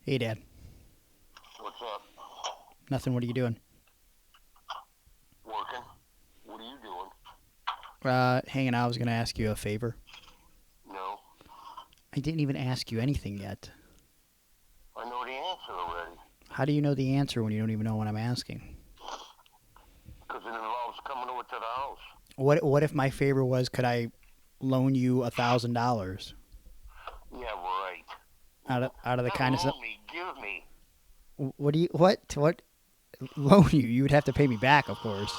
Hey, Dad. What's up? Nothing. What are you doing? Working. What are you doing? Hanging out. I was going to ask you a favor. No. I didn't even ask you anything yet. I know the answer already. How do you know the answer when you don't even know what I'm asking? Because it involves coming over to the house. What if my favor was, could I loan you $1,000? Yeah, right. Out of the kindness of... Loan me, give me. What? Loan you? You would have to pay me back, of course.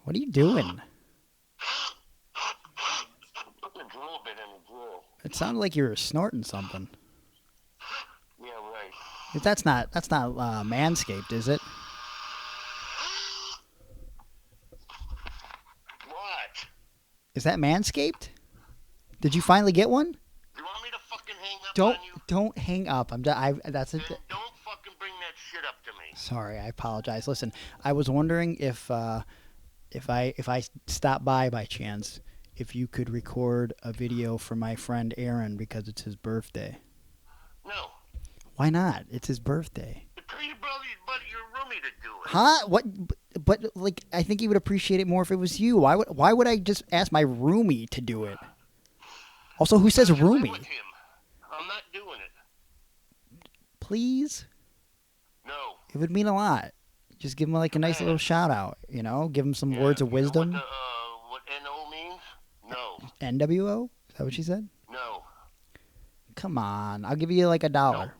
What are you doing? Put the drill bit in the drill. It sounded like you were snorting something. Yeah, right. That's not Manscaped, is it? What? Is that Manscaped? Did you finally get one? You want me to fucking hang up Don't on you? don't hang up. That's it. Then don't fucking bring that shit up to me. Sorry, I apologize. Listen, I was wondering if I stop by chance, if you could record a video for my friend Aaron because it's his birthday. No. Why not? It's his birthday. Tell your brother, your roomie to do it. Huh? What? But like, I think he would appreciate it more if it was you. Why would I just ask my roomie to do it? Also, who says I live roomie? with him. I'm not doing it. Please? No. It would mean a lot. Just give him like a nice little shout out, you know? Give him some words of wisdom. You know what NO means? No. NWO? Is that what she said? No. Come on. I'll give you like $1.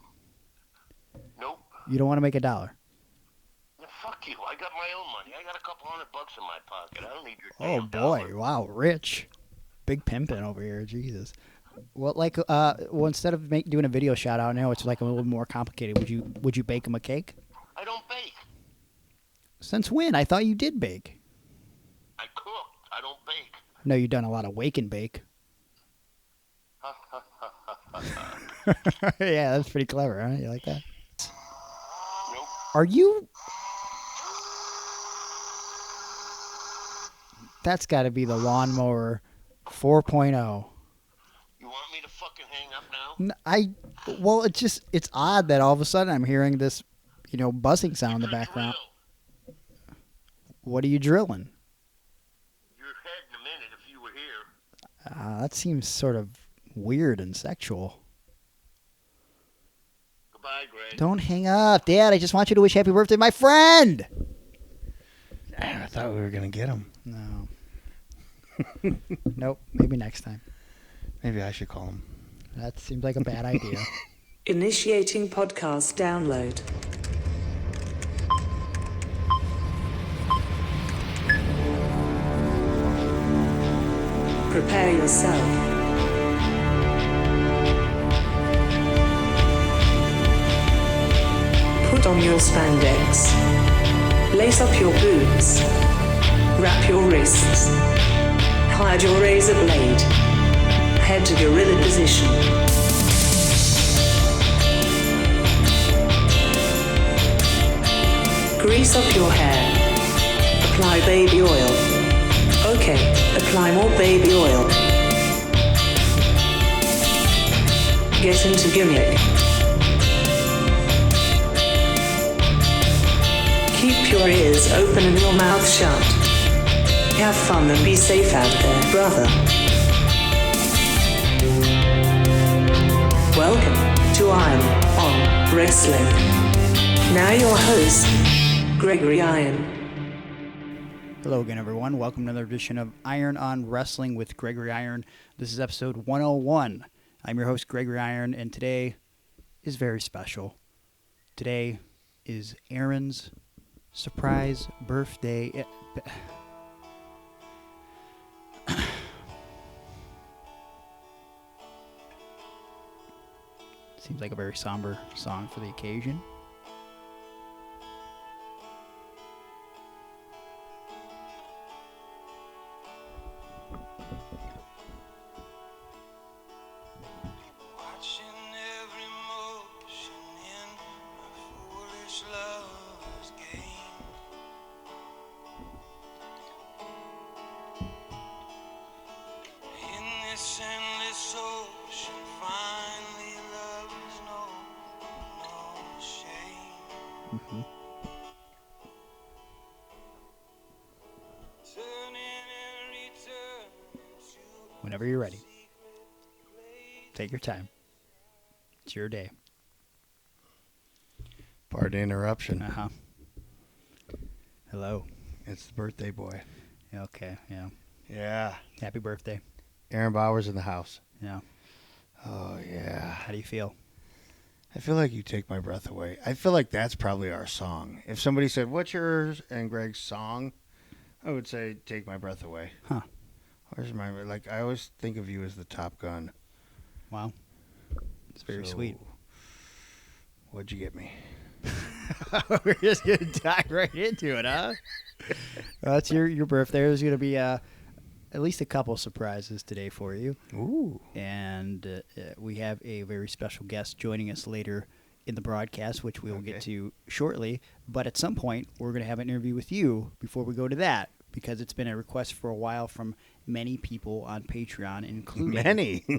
Nope. You don't want to make $1? Yeah, fuck you. I got my own money. I got a couple $100 in my pocket. I don't need your Oh damn boy. dollar. Wow. Rich. Big pimpin' over here. Jesus. Well, like, instead of doing a video shout out, now it's like a little more complicated. Would you bake him a cake? I don't bake. Since when? I thought you did bake. I cook. I don't bake. No, you've done a lot of wake and bake. Yeah, that's pretty clever, huh? You like that? Nope. Are you... That's got to be the lawnmower 4.0. You want me to fucking hang up now? Well, it's odd that all of a sudden I'm hearing this, buzzing sound in the background. Drill. What are you drilling? Your head in a minute if you were here. That seems sort of weird and sexual. Goodbye, Greg. Don't hang up, Dad. I just want you to wish happy birthday to my friend. I thought we were going to get him. No. Nope. Maybe next time. Maybe I should call him. That seems like a bad idea. Initiating podcast download. Prepare yourself. Put on your spandex. Lace up your boots. Wrap your wrists. Hide your razor blade. Head to gorilla position. Grease up your hair. Apply baby oil. Okay, apply more baby oil. Get into gimmick. Keep your ears open and your mouth shut. Have fun and be safe out there, brother. Welcome to Iron on Wrestling. Now your host, Gregory Iron. Hello again, everyone. Welcome to another edition of Iron on Wrestling with Gregory Iron. This is episode 101. I'm your host, Gregory Iron, and today is very special. Today is Aaron's surprise birthday. Seems like a very somber song for the occasion. Whenever you're ready. Take your time. It's your day. Pardon the interruption. Uh-huh. Hello. It's the birthday boy. Okay, yeah. Yeah. Happy birthday. Aaron Bauer's in the house. Yeah. Oh, yeah. How do you feel? I feel like you take my breath away. I feel like that's probably our song. If somebody said, what's yours and Greg's song, I would say, take my breath away. Huh. Where's my, like, I always think of you as the Top Gun. Wow. It's very sweet. What'd you get me? We're just going to dive right into it, huh? Well, it's your birthday. There's going to be at least a couple surprises today for you. Ooh. And we have a very special guest joining us later in the broadcast, which we will get to shortly. But at some point, we're going to have an interview with you before we go to that, because it's been a request for a while from many people on Patreon,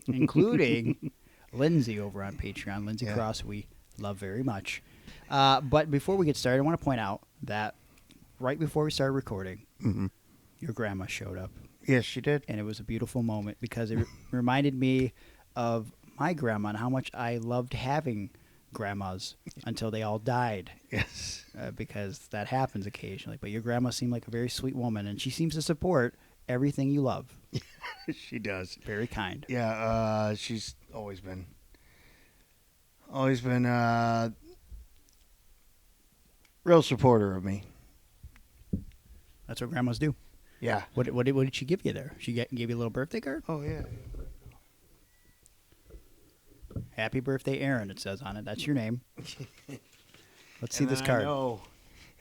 including Lindsay over on Patreon. Lindsay Cross, we love very much. But before we get started, I want to point out that right before we started recording, your grandma showed up. Yes, she did. And it was a beautiful moment because it reminded me of my grandma and how much I loved having grandmas until they all died. Yes. Because that happens occasionally. But your grandma seemed like a very sweet woman, and she seems to support everything you love. She does. Very kind. Yeah, she's always been real supporter of me. That's what grandmas do. Yeah. What did she give you there? She gave you a little birthday card? Oh, yeah. Happy birthday, Aaron, it says on it. That's your name. Let's see this card. I know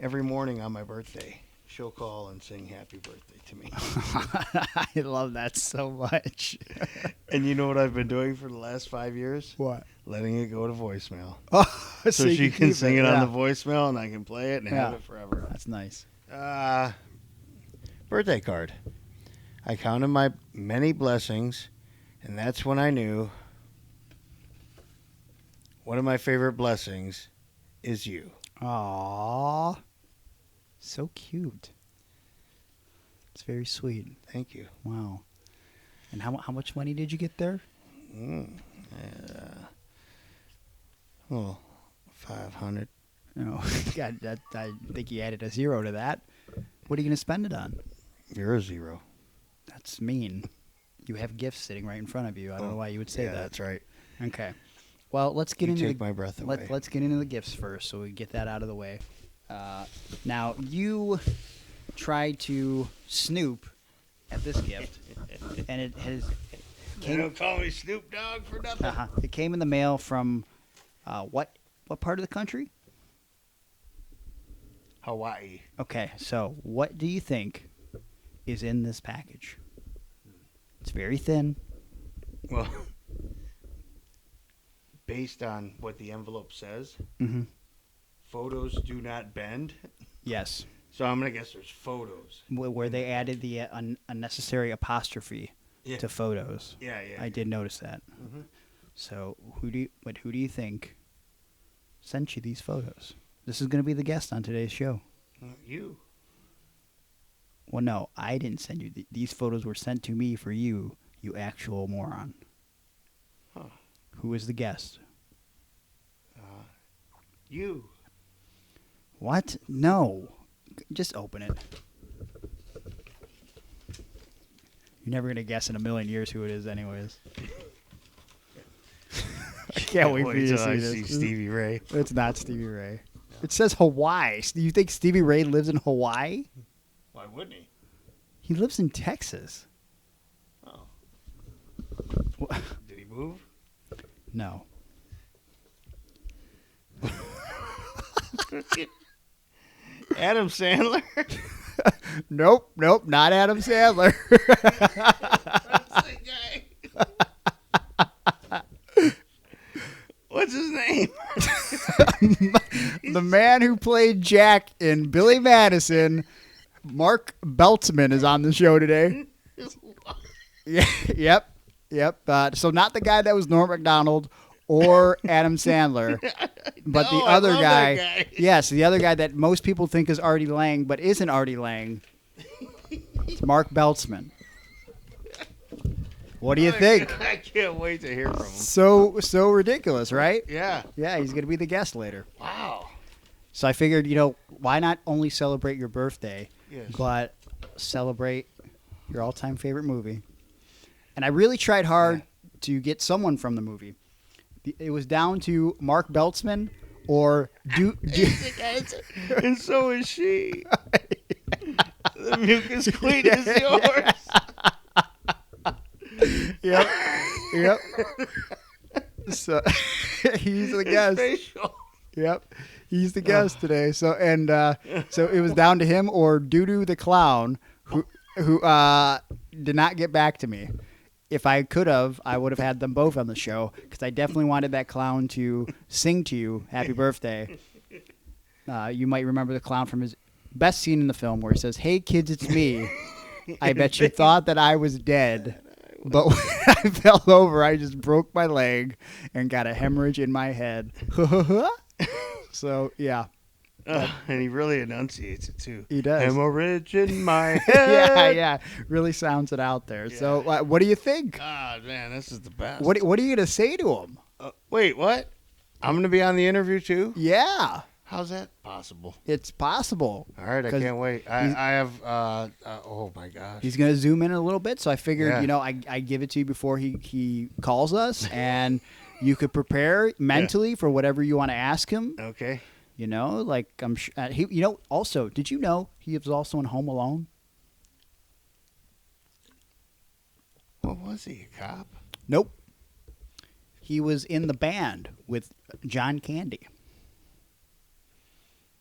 every morning on my birthday, she'll call and sing happy birthday to me. I love that so much. And you know what I've been doing for the last 5 years? What? Letting it go to voicemail. Oh, so she can sing it on the voicemail, and I can play it and have it forever. That's nice. Birthday card. I counted my many blessings, and that's when I knew one of my favorite blessings is you. Aww. So cute. It's very sweet. Thank you. Wow. And how much money did you get there? Well, 500. Oh, God, I think you added a zero to that. What are you going to spend it on? You're a zero. That's mean. You have gifts sitting right in front of you. I don't know why you would say that. That's right. Okay. Well, let's get into take my breath away. Let's get into the gifts first, so we get that out of the way. Now, you tried to snoop at this gift, and it has. They don't call me Snoop Dogg for nothing. It came in the mail from what part of the country? Hawaii. Okay, so what do you think is in this package? It's very thin. Well, based on what the envelope says, photos do not bend. Yes. So I'm going to guess there's photos. Where they added the unnecessary apostrophe to photos. Yeah. I did notice that. So who do you think sent you these photos? This is going to be the guest on today's show. You. Well, no, I didn't send you. These photos were sent to me for you, you actual moron. Huh. Who is the guest? You. What? No. Just open it. You're never going to guess in a million years who it is anyways. I can't wait for you to see this. See Stevie Ray. It's not Stevie Ray. No. It says Hawaii. Do you think Stevie Ray lives in Hawaii? Why wouldn't he? He lives in Texas. Oh. Did he move? No. Adam Sandler? Nope, not Adam Sandler. What's his name? The man who played Jack in Billy Madison, Mark Beltzman, is on the show today. Yep. So not the guy that was Norm McDonald or Adam Sandler. But No, the I other love guy, that guy. yes, the other guy that most people think is Artie Lang, but isn't Artie Lang. It's Mark Beltzman. What do you think? I can't wait to hear from him. So ridiculous, right? Yeah. Yeah, he's going to be the guest later. Wow. So I figured, why not only celebrate your birthday, Yes. but celebrate your all-time favorite movie. And I really tried hard to get someone from the movie. It was down to Mark Beltzman or And so is she. The mucus queen is yours. Yep. So he's the guest. Facial. Yep. He's the guest today. So so it was down to him or Doo-Doo the clown who did not get back to me. If I could have, I would have had them both on the show because I definitely wanted that clown to sing to you "Happy Birthday." You might remember the clown from his best scene in the film where he says, "Hey kids, it's me. I bet you thought that I was dead, but when I fell over, I just broke my leg and got a hemorrhage in my head." So yeah. And he really enunciates it too. He does. Hemorrhage in my head. yeah. Really sounds it out there. So what do you think? God, man, this is the best. What are you gonna say to him? Wait, what? I'm going to be on the interview too? Yeah, How's that possible? it's possible. All right, I 'Cause can't wait. I have, oh my gosh. He's gonna zoom in a little bit, so I figured, Yeah. I give it to you before he calls us, and you could prepare mentally for whatever you want to ask him. Okay. Like I'm sure he. Also, did you know he was also in Home Alone? What was he, a cop? Nope. He was in the band with John Candy.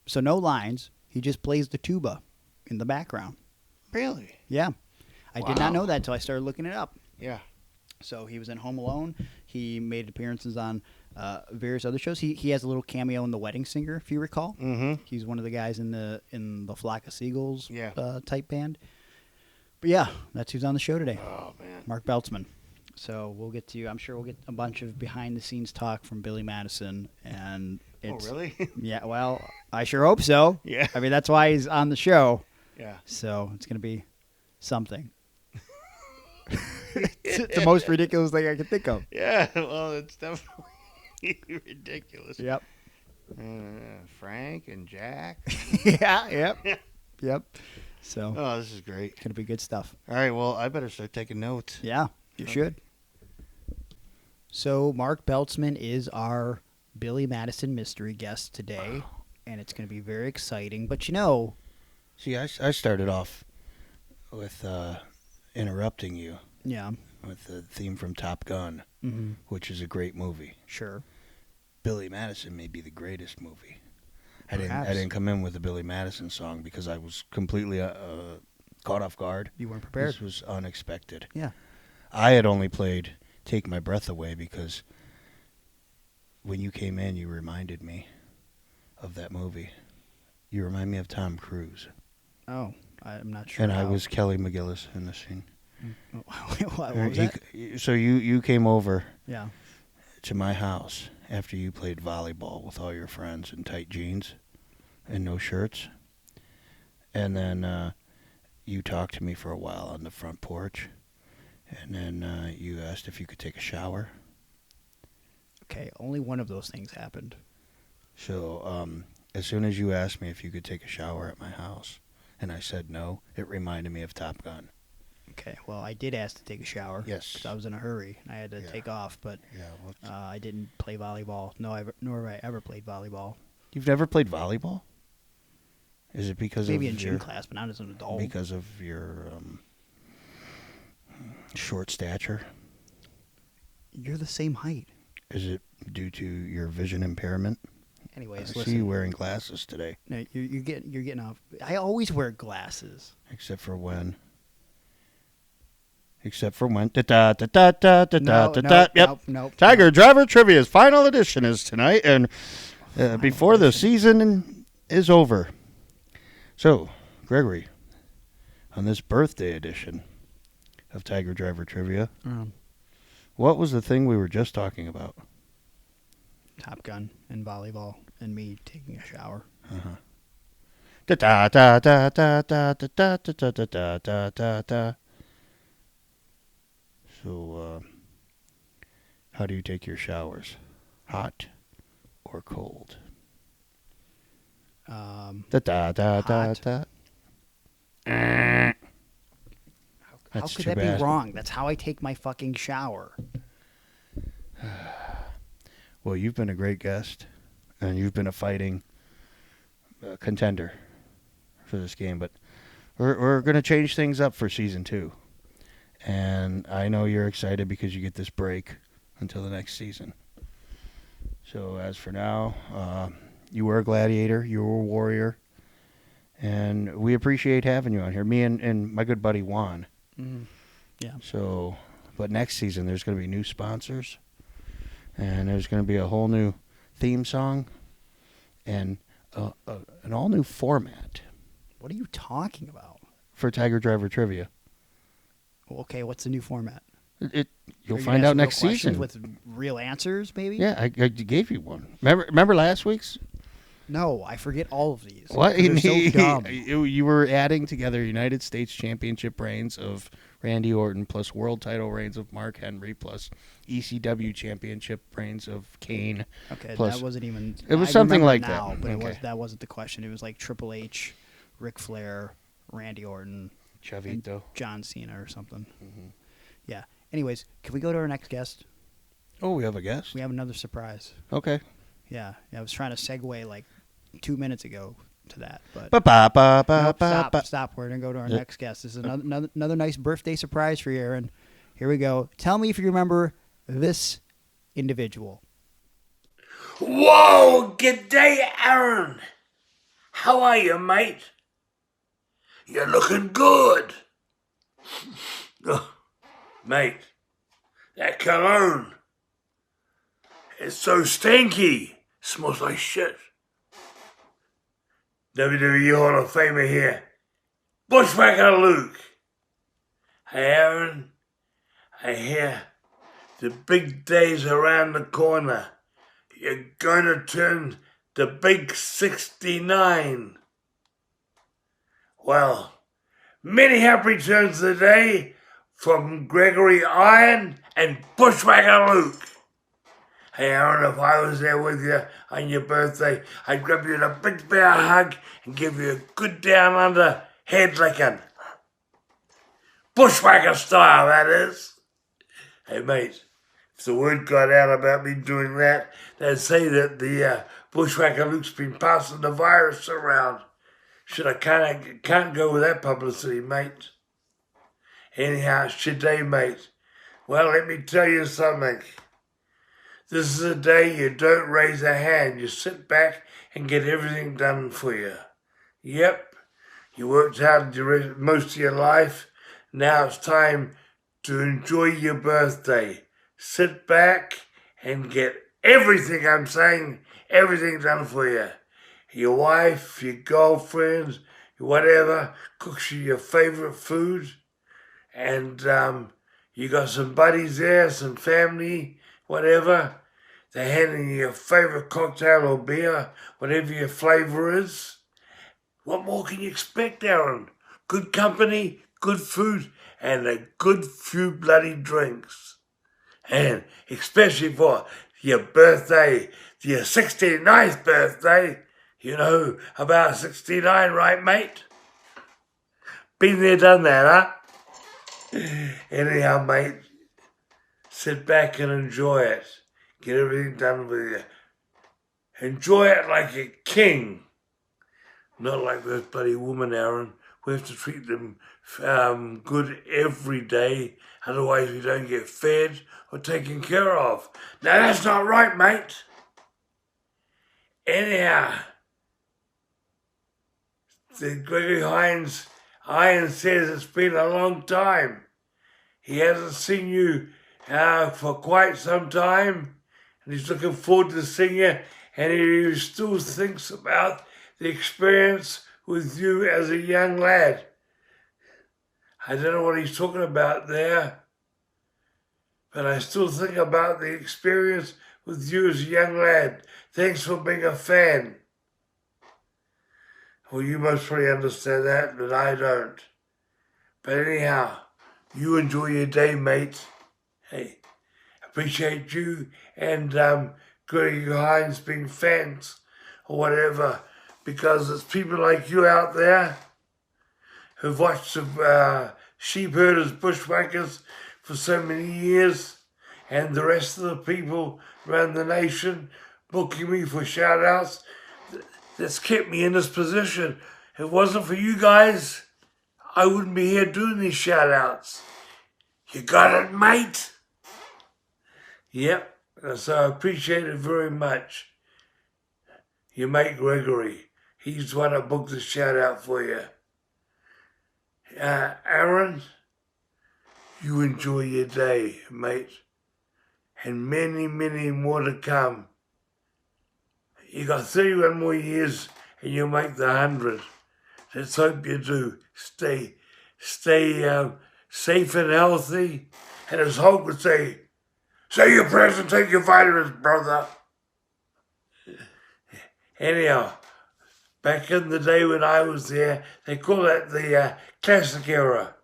So no lines. He just plays the tuba in the background. Really? Yeah. I did not Wow. know that until I started looking it up. Yeah. So he was in Home Alone. He made appearances on various other shows. He has a little cameo in The Wedding Singer, if you recall. Mm-hmm. He's one of the guys in the Flock of Seagulls Yeah. type band. But yeah, that's who's on the show today. Oh, man. Mark Beltzman. So I'm sure we'll get a bunch of behind the scenes talk from Billy Madison, and it's, Oh, really? yeah. Well, I sure hope so. Yeah. I mean, that's why he's on the show. Yeah. So it's gonna be something. It's the most ridiculous thing I can think of. Yeah, well, it's definitely ridiculous. Yep. Frank and Jack. Yeah. Yep. So Oh, this is great. gonna be good stuff. All right, well, I better start taking notes. Yeah, you should. So Mark Beltzman is our Billy Madison mystery guest today, and it's going to be very exciting. But See, I started off with interrupting you yeah, with the theme from Top Gun, mm-hmm. which is a great movie. Sure. Billy Madison may be the greatest movie. I Perhaps. didn't come in with a Billy Madison song because I was completely caught off guard. You weren't prepared. This was unexpected. Yeah. I had only played Take My Breath Away because when you came in, you reminded me of that movie. You remind me of Tom Cruise. Oh, I'm not sure. And I how. was Kelly McGillis in the scene. What was that? So you came over Yeah. to my house after you played volleyball with all your friends in tight jeans and no shirts. And then you talked to me for a while on the front porch. And then you asked if you could take a shower. Okay, only one of those things happened. So as soon as you asked me if you could take a shower at my house, and I said no, it reminded me of Top Gun. Okay, well, I did ask to take a shower. Yes. 'Cause I was in a hurry. I had to Yeah. take off, but Yeah. Well, I didn't play volleyball. Nor have I ever played volleyball. you've never played volleyball? Is it because Maybe of in gym your, class, but not as an adult. because of your short stature? You're the same height. Is it due to your vision impairment? Anyways, I see listen. you wearing glasses today, No, you're getting off. I always wear glasses. except for when. Da da da da da da da da da. Yep. Nope. Tiger Driver Trivia's final edition is tonight, and before the season is over. So, Gregory, on this birthday edition of Tiger Driver Trivia, what was the thing we were just talking about? Top Gun and volleyball and me taking a shower. Da da da da da da da da da da da da da. So, how do you take your showers? Hot or cold? Da da da da Hot. da. How That's could too that bad. be wrong? That's how I take my fucking shower. Well, you've been a great guest, and you've been a fighting contender for this game. But we're going to change things up for season 2, and I know you're excited because you get this break until the next season. So as for now, you were a gladiator, you were a warrior, and we appreciate having you on here. Me and my good buddy Juan. Mm-hmm. Yeah. So, but next season there's going to be new sponsors, and there's going to be a whole new theme song, and an all new format What are you talking about? for Tiger Driver Trivia. Okay, what's the new format? You'll Are you find gonna out ask next real questions season. with real answers, maybe? Yeah, I gave you one. Remember last week's? No, I forget all of these. What? 'Cause they're so dumb. You were adding together United States Championship reigns of Randy Orton plus world title reigns of Mark Henry plus ECW Championship reigns of Kane. Okay, plus, that wasn't even. It was I something remember like now, that. But Okay. that wasn't the question. It was like Triple H, Ric Flair, Randy Orton, and Chavito. John Cena or something. Mm-hmm. Yeah. Anyways, can we go to our next guest? Oh, we have a guest? We have another surprise. Okay. Yeah. I was trying to segue like 2 minutes ago to that, but Ba-ba-ba-ba-ba-ba. stop. We're gonna go to our next guest. This is another nice birthday surprise for you, Aaron. Here we go. Tell me if you remember this individual. Whoa! G'day, Aaron. How are you, mate? You're looking good. Oh, mate, that cologne. It's so stinky. Smells like shit. WWE Hall of Famer here. Bushwhacker Luke. Hey, Aaron. I hear the big day's around the corner. You're going to turn the big 69. Well, many happy returns of the day from Gregory Iron and Bushwhacker Luke. Hey Aaron, if I was there with you on your birthday, I'd grab you in a big bear hug and give you a good down under head licking. Bushwhacker style, that is. Hey mate, if the word got out about me doing that, they'd say that the Bushwhacker Luke's been passing the virus around. Shit, I can't go with that publicity, mate. Anyhow, it's your day, mate. Well, let me tell you something. This is a day you don't raise a hand. You sit back and get everything done for you. Yep, you worked hard most of your life. Now it's time to enjoy your birthday. Sit back and get everything done for you. Your wife, your girlfriend, whatever, cooks you your favorite food. And you got some buddies there, some family, whatever. They're handing you your favorite cocktail or beer, whatever your flavor is. What more can you expect, Aaron? Good company, good food, and a good few bloody drinks. And especially for your birthday, your 69th birthday. You know about 69, right, mate? Been there, done that, huh? Anyhow, mate, sit back and enjoy it. Get everything done with you. Enjoy it like a king. Not like this bloody woman, Aaron. We have to treat them good every day. Otherwise we don't get fed or taken care of. Now that's not right, mate. Anyhow, the Gregory Iron says it's been a long time. He hasn't seen you for quite some time, and he's looking forward to seeing you, and he still thinks about the experience with you as a young lad. I don't know what he's talking about there, but I still think about the experience with you as a young lad. Thanks for being a fan. Well, you most probably understand that, but I don't. But anyhow, you enjoy your day, mate. Hey, appreciate you and Gregory Iron being fans or whatever, because it's people like you out there who've watched the sheep herders, bushwhackers for so many years, and the rest of the people around the nation booking me for shout-outs. That's kept me in this position. If it wasn't for you guys, I wouldn't be here doing these shout-outs. You got it, mate? Yep. So I appreciate it very much. Your mate Gregory. He's the one that booked the shout-out for you. Aaron, you enjoy your day, mate. And many, many more to come. You got 31 more years and you'll make the 100. Let's hope you do. Stay safe and healthy. And as Hulk would say your prayers and take your vitamins, brother. Anyhow, back in the day when I was there, they call that the classic era.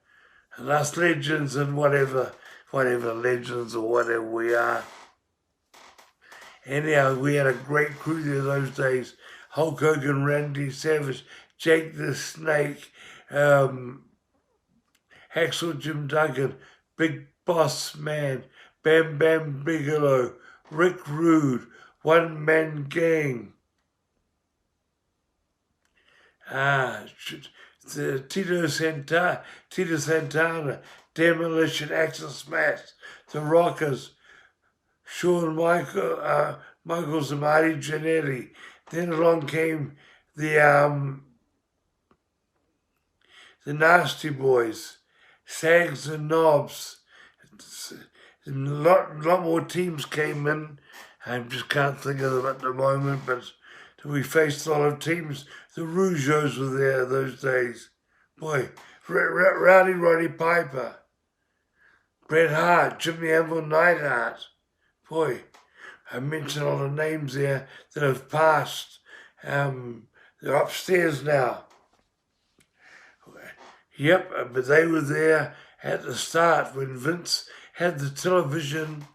And us legends and whatever legends or whatever we are. Anyhow, we had a great crew there those days. Hulk Hogan, Randy Savage, Jake the Snake, Hacksaw Jim Duggan, Big Boss Man, Bam Bam Bigelow, Rick Rude, One Man Gang. Tito Santana, Demolition, Axel Smash, The Rockers, Shawn Michaels and Marty Jannetty. Then along came the Nasty Boys, Sags and Knobs. A lot more teams came in. I just can't think of them at the moment, but we faced a lot of teams. The Rougeos were there those days. Boy, Rowdy Roddy Piper, Bret Hart, Jimmy Anvil Neidhart. Boy, I mentioned all the names there that have passed. They're upstairs now. Yep, but they were there at the start when Vince had the television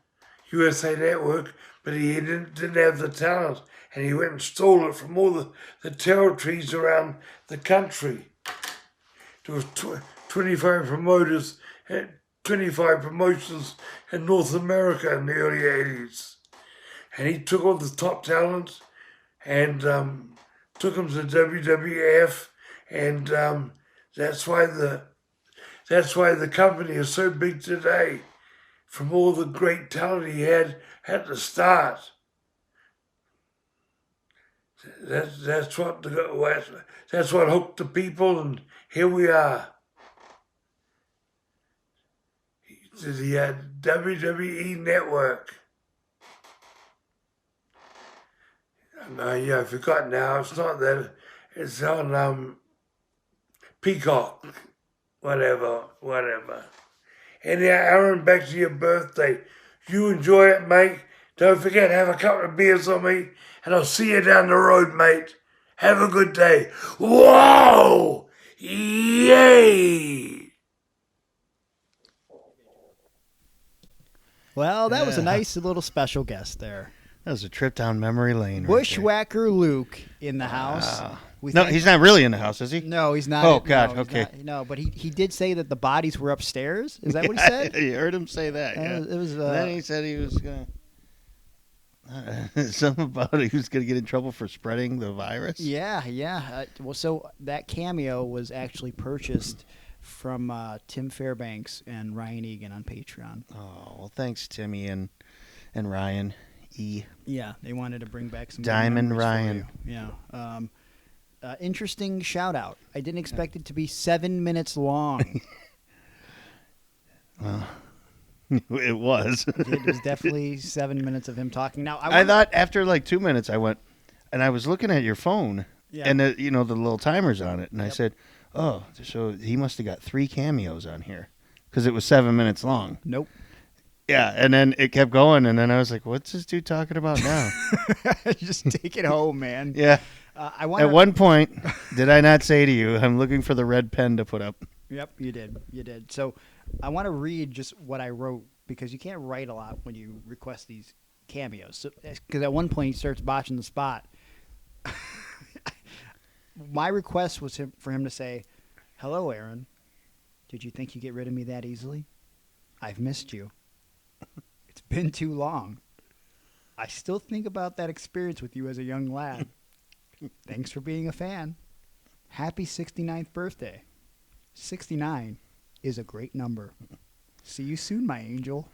USA Network, but he didn't have the talent, and he went and stole it from all the territories around the country. There was 25 promoters, 25 promotions in North America in the early 80s. And he took all the top talent and took them to WWF, and that's why the company is so big today, from all the great talent he had at the start. That's what hooked the people, and here we are. The WWE Network. No, yeah, I forgot now. It's not that. It's on Peacock. Whatever. Anyhow, Aaron, back to your birthday. You enjoy it, mate. Don't forget, have a couple of beers on me, and I'll see you down the road, mate. Have a good day. Whoa! Yay! Well, that was a nice little special guest there. That was a trip down memory lane. Bushwhacker Luke in the house. No, he's not really in the house, is he? No, he's not. Oh, God, okay. No, but he did say that the bodies were upstairs. Is that what he said? You heard him say that. Yeah. It was. Then he said he was going to... something about he was going to get in trouble for spreading the virus. Yeah. Well, so that Cameo was actually purchased from Tim Fairbanks and Ryan Egan on Patreon. Oh, well, thanks, Timmy and Ryan E. Yeah, they wanted to bring back some Diamond Ryan. Yeah. Interesting shout out. I didn't expect it to be 7 minutes long. Well, it was. It was definitely 7 minutes of him talking. Now, I thought after like 2 minutes, I went, and I was looking at your phone, and the little timer's on it, and I said, "Oh, so he must have got 3 cameos on here, because it was 7 minutes long." Nope. Yeah, and then it kept going, and then I was like, what's this dude talking about now? Just take it home, man. Yeah. I want At one point, did I not say to you, I'm looking for the red pen to put up? Yep, you did. You did. So I want to read just what I wrote because you can't write a lot when you request these cameos. So, because at one point he starts botching the spot. My request was for him to say, "Hello, Aaron. Did you think you'd get rid of me that easily? I've missed you. It's been too long. I still think about that experience with you as a young lad. Thanks for being a fan. Happy 69th birthday. 69 is a great number. See you soon, my angel."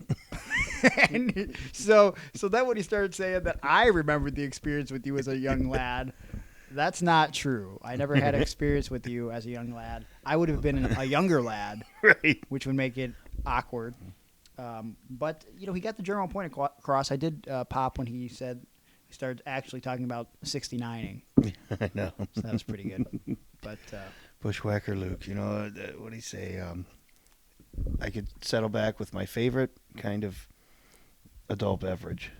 And so then when he started saying that I remembered the experience with you as a young lad, that's not true. I never had an experience with you as a young lad. I would have been a younger lad, Right. which would make it awkward. But, he got the general point across. I did pop when he started actually talking about 69ing. I know. So that was pretty good. But Bushwhacker Luke, what do you say? I could settle back with my favorite kind of adult beverage.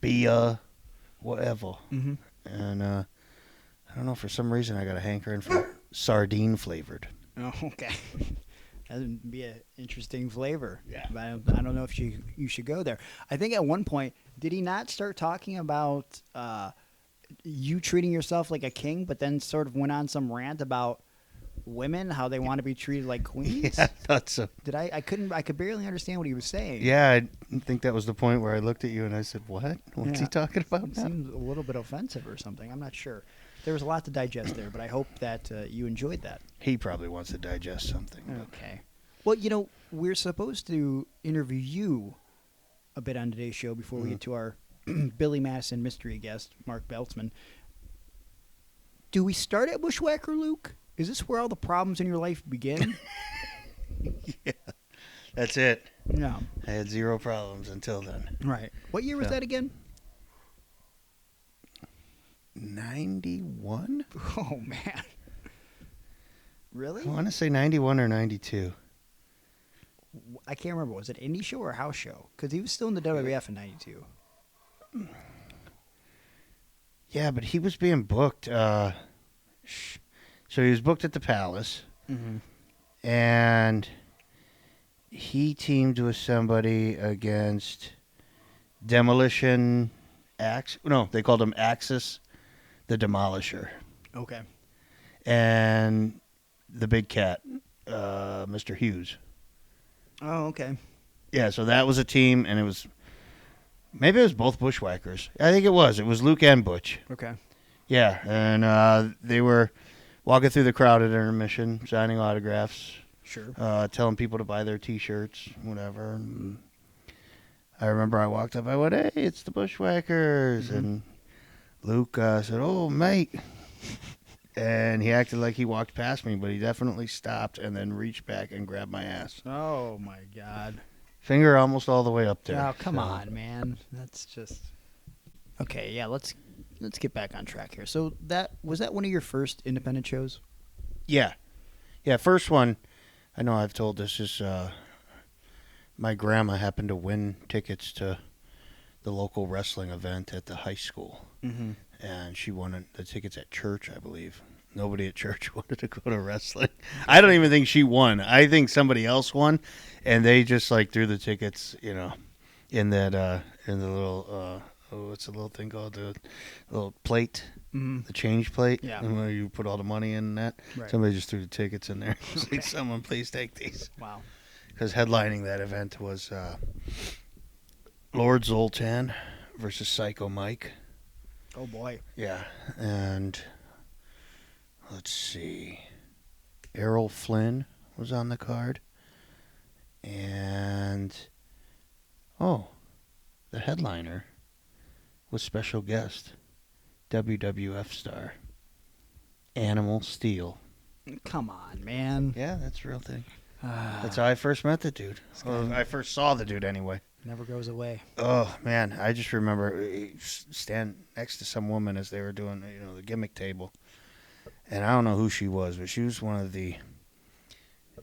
Beer, whatever. Mm-hmm. And I don't know, for some reason I got a hankering for sardine flavored. Oh, okay. That would be an interesting flavor. Yeah. But I don't know if you should go there. I think at one point, did he not start talking about you treating yourself like a king, but then sort of went on some rant about women, how they want to be treated like queens? Yeah, I thought so. Did I could barely understand what he was saying. Yeah, I think that was the point where I looked at you and I said, what? What's he Yeah. talking about It now? seemed a little bit offensive or something. I'm not sure. There was a lot to digest there, but I hope that you enjoyed that. He probably wants to digest something. Okay. Well, we're supposed to interview you a bit on today's show before we get to our Billy Madison mystery guest, Mark Beltzman. Do we start at Bushwhacker, Luke? Is this where all the problems in your life begin? Yeah, that's it. No. I had zero problems until then. Right. What year was Yeah. that again? 91? Oh, man. Really? I want to say 91 or 92. I can't remember. Was it indie show or house show? Because he was still in the WWF in 92. Yeah, but he was being booked. So he was booked at the Palace, Mm-hmm. and he teamed with somebody against Demolition Axe. No, they called him Axis, the Demolisher, Okay. and the Big Cat, Mr. Hughes. Oh, okay. Yeah, so that was a team, and maybe it was both Bushwhackers. I think it was. It was Luke and Butch. Okay. Yeah, and they were walking through the crowd at intermission, signing autographs, Sure. telling people to buy their T-shirts, whatever. And I remember I walked up, I went, "Hey, it's the Bushwhackers," and Luke said, "Oh, mate," and he acted like he walked past me, but he definitely stopped and then reached back and grabbed my ass. Oh, my God. Finger almost all the way up there. Oh, come So- on, man. That's just... Okay, yeah, let's get back on track here. So was that one of your first independent shows? Yeah. First one, I know I've told this, is my grandma happened to win tickets to the local wrestling event at the high school. Mm-hmm. And she won the tickets at church, I believe. Nobody at church wanted to go to wrestling. I don't even think she won. I think somebody else won, and they just threw the tickets, in that in the little what's the little thing called, the little plate, the change plate, Yeah. and where you put all the money in that. Right. Somebody just threw the tickets in there. It's like, someone please take these, Wow. because headlining that event was Lord Zoltan versus Psycho Mike. Oh, boy. Yeah, and let's see, Errol Flynn was on the card, and the headliner was special guest, WWF star Animal Steele. Come on, man. Yeah, that's a real thing. That's how I first met the dude. Well, I first saw the dude anyway. Never goes away. Oh, man, I just remember stand next to some woman as they were doing, the gimmick table. And I don't know who she was, but she was one of the,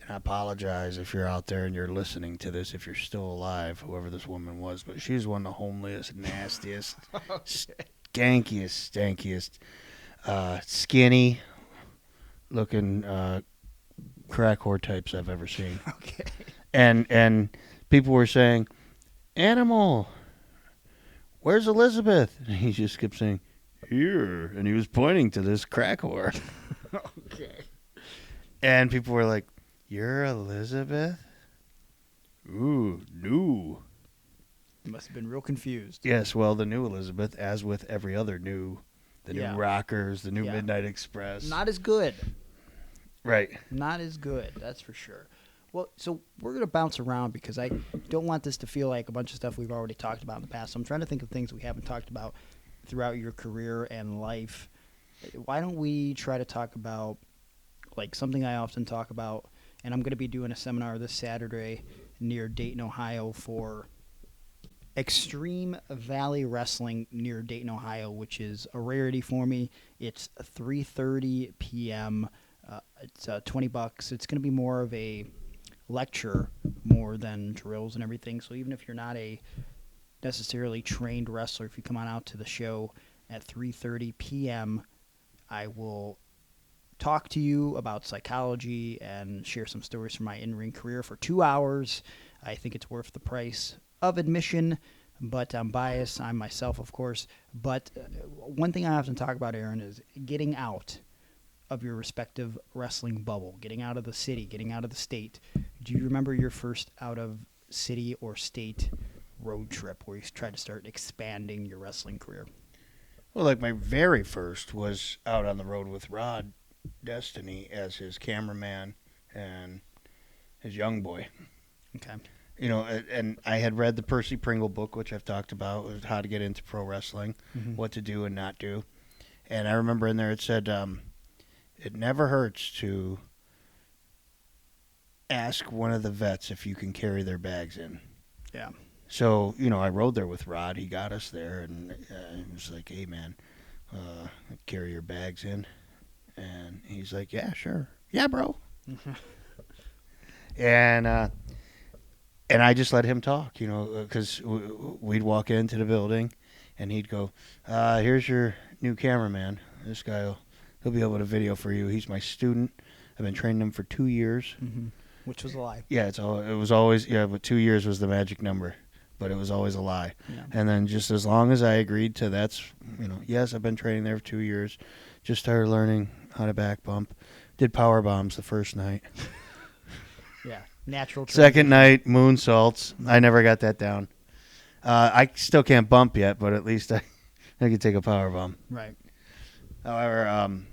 and I apologize if you're out there and you're listening to this, if you're still alive, whoever this woman was, but she's one of the homeliest, nastiest, stankiest, skinny looking crack whore types I've ever seen. Okay. And people were saying, Animal, where's Elizabeth? And he just kept saying, here. And he was pointing to this crack whore. Okay. And people were like, you're Elizabeth? Ooh, new. You must have been real confused. Yes, well, the new Elizabeth, as with every other new, the new Rockers, the new Midnight Express. Not as good. Right. Not as good, that's for sure. Well, so we're going to bounce around because I don't want this to feel like a bunch of stuff we've already talked about in the past. So I'm trying to think of things we haven't talked about throughout your career and life. Why don't we try to talk about, like, something I often talk about, and I'm going to be doing a seminar this Saturday near Dayton, Ohio for Extreme Valley Wrestling near Dayton, Ohio, which is a rarity for me. It's 3:30 p.m. It's $20. It's going to be more of a lecture more than drills and everything. So even if you're not a necessarily trained wrestler, if you come on out to the show at 3:30 p.m., I will talk to you about psychology and share some stories from my in-ring career for 2 hours. I think it's worth the price of admission, but I'm biased. I'm myself, of course. But one thing I often talk about, Aaron, is getting out of your respective wrestling bubble, getting out of the city, getting out of the state. Do you remember your first out-of-city or state road trip where you tried to start expanding your wrestling career? Well, like my very first was out on the road with Rod Destiny as his cameraman and his young boy. Okay. You know, and I had read the Percy Pringle book, which I've talked about, was how to get into pro wrestling, what to do and not do. And I remember in there it said, it never hurts to ask one of the vets if you can carry their bags in. Yeah. So, you know, I rode there with Rod. He got us there, and he was like, hey, man, carry your bags in. And he's like, yeah, sure. Yeah, bro. And I just let him talk, you know, because we'd walk into the building, and he'd go, here's your new cameraman. This guy, he'll be able to video for you. He's my student. I've been training him for 2 years. Mm-hmm. Which was a lie. Yeah, it was always, but 2 years was the magic number. But it was always a lie. Yeah. And then just as long as I agreed to that's, you know, yes, I've been training there for 2 years. Just started learning how to back bump. Did power bombs the first night. Yeah, natural training. Second night, moonsaults. I never got that down. I still can't bump yet, but at least I could take a power bomb. Right. However,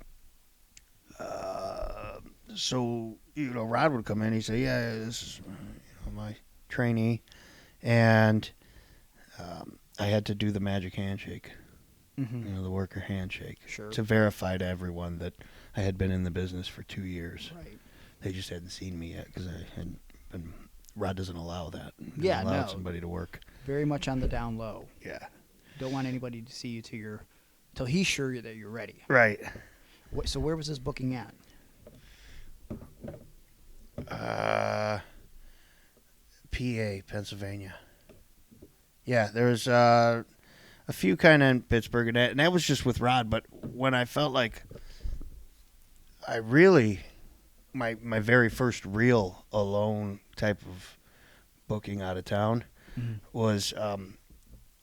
so, you know, Rod would come in. He'd say, yeah, this is my trainee. And I had to do the magic handshake, you know, the worker handshake, to verify to everyone that I had been in the business for 2 years. Right. They just hadn't seen me yet because I hadn't been. Rod doesn't allow that. He doesn't allow somebody to work. Very much on the down low. Yeah. Don't want anybody to see you till he's sure that you're ready. Right. So where was this booking at? PA, Pennsylvania. Yeah, there's a few kind of in Pittsburgh, and that was just with Rod. But when I felt like I really, my very first real alone type of booking out of town was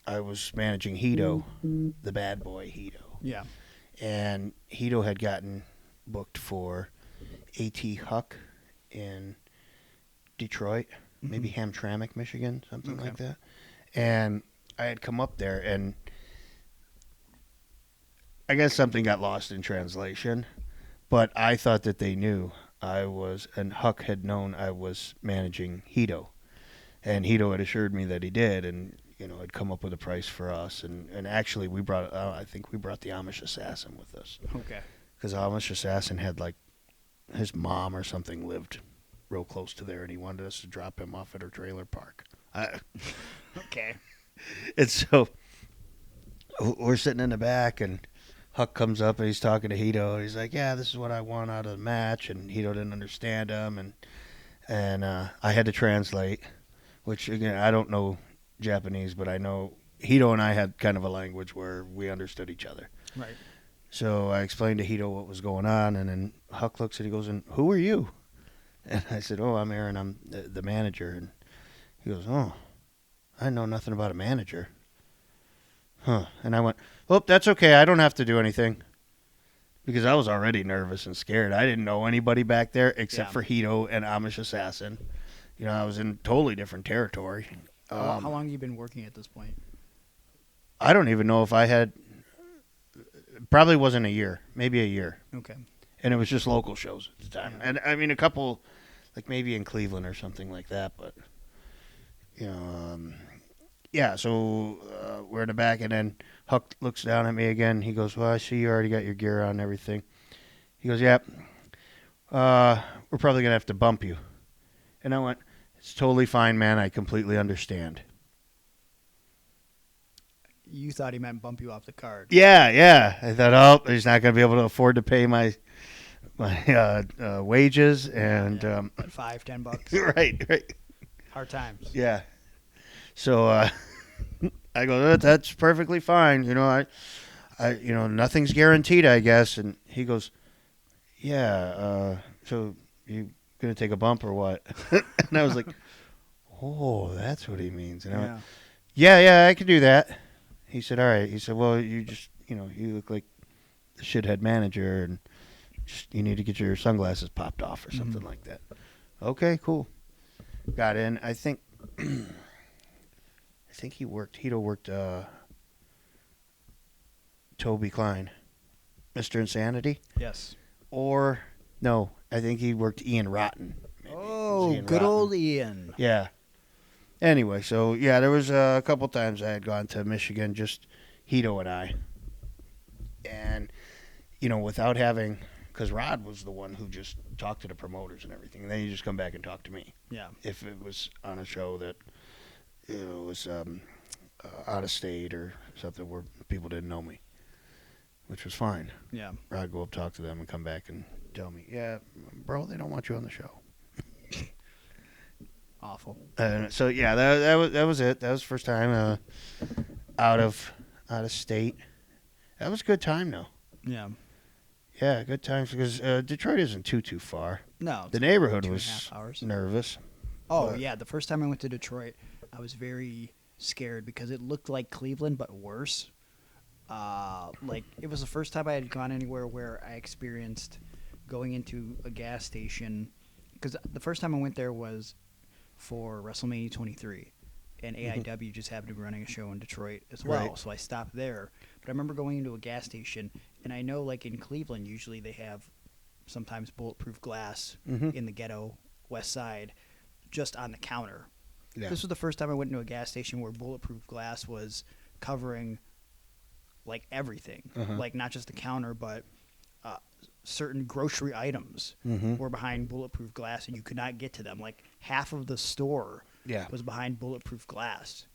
I was managing Hito, the bad boy Hito. Yeah. And Hito had gotten booked for A.T. Huck in Detroit, maybe Hamtramck, Michigan, something like that. And I had come up there, and I guess something got lost in translation, but I thought that they knew and Huck had known I was managing Hito. And Hito had assured me that he did, and, you know, had come up with a price for us. And actually, I think we brought the Amish Assassin with us. Okay. Because Amish Assassin had, like, his mom or something lived real close to there, and he wanted us to drop him off at her trailer park. Okay. And so we're sitting in the back, and Huck comes up, and he's talking to Hito. And he's like, yeah, this is what I want out of the match. And Hito didn't understand him. And And I had to translate, which, again, I don't know Japanese, but I know Hito and I had kind of a language where we understood each other. Right. So I explained to Hito what was going on, and then Huck looks at it, he goes, and who are you? And I said, oh, I'm Aaron, I'm the manager. And he goes, oh, I know nothing about a manager. Huh. And I went, oh, that's okay, I don't have to do anything. Because I was already nervous and scared. I didn't know anybody back there except for Hito and Amish Assassin. You know, I was in totally different territory. How long have you been working at this point? I don't even know if I had... Probably wasn't a year. Maybe a year. Okay. And it was just local shows at the time. Yeah. And, I mean, a couple, like maybe in Cleveland or something like that. But, you know, yeah, so we're in the back, and then Huck looks down at me again. He goes, well, I see you already got your gear on and everything. He goes, yep. We're probably going to have to bump you. And I went, it's totally fine, man. I completely understand. You thought he meant bump you off the card. Yeah. I thought, oh, he's not going to be able to afford to pay my wages. And $5-10. Right. Hard times. Yeah. So I go, that's perfectly fine. You know, I nothing's guaranteed, I guess. And he goes, yeah. So you gonna take a bump or what? And I was like, oh, that's what he means. And I went, yeah, I could do that. He said, all right. He said, well, you just, you look like the shithead manager, and just, you need to get your sunglasses popped off or something like that. Okay, cool. Got in. I think Hito worked Toby Klein, Mr. Insanity. Yes. Or, no, I think he worked Ian Rotten. Maybe. Oh, Ian good Rotten. old Ian. Yeah. Anyway, so, yeah, there was a couple times I had gone to Michigan, just Hito and I. And, without having, because Rod was the one who just talked to the promoters and everything, and then you just come back and talk to me. Yeah. If it was on a show that was out of state or something where people didn't know me, which was fine. Yeah. I'd go up, talk to them, and come back and tell me, yeah, bro, they don't want you on the show. Awful. So yeah, that was it. That was the first time out of state. That was a good time though. Yeah. Yeah, good times because Detroit isn't too far. No. The neighborhood 2.5 was hours. nervous. Oh yeah, the first time I went to Detroit, I was very scared because it looked like Cleveland but worse. Like it was the first time I had gone anywhere where I experienced going into a gas station, because the first time I went there was for WrestleMania 23, and AIW just happened to be running a show in Detroit as well, Right. so I stopped there. But I remember going into a gas station, and I know like in Cleveland usually they have sometimes bulletproof glass in the ghetto west side just on the counter. Yeah. This was the first time I went into a gas station where bulletproof glass was covering like everything, like not just the counter, but certain grocery items were behind bulletproof glass, and you could not get to them. Like half of the store was behind bulletproof glass,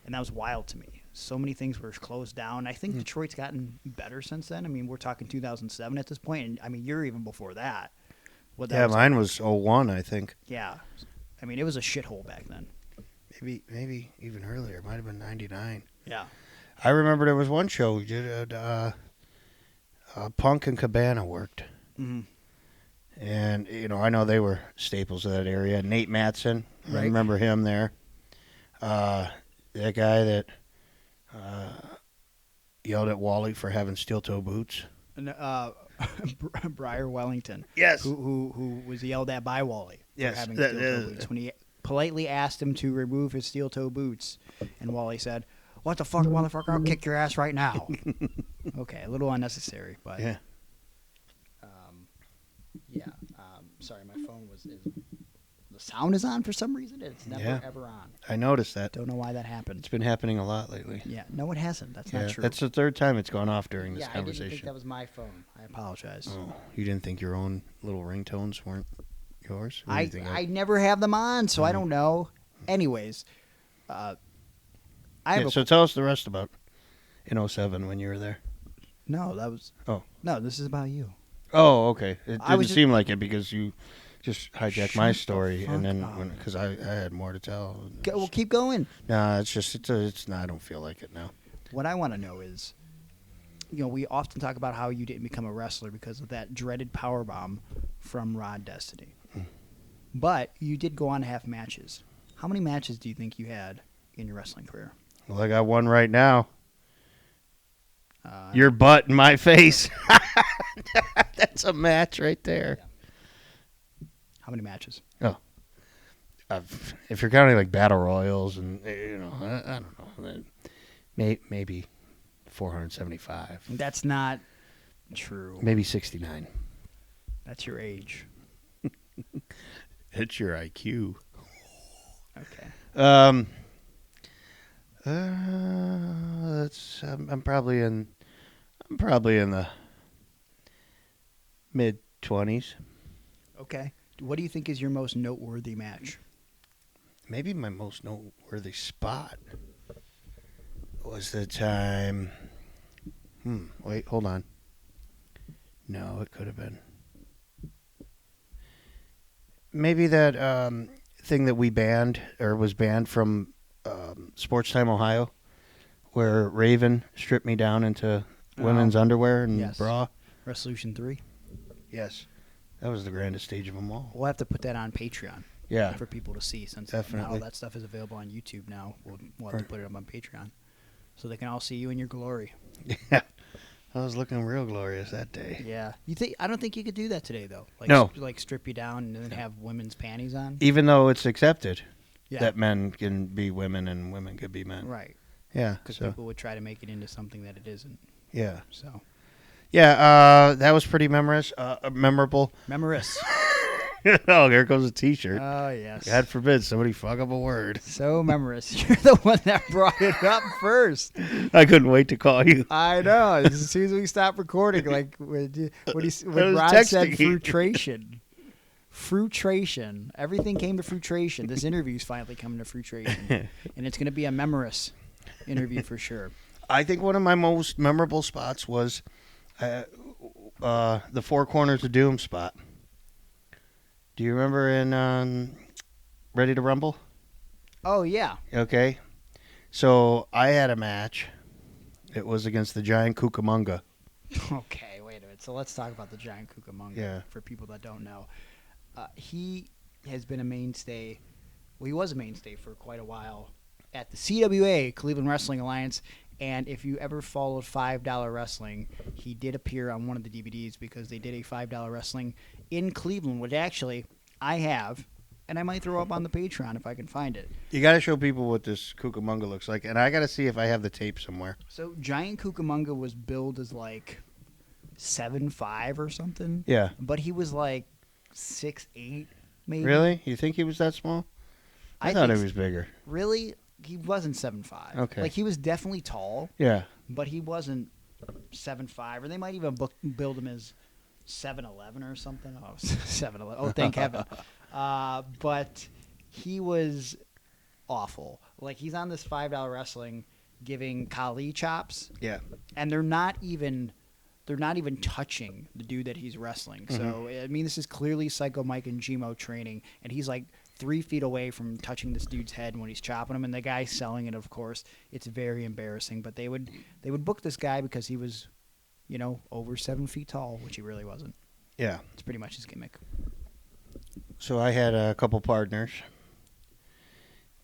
and that was wild to me. So many things were closed down. I think Detroit's gotten better since then. I mean, we're talking 2007 at this point, and I mean, you're even before that. Mine was 01, I think. Yeah. I mean, it was a shithole back then. Maybe even earlier. It might have been 99. Yeah. I remember there was one show we did. Punk and Cabana worked. Mm-hmm. And, I know they were staples of that area. Nate Matson, I remember him there. That guy that yelled at Wally for having steel-toe boots. And, Briar Wellington. Yes. Who was yelled at by Wally for having steel-toe boots when he politely asked him to remove his steel-toe boots. And Wally said, "What the fuck, motherfucker? I'll kick your ass right now." Okay, a little unnecessary, but... Yeah. Sorry, my phone the sound is on for some reason. It's never, ever on. I noticed that. Don't know why that happened. It's been happening a lot lately. Yeah, no, it hasn't. That's not true. That's the third time it's gone off during this I conversation. didn't think that was my phone. I apologize. Oh, you didn't think your own little ringtones weren't yours? I never have them on, so I don't know. Anyways, so tell us the rest about in 07 when you were there. No, that was... Oh. No, this is about you. Oh, okay. It I was didn't seem like it because you just hijack Shut my the story, and then fuck up. because I had more to tell. Well, keep going. Nah, it's not. I don't feel like it now. What I want to know is, we often talk about how you didn't become a wrestler because of that dreaded powerbomb from Rod Destiny. But you did go on to have matches. How many matches do you think you had in your wrestling career? Well, I got one right now. Your butt in my face. That's a match right there. How many matches? Oh, if you're counting like battle royals and I don't know, then maybe 475. That's not true. Maybe 69. That's your age. It's your IQ. Okay. I'm probably in the mid-20s. Okay. What do you think is your most noteworthy match? Maybe my most noteworthy spot was the time. Wait, hold on. No, it could have been. Maybe that thing that we banned or was banned from Sports Time Ohio, where Raven stripped me down into women's underwear and bra. Resolution 3. Yes, that was the grandest stage of them all. We'll have to put that on Patreon. Yeah, for people to see, since definitely. now that stuff is available on YouTube now. We'll have to put it up on Patreon so they can all see you in your glory. Yeah, I was looking real glorious that day. Yeah. I don't think you could do that today, though. No. Like strip you down and then have women's panties on. Even though it's accepted Yeah. that men can be women and women could be men. Right. Yeah. Because So, people would try to make it into something that it isn't. yeah. So. Yeah, that was pretty memorable. Memorous. Oh, there goes a T-shirt. Oh, yes. God forbid somebody fuck up a word. So memorous. You're the one that brought it up first. I couldn't wait to call you. I know. As soon as we stopped recording, like when was Rod said texting you. frustration. Frustration. Everything came to frustration. This interview's finally coming to frustration. And it's going to be a memorous interview for sure. I think one of my most memorable spots was the Four Corners of Doom spot. Do you remember in Ready to Rumble? Oh, yeah. Okay. So I had a match. It was against the Giant Kookamunga. Okay, wait a minute. So let's talk about the Giant Kookamunga. Yeah. For people that don't know. He has been a mainstay. Well, he was a mainstay for quite a while at the CWA, Cleveland Wrestling Alliance. And if you ever followed $5 Wrestling, he did appear on one of the DVDs because they did a $5 Wrestling in Cleveland, which actually I have, and I might throw up on the Patreon if I can find it. You got to show people what this Kookamunga looks like, and I got to see if I have the tape somewhere. So Giant Kookamunga was billed as like 7'5" or something. Yeah. But he was like 6'8", maybe. Really? You think he was that small? I thought he was bigger. Really? He wasn't 7'5". Okay. Like, he was definitely tall, Yeah. but he wasn't 7'5", or they might even build him as 7'11" or something. Oh, 7'11". Oh, thank heaven. But he was awful. Like, he's on this $5 Wrestling giving Kali chops. Yeah. And they're not even touching the dude that he's wrestling. So, I mean, this is clearly Psycho Mike and Gmo training, and he's like 3 feet away from touching this dude's head when he's chopping him, and the guy's selling it, of course. It's very embarrassing, but they would book this guy because he was, over 7 feet tall, which he really wasn't. Yeah. It's pretty much his gimmick. So I had a couple partners,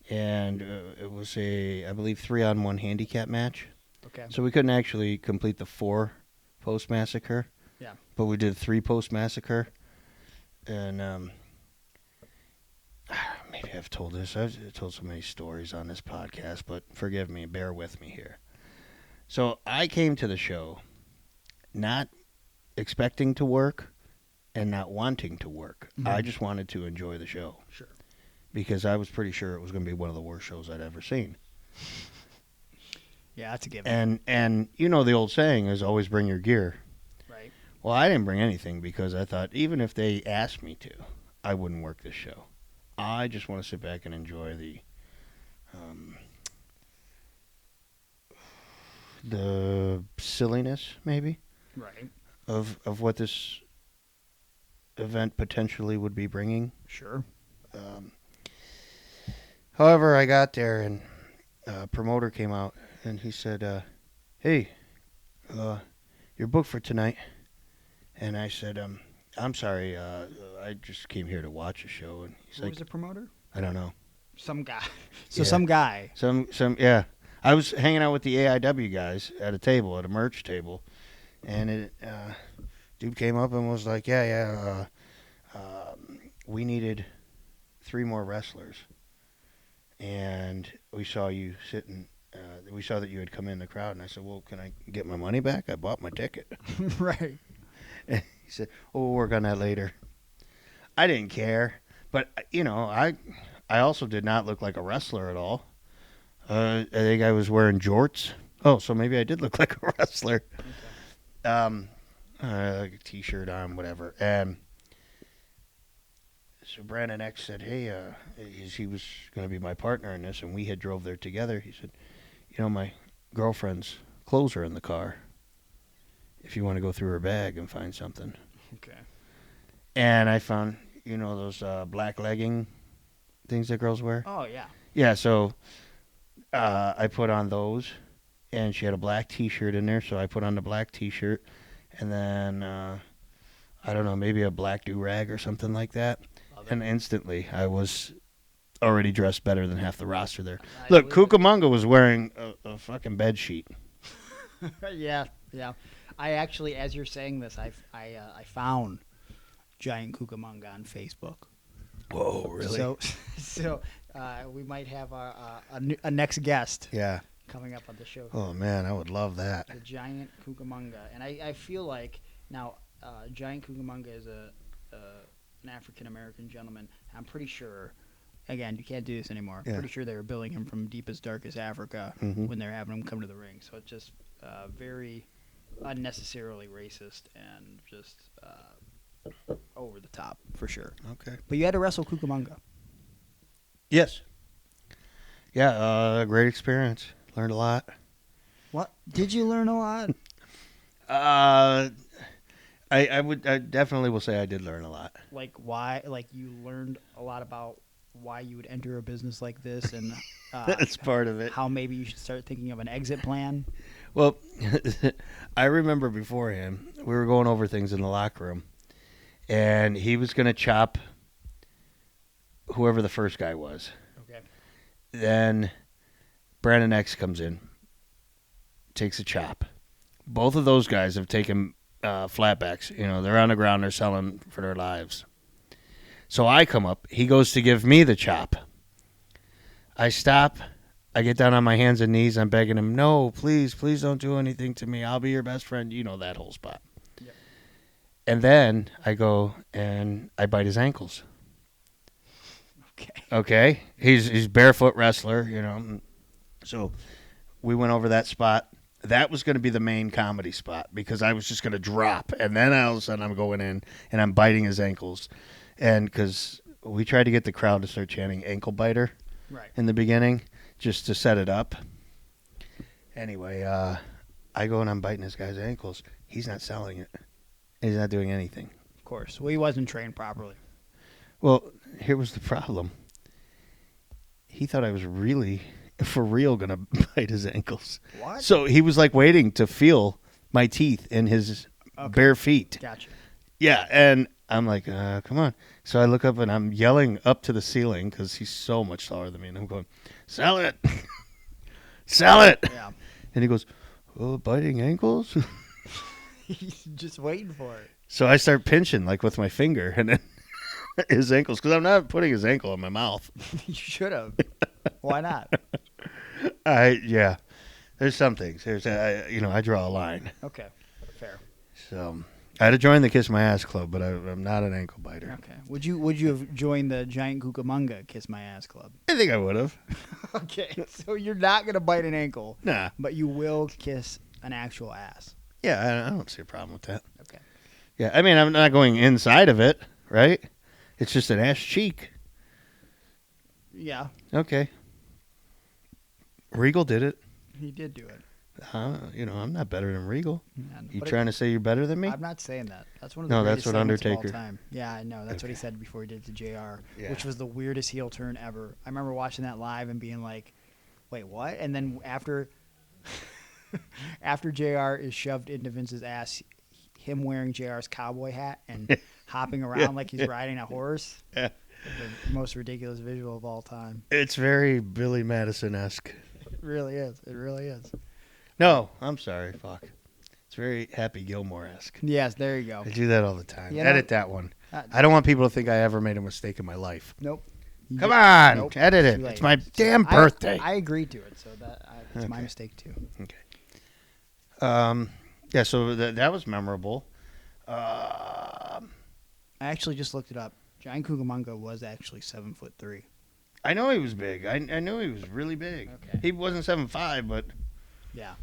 and it was I believe 3-on-1 handicap match. Okay. So we couldn't actually complete the 4-post massacre. Yeah. But we did 3-post massacre, and maybe I've told this. I've told so many stories on this podcast, but forgive me, bear with me here. So I came to the show not expecting to work and not wanting to work. Mhm. I just wanted to enjoy the show. Sure. Because I was pretty sure it was going to be one of the worst shows I'd ever seen. Yeah, that's a given. And the old saying is always bring your gear. Right. Well, I didn't bring anything because I thought even if they asked me to, I wouldn't work this show. I just want to sit back and enjoy the silliness, maybe, Right. of what this event potentially would be bringing. Sure. However, I got there and a promoter came out and he said, "Hey, you're booked for tonight." And I said, "I'm sorry, I just came here to watch a show." And he's Who like, was the promoter? "I don't know." Some guy. So Yeah. some guy. Yeah. I was hanging out with the AIW guys at a table, at a merch table, and dude came up and was like, we needed 3 more wrestlers, and we saw you sitting. We saw that you had come in the crowd, and I said, "Well, can I get my money back? I bought my ticket." Right. And he said, "Oh, we'll work on that later." I didn't care, but I also did not look like a wrestler at all. I think I was wearing jorts. Oh, so maybe I did look like a wrestler. Okay. Like a T-shirt on, whatever. And so Brandon X said, "Hey, he was going to be my partner in this, and we had drove there together." He said, "My girlfriend's clothes are in the car. If you want to go through her bag and find something." Okay. And I found, those black legging things that girls wear. Oh, yeah. Yeah, so I put on those, and she had a black T-shirt in there, so I put on the black T-shirt, and then, I don't know, maybe a black do-rag or something like that. And instantly, I was already dressed better than half the roster there. Look, Kookamunga was wearing a fucking bed sheet. Yeah. I actually, as you're saying this, I found Giant Kookamunga on Facebook. Whoa, really? So we might have a next guest. Yeah. Coming up on the show. Oh man, I would love that. The Giant Kookamunga, and I feel like now Giant Kookamunga is an African American gentleman. I'm pretty sure. Again, you can't do this anymore. Yeah. Pretty sure they were billing him from deepest, darkest Africa when they're having him come to the ring. So it's just very unnecessarily racist and just over the top for sure. Okay. But you had to wrestle Kookamunga. Yes. Yeah, great experience. Learned a lot. What? Did you learn a lot? I definitely will say I did learn a lot. Like why? Like you learned a lot about why you would enter a business like this, and That's part of it. how maybe you should start thinking of an exit plan. Well, I remember beforehand, we were going over things in the locker room, and he was going to chop whoever the first guy was. Okay. Then Brandon X comes in, takes a chop. Both of those guys have taken flatbacks. They're on the ground, they're selling for their lives. So I come up, he goes to give me the chop. I stop, I get down on my hands and knees, I'm begging him, "No, please don't do anything to me. I'll be your best friend." You know that whole spot. Yep. And then I go and I bite his ankles. Okay. He's barefoot wrestler, So we went over that spot. That was going to be the main comedy spot because I was just going to drop. And then all of a sudden I'm going in and I'm biting his ankles. And because we tried to get the crowd to start chanting "ankle biter" in the beginning just to set it up. Anyway, I go and I'm biting this guy's ankles. He's not selling it. He's not doing anything. Of course. Well, he wasn't trained properly. Well, here was the problem. He thought I was really, for real, going to bite his ankles. What? So he was like waiting to feel my teeth in his bare feet. Gotcha. Yeah, and I'm like, come on. So I look up and I'm yelling up to the ceiling because he's so much taller than me. And I'm going, "Sell it. Sell it." Yeah. And he goes, "Oh, biting ankles?" He's just waiting for it. So I start pinching like with my finger and then his ankles because I'm not putting his ankle in my mouth. You should have. Why not? Yeah. There's some things. I draw a line. Okay. Fair. So I had to join the Kiss My Ass Club, but I'm not an ankle biter. Okay. Would you have joined the Giant Kookamunga Kiss My Ass Club? I think I would have. Okay. So you're not gonna bite an ankle. Nah. But you will kiss an actual ass. Yeah, I don't see a problem with that. Okay. Yeah, I mean, I'm not going inside of it, right? It's just an ass cheek. Yeah. Okay. Regal did it. He did do it. I'm not better than Regal. Yeah, You trying to say you're better than me? I'm not saying that. That's one of the No, greatest that's what segments Undertaker. of all time. Yeah, I know. That's what he said before he did it to JR, Yeah. which was the weirdest heel turn ever. I remember watching that live and being like, "Wait, what?" And then after JR is shoved into Vince's ass, him wearing JR's cowboy hat and hopping around like he's riding a horse. Yeah. The most ridiculous visual of all time. It's very Billy Madison-esque. It really is. It really is. No, I'm sorry. Fuck. It's very Happy Gilmore-esque. Yes, there you go. I do that all the time. You know- Edit that one. I don't want people to think I ever made a mistake in my life. Nope. Come on, Nope. edit it. Too late. It's my damn birthday. I agreed to it, so it's my Okay. mistake too. Okay. Yeah, so that was memorable. I actually just looked it up. Giant Kookamunga was actually 7'3". I know he was big. I knew he was really big. Okay. He wasn't 7'5", but Yeah.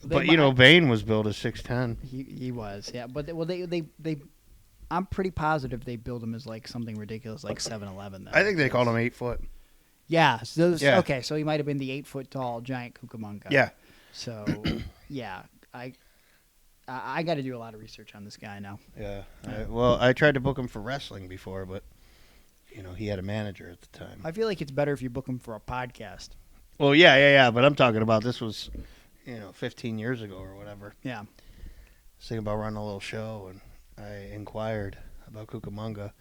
Bane was billed as 6'10". He was, yeah. But they I'm pretty positive they build him as like something ridiculous like 7'11". I think they called him 8 foot. Yeah. So Yeah. Okay, so he might have been the 8 foot tall Giant Kookamunga. Yeah. So yeah, I got to do a lot of research on this guy now. Yeah. I tried to book him for wrestling before, but he had a manager at the time. I feel like it's better if you book him for a podcast. Well, yeah. But I'm talking about this was, 15 years ago or whatever. Yeah. I was thinking about running a little show, and I inquired about Kookamunga,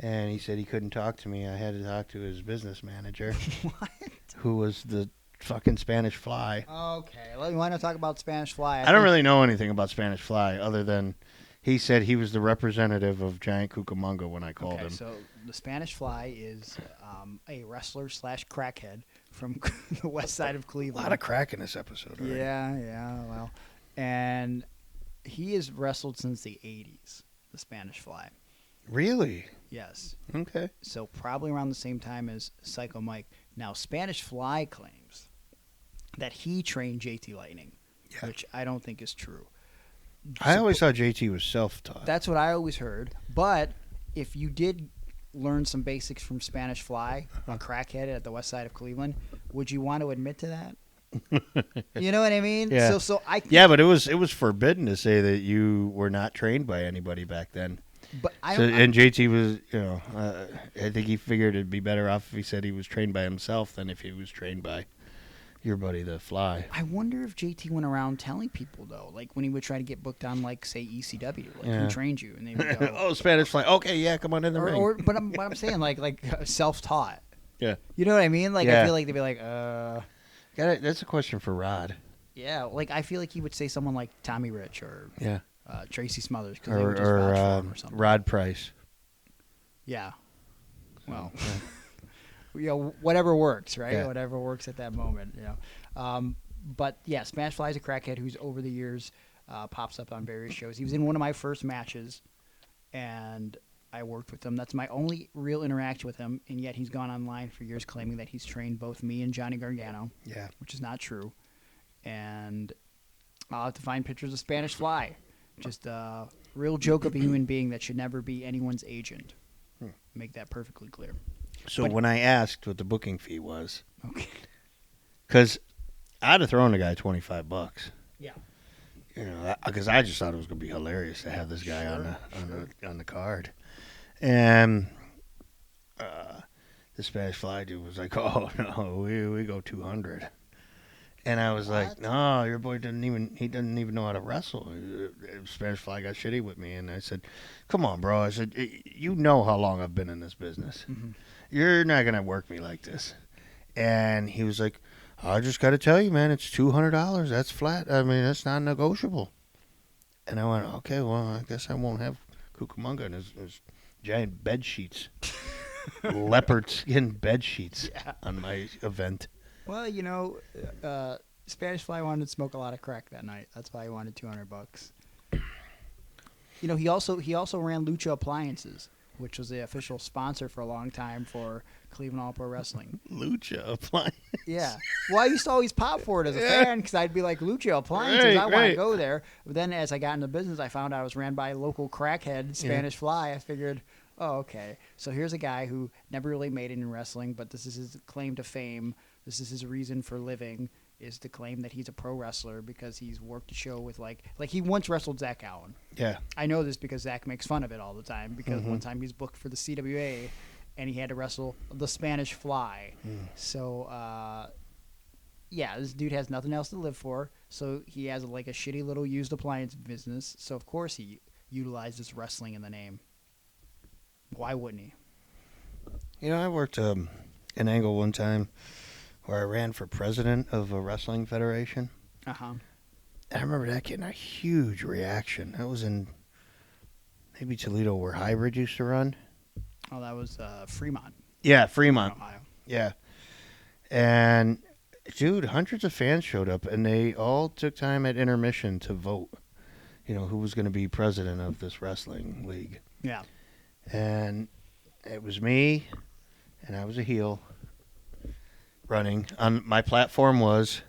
and he said he couldn't talk to me. I had to talk to his business manager, What? who was the fucking Spanish Fly. Okay. Well, you want to talk about Spanish Fly? I don't really know anything about Spanish Fly other than he said he was the representative of Giant Kookamunga when I called him. So the Spanish Fly is a wrestler / crackhead from the west side of A Cleveland. lot of crack in this episode. Already. Yeah, well. And he has wrestled since the 80s, the Spanish Fly. Really? Yes. Okay. So probably around the same time as Psycho Mike. Now, Spanish Fly claims that he trained JT Lightning, which I don't think is true. I always thought JT was self-taught. That's what I always heard. But if you did learn some basics from Spanish Fly, a crackhead at the west side of Cleveland, would you want to admit to that? You know what I mean? Yeah. So I Yeah, but it was forbidden to say that you were not trained by anybody back then. But I So, don't. and JT was, I think he figured it'd be better off if he said he was trained by himself than if he was trained by your buddy, the Fly. I wonder if JT went around telling people though, like when he would try to get booked on, like say ECW, like Yeah. who trained you, and they would go, Oh, Spanish Fly. Okay, yeah, come on in the ring. but I'm saying like self-taught. Yeah. You know what I mean? Like Yeah. I feel like they'd be like, That's a question for Rod. yeah. Like I feel like he would say someone like Tommy Rich or Yeah. Tracy Smothers because they would just vouch for him or something. Rod Price. Yeah. Well, whatever works, right? Yeah. Whatever works at that moment, But yeah, Spanish Fly is a crackhead who's over the years pops up on various shows. He was in one of my first matches, and I worked with him. That's my only real interaction with him, and yet he's gone online for years claiming that he's trained both me and Johnny Gargano. Yeah. Which is not true. And I'll have to find pictures of Spanish Fly. Just a real joke of a human being that should never be anyone's agent. Make that perfectly clear. So But- when I asked what the booking fee was, Okay. because I'd have thrown the guy $25. Yeah. Because I just thought it was going to be hilarious to have this guy on the card, and the Spanish Fly dude was like, "Oh no, we go 200," and I was like, "No, your boy doesn't even know how to wrestle." Spanish Fly got shitty with me, and I said, "Come on, bro," I said, "You know how long I've been in this business. Mm-hmm. You're not gonna work me like this," and he was like, I just got to tell you, man, it's $200. That's flat. I mean, that's not negotiable. And I went, okay, well, I guess I won't have Kookamunga and his giant bed sheets, leopard skin bed sheets on my event. Well, Spanish Fly wanted to smoke a lot of crack that night. That's why he wanted $200. He also ran Lucha Appliances, which was the official sponsor for a long time for Cleveland All Pro Wrestling. Lucha Appliance. Yeah. Well, I used to always pop for it as a fan because I'd be like, Lucha Appliances, I want to go there. But then as I got into business, I found out I was ran by a local crackhead, Spanish Fly. I figured, oh, okay. So here's a guy who never really made it in wrestling, but this is his claim to fame. This is his reason for living, is to claim that he's a pro wrestler because he's worked a show with like he once wrestled Zach Allen. Yeah. I know this because Zach makes fun of it all the time because one time he's booked for the CWA and he had to wrestle the Spanish Fly. So, yeah, this dude has nothing else to live for. So he has like a shitty little used appliance business. So, of course, he utilizes wrestling in the name. Why wouldn't he? You know, I worked an angle one time where I ran for president of a wrestling federation. Uh-huh. I remember that getting a huge reaction. That was in maybe Toledo where Hybrid used to run. Oh, that was Fremont. Yeah, Fremont. Ohio. Yeah. And, dude, hundreds of fans showed up, and they all took time at intermission to vote, you know, who was going to be president of this wrestling league. Yeah. And it was me, and I was a heel running. My platform was,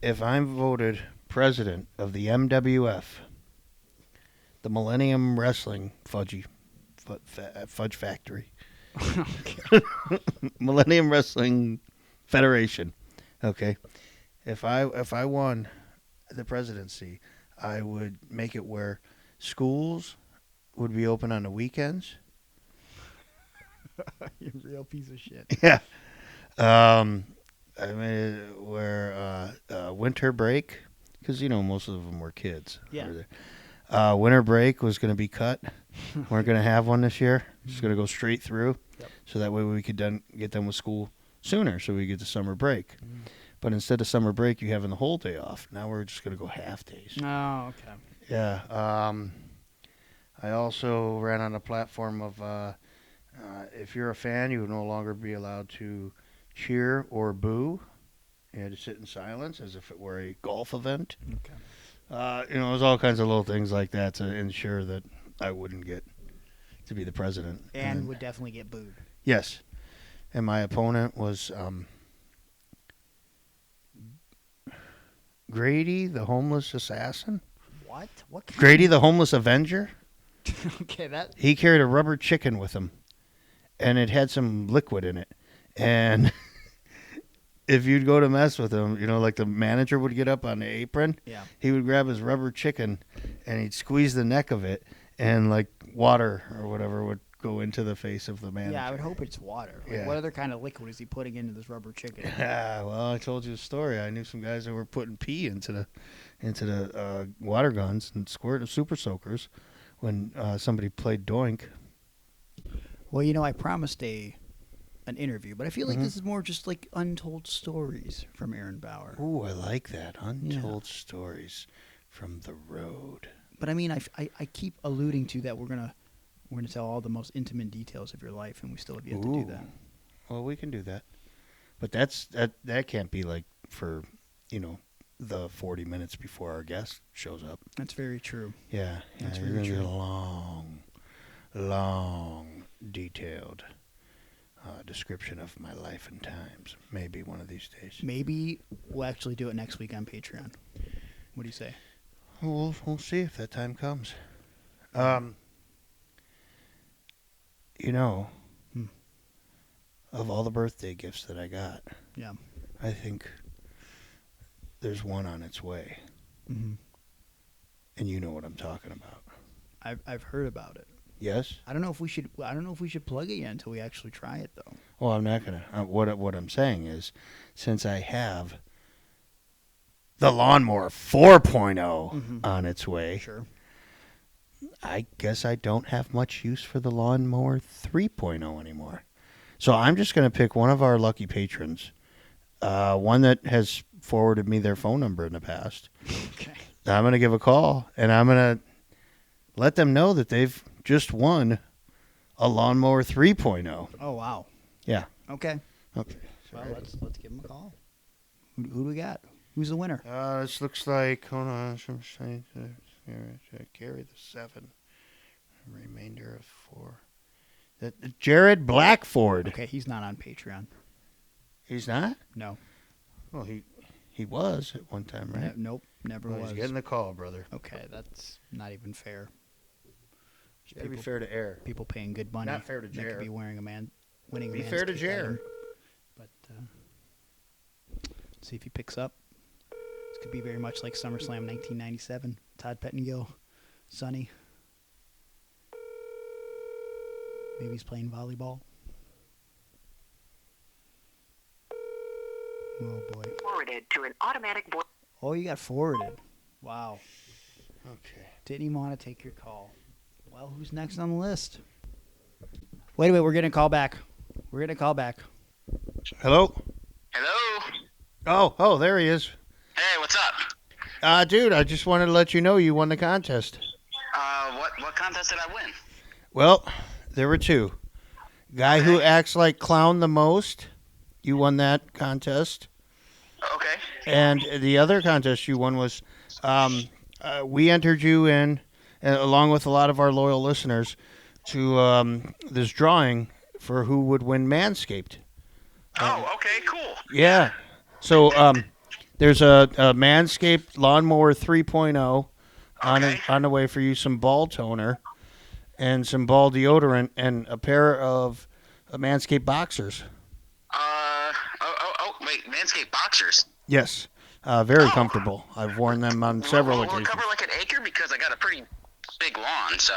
if I'm voted president of the MWF, the Millennium Wrestling Fudge Factory, Millennium Wrestling Federation, okay, if I won the presidency, I would make it where schools would be open on the weekends. You real piece of shit. Yeah. I mean, where winter break, because, you know, most of them were kids. Yeah. Winter break was going to be cut. Weren't going to have one this year. Just going to go straight through. Yep. So that way we could get done with school sooner so we get the summer break. But instead of summer break, you having the whole day off. Now we're just going to go half days. Oh, okay. Yeah. I also ran on a platform of if you're a fan, you would no longer be allowed to cheer or boo. You had to sit in silence as if it were a golf event. Okay. You know, there's all kinds of little things like that to ensure that I wouldn't get to be the president. And would definitely get booed. Yes. And my opponent was Grady, the homeless assassin. What? What kind Grady, the homeless avenger. Okay, that... He carried a rubber chicken with him, and it had some liquid in it. And if you'd go to mess with him, you know, like the manager would get up on the apron. Yeah. He would grab his rubber chicken, and he'd squeeze the neck of it, and, like, water or whatever would go into the face of the manager. Yeah, I would hope it's water. Like, Yeah. What other kind of liquid is he putting into this rubber chicken? Well, I told you the story. I knew some guys that were putting pee into the water guns and squirting super soakers when somebody played Doink. Well, you know, I promised an interview, but I feel like this is more just like untold stories from Aaron Bauer. Ooh, I like that. Untold stories from the road. But I mean, I keep alluding to that we're gonna tell all the most intimate details of your life, and we still have yet to do that. Well, we can do that, but that can't be like for, you know, the 40 minutes before our guest shows up. That's very true. Yeah, That's you're very gonna true. get a long, detailed description of my life and times. Maybe one of these days. Maybe we'll actually do it next week on Patreon. What do you say? We'll see if that time comes. You know, of all the birthday gifts that I got, Yeah. I think there's one on its way. Mm-hmm. And you know what I'm talking about. I've heard about it. Yes? I don't know if we should plug it yet until we actually try it though. Well, I'm not going to. What I'm saying is, since I have the Lawnmower 4.0 on its way, Sure. I guess I don't have much use for the Lawnmower 3.0 anymore. So I'm just going to pick one of our lucky patrons, one that has forwarded me their phone number in the past. Okay. I'm going to give a call, and I'm going to let them know that they've just won a Lawnmower 3.0. Oh wow. Yeah. Okay. Okay. Well, let's give him a call. Who do we got? Who's the winner? This looks like, hold on, carry the 7, remainder of 4. Jared Blackford. Okay, he's not on Patreon. He's not? No. Well, he was at one time, right? Nope, never Well, was. he's getting the call, brother. Okay, that's not even fair. It's gotta be fair to Air. People paying good money. Not fair to They Jer. could be winning a Be man's fair to cake Jer. item. But See if he picks up. This could be very much like SummerSlam 1997. Todd Pettengill, Sonny. Maybe he's playing volleyball. Oh, boy. Forwarded to an automatic voice. Oh, you got forwarded. Wow. Okay. Didn't even want to take your call. Well, who's next on the list? Wait a minute. We're getting a call back. Hello? Hello? Oh, there he is. Hey, what's up? Dude, I just wanted to let you know you won the contest. What contest did I win? Well, there were two. Guy who acts like clown the most, you won that contest. Okay. And the other contest you won was, we entered you in, along with a lot of our loyal listeners, to this drawing for who would win Manscaped. Oh, okay, cool. Yeah. So there's a Manscaped Lawnmower 3.0 on the way for you, some ball toner, and some ball deodorant, and a pair of Manscaped boxers. Wait, Manscaped boxers? Yes. Very comfortable. I've worn them on several will occasions. it cover like an acre? Because I got a pretty big lawn, so...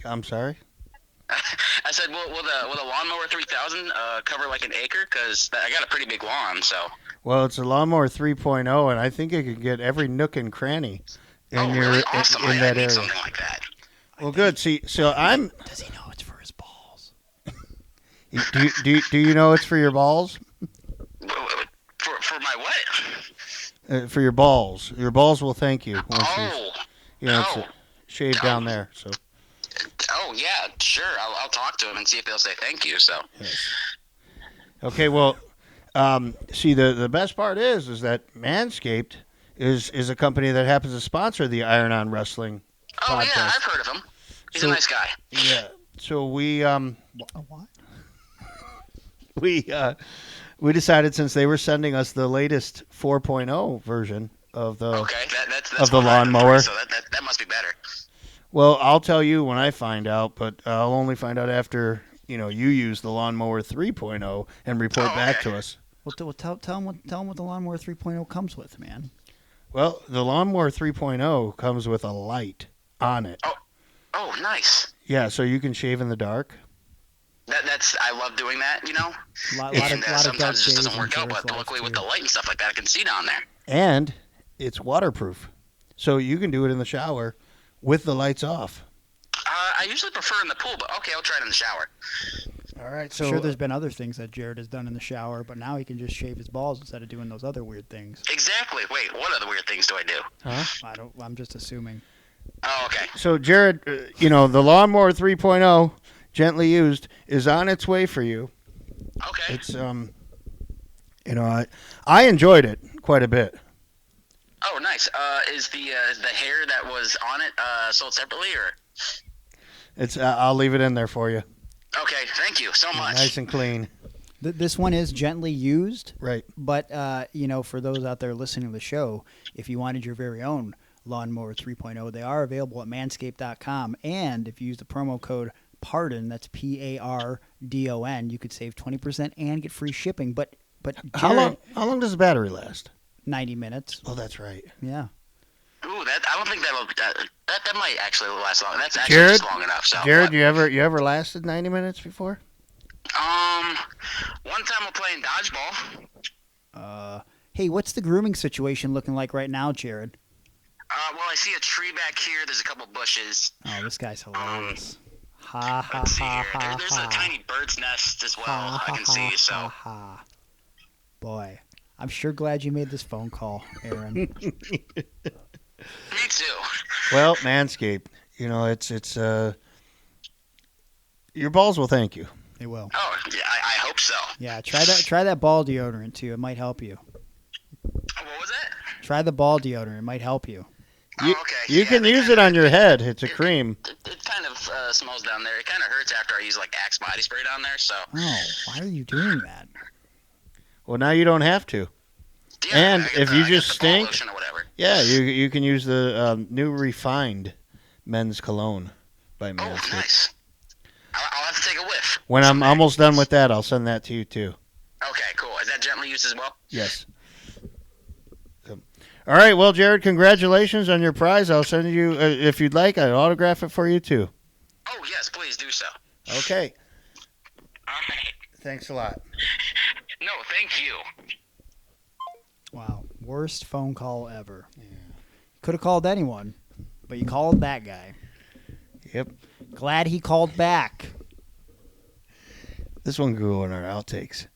I'm sorry? I said, will the Lawnmower 3000 cover like an acre? Because I got a pretty big lawn, so... Well, it's a Lawnmower 3.0, and I think it could get every nook and cranny in really? Awesome. in I that need area. something like that. Well, good. See, so I'm... Does he know it's for his balls? Do you know it's for your balls? For my what? For your balls. Your balls will thank you. Oh. It's shaved down there. So. Oh, yeah, sure. I'll talk to him and see if they'll say thank you, so. Yes. Okay, well, see, the best part is that Manscaped is a company that happens to sponsor the Iron on Wrestling podcast. Yeah, I've heard of him. He's a nice guy. Yeah. So we What? we decided, since they were sending us the latest 4.0 version of the that's of the what I heard lawnmower. So that must be better. Well, I'll tell you when I find out, but I'll only find out after you use the Lawnmower 3.0 and report back to us. Well, tell him what the Lawnmower 3.0 comes with, man. Well, the Lawnmower 3.0 comes with a light on it. Oh, nice. Yeah, so you can shave in the dark. I love doing that, Lot and of sometimes dark it just doesn't days work in out, but Jared's luckily life, with too. the light and stuff like that, I can see down there. And it's waterproof. So you can do it in the shower with the lights off. I usually prefer in the pool, but okay, I'll try it in the shower. All right, I'm so sure there's been other things that Jared has done in the shower, but now he can just shave his balls instead of doing those other weird things. Exactly. Wait, what other weird things do I do? Huh? I'm just assuming. Oh, okay. So Jared, the Lawnmower 3.0, gently used, is on its way for you. Okay. It's I enjoyed it quite a bit. Oh, nice. Is the hair that was on it sold separately, or? It's I'll leave it in there for you. Okay, thank you so much. Nice and clean. This one is gently used, Right. but for those out there listening to the show, if you wanted your very own Lawnmower 3.0, they are available at manscaped.com, and if you use the promo code PARDON, that's PARDON, you could save 20% and get free shipping. But Jared, How long does the battery last? 90 minutes. Oh, that's right. Yeah. Ooh, I don't think that might actually last long. That's actually Jared, just long enough. So. Jared, you ever lasted 90 minutes before? One time we're playing dodgeball. Hey, what's the grooming situation looking like right now, Jared? Well, I see a tree back here. There's a couple bushes. Oh, this guy's hilarious. Ha ha Let's see ha here. ha. There's a tiny bird's nest as well. Ha, I can ha, see. So. ha, ha. Boy, I'm sure glad you made this phone call, Aaron. Me too. Well, Manscaped, it's your balls will thank you. They will. Oh, yeah, I hope so. Yeah, try that ball deodorant too. It might help you. What was that? Try the ball deodorant. It might help you. Oh, okay. You Yeah, can they use kinda- it on your head. It's a cream. It kind of smells down there. It kind of hurts after I use like Axe body spray down there. So. Oh, why are you doing that? Well, now you don't have to. Yeah, And I got if the- you I just got the ball stink- lotion or whatever. Yeah, you can use the new refined men's cologne by Oh, Manscaped. nice. I'll have to take a whiff. When I'm someday. almost done with that, I'll send that to you too. Okay, cool. Is that gently used as well? Yes. All right, well, Jared, congratulations on your prize. I'll send you, if you'd like, I'll autograph it for you, too. Oh, yes, please do so. Okay. All right. Thanks a lot. No, thank you. Wow. Worst phone call ever. Yeah. Could have called anyone, but you called that guy. Yep. Glad he called back. This one could go in our outtakes.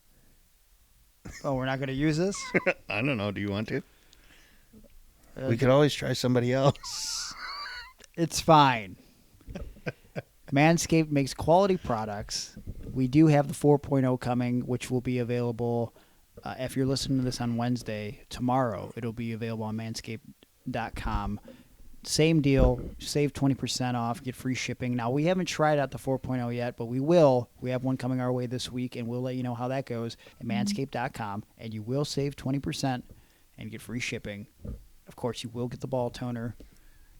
Oh, we're not going to use this? I don't know. Do you want to? We could always try somebody else. It's fine. Manscaped makes quality products. We do have the 4.0 coming, which will be available if you're listening to this on Wednesday. Tomorrow, it'll be available on manscaped.com. Same deal. Save 20% off. Get free shipping. Now, we haven't tried out the 4.0 yet, but we will. We have one coming our way this week, and we'll let you know how that goes at manscaped.com. And you will save 20% and get free shipping. Of course, you will get the ball toner.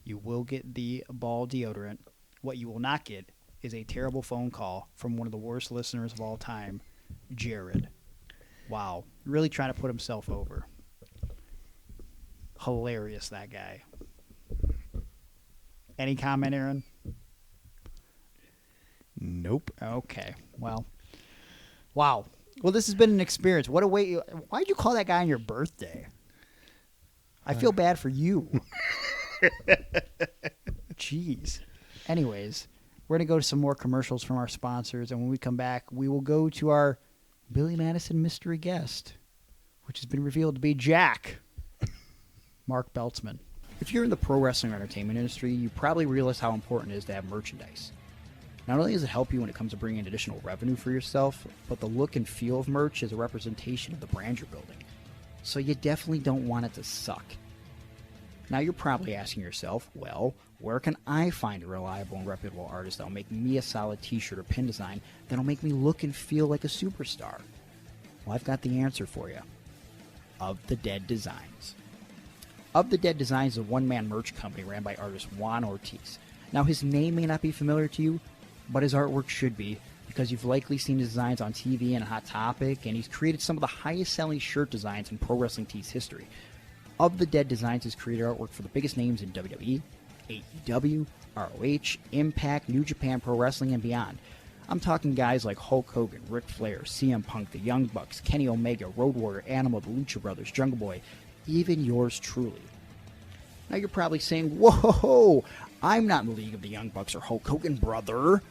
You will get the ball deodorant. What you will not get is a terrible phone call from one of the worst listeners of all time, Jared. Wow. Really trying to put himself over. Hilarious, that guy. Any comment, Aaron? Nope. Okay. Well. Wow. Well, this has been an experience. What a way. Why'd you call that guy on your birthday? I feel bad for you. Jeez. Anyways, we're going to go to some more commercials from our sponsors, and when we come back, we will go to our Billy Madison mystery guest, which has been revealed to be Jack, Mark Beltzman. If you're in the pro wrestling or entertainment industry, you probably realize how important it is to have merchandise. Not only does it help you when it comes to bringing in additional revenue for yourself, but the look and feel of merch is a representation of the brand you're building. So you definitely don't want it to suck. Now you're probably asking yourself, well, where can I find a reliable and reputable artist that'll make me a solid t-shirt or pin design that'll make me look and feel like a superstar? Well, I've got the answer for you. Of the Dead Designs. Of the Dead Designs is a one-man merch company ran by artist Juan Ortiz. Now his name may not be familiar to you, but his artwork should be, because you've likely seen his designs on TV and Hot Topic, and he's created some of the highest-selling shirt designs in Pro Wrestling Tees history. Of the Dead Designs has created artwork for the biggest names in WWE, AEW, ROH, Impact, New Japan Pro Wrestling, and beyond. I'm talking guys like Hulk Hogan, Ric Flair, CM Punk, The Young Bucks, Kenny Omega, Road Warrior, Animal, The Lucha Brothers, Jungle Boy, even yours truly. Now you're probably saying, whoa, I'm not in the league of the Young Bucks or Hulk Hogan, brother.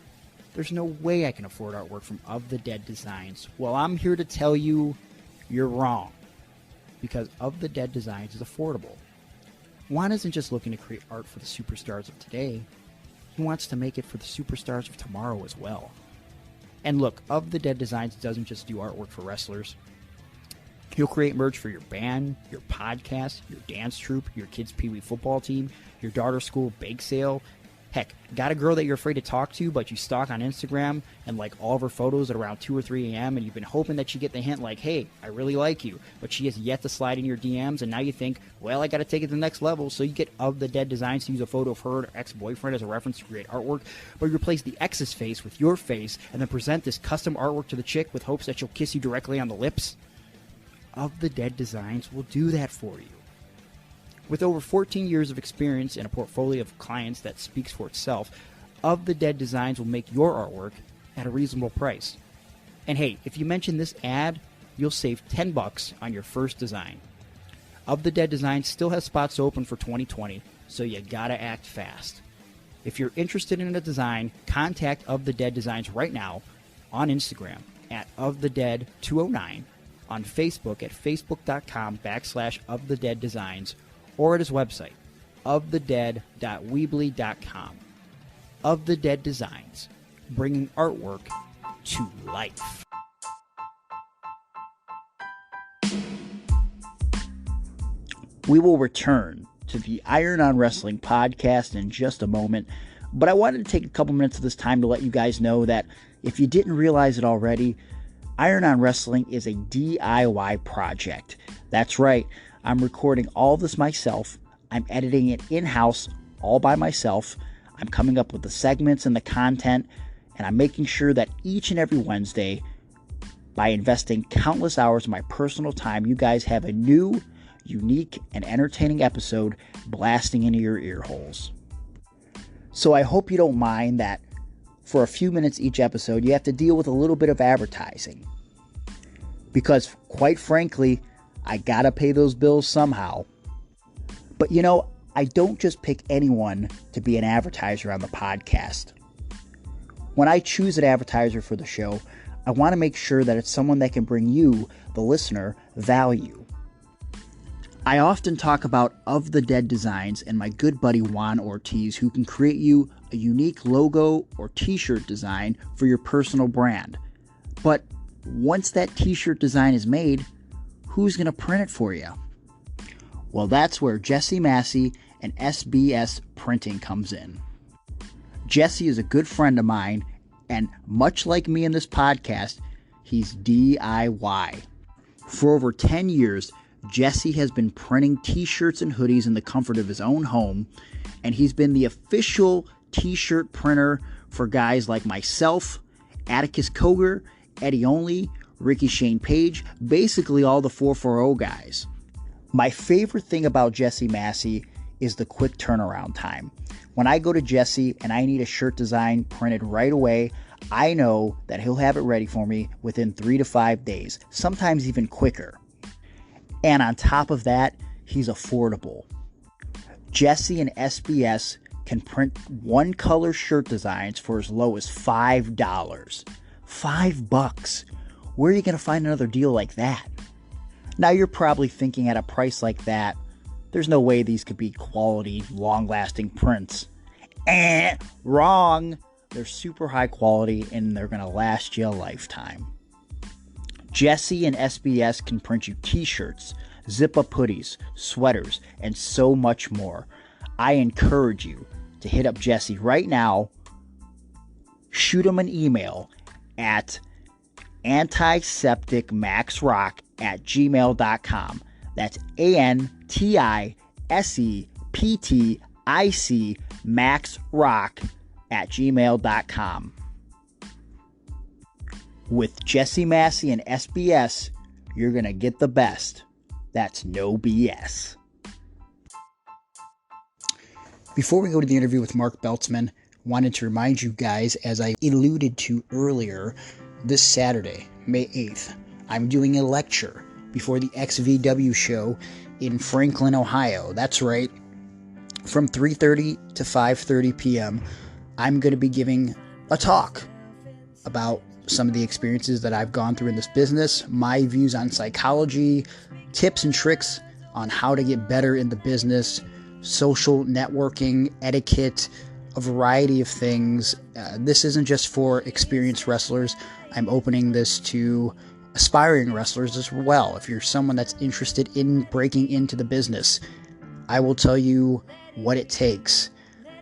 There's no way I can afford artwork from Of the Dead Designs. Well, I'm here to tell you you're wrong. Because Of the Dead Designs is affordable. Juan isn't just looking to create art for the superstars of today. He wants to make it for the superstars of tomorrow as well. And look, Of the Dead Designs doesn't just do artwork for wrestlers. He'll create merch for your band, your podcast, your dance troupe, your kids' pee-wee football team, your daughter's school bake sale. Heck, got a girl that you're afraid to talk to, but you stalk on Instagram and like all of her photos at around 2 or 3 a.m., and you've been hoping that she get the hint like, hey, I really like you, but she has yet to slide in your DMs, and now you think, well, I got to take it to the next level, so you get Of the Dead Designs to use a photo of her ex-boyfriend as a reference to create artwork, but you replace the ex's face with your face, and then present this custom artwork to the chick with hopes that she'll kiss you directly on the lips. Of the Dead Designs will do that for you. With over 14 years of experience and a portfolio of clients that speaks for itself, Of the Dead Designs will make your artwork at a reasonable price. And hey, if you mention this ad, you'll save $10 on your first design. Of the Dead Designs still has spots open for 2020, so you gotta act fast. If you're interested in a design, contact Of the Dead Designs right now on Instagram at ofthedead209, on Facebook at facebook.com/ofthedeaddesigns, or at his website, ofthedead.weebly.com. Of the Dead Designs, bringing artwork to life. We will return to the Iron on Wrestling podcast in just a moment, but I wanted to take a couple minutes of this time to let you guys know that if you didn't realize it already, Iron on Wrestling is a DIY project. That's right. I'm recording all this myself. I'm editing it in-house all by myself. I'm coming up with the segments and the content, and I'm making sure that each and every Wednesday, by investing countless hours of my personal time, you guys have a new, unique and entertaining episode blasting into your ear holes. So I hope you don't mind that for a few minutes each episode, you have to deal with a little bit of advertising. Because, quite frankly, I gotta pay those bills somehow. But I don't just pick anyone to be an advertiser on the podcast. When I choose an advertiser for the show, I want to make sure that it's someone that can bring you, the listener, value. I often talk about Of the Dead Designs and my good buddy Juan Ortiz, who can create you a unique logo or t-shirt design for your personal brand. But once that t-shirt design is made, who's going to print it for you? Well, that's where Jesse Massey and SBS Printing comes in. Jesse is a good friend of mine, and much like me in this podcast, he's DIY. For over 10 years, Jesse has been printing t-shirts and hoodies in the comfort of his own home, and he's been the official t-shirt printer for guys like myself, Atticus Koger, Eddie Only, Ricky Shane Page, basically all the 440 guys. My favorite thing about Jesse Massey is the quick turnaround time. When I go to Jesse and I need a shirt design printed right away, I know that he'll have it ready for me within 3 to 5 days, sometimes even quicker. And on top of that, he's affordable. Jesse and SBS can print one color shirt designs for as low as $5. $5. Where are you going to find another deal like that? Now you're probably thinking at a price like that, there's no way these could be quality, long-lasting prints. Wrong! They're super high quality and they're going to last you a lifetime. Jesse and SBS can print you t-shirts, zip-up hoodies, sweaters, and so much more. I encourage you to hit up Jesse right now. Shoot him an email at antisepticmaxrock@gmail.com. That's ANTISEPTIC maxrock@gmail.com. With Jesse Massey and SBS, you're going to get the best. That's no BS. Before we go to the interview with Mark Beltzman, wanted to remind you guys, as I alluded to earlier, this Saturday, May 8th, I'm doing a lecture before the XVW show in Franklin, Ohio. That's right. From 3:30 to 5:30 p.m., I'm going to be giving a talk about some of the experiences that I've gone through in this business, my views on psychology, tips and tricks on how to get better in the business, social networking, etiquette, a variety of things. This isn't just for experienced wrestlers. I'm opening this to aspiring wrestlers as well. If you're someone that's interested in breaking into the business, I will tell you what it takes,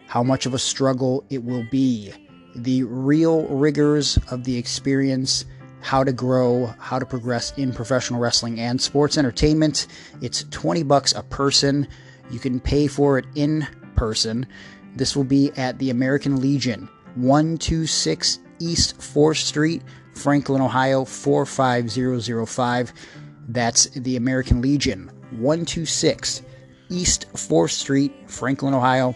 how much of a struggle it will be, the real rigors of the experience, how to grow, how to progress in professional wrestling and sports entertainment. It's $20 a person. You can pay for it in person. This will be at the American Legion, 126 East 4th Street, Franklin, Ohio, 45005. That's the American Legion, 126 East 4th Street, Franklin, Ohio.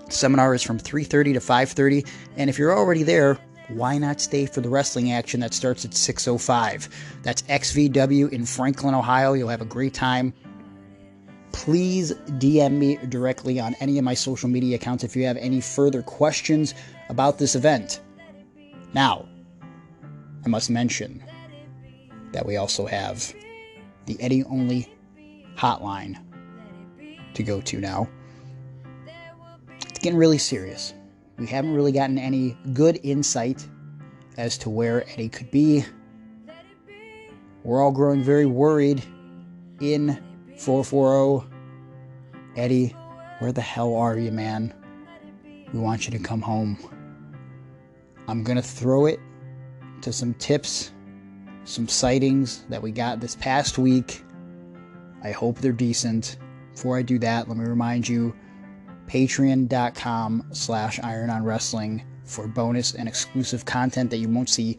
Seminar is from 3:30 to 5:30, and if you're already there, why not stay for the wrestling action that starts at 6:05? That's XVW in Franklin, Ohio. You'll have a great time. Please DM me directly on any of my social media accounts if you have any further questions about this event. Now, I must mention that we also have the Eddie Only hotline to go to now. It's getting really serious. We haven't really gotten any good insight as to where Eddie could be. We're all growing very worried in 440. Eddie, where the hell are you, man? We want you to come home. I'm going to throw it to some tips, some sightings that we got this past week. I hope they're decent. Before I do that, let me remind you, patreon.com/irononwrestling for bonus and exclusive content that you won't see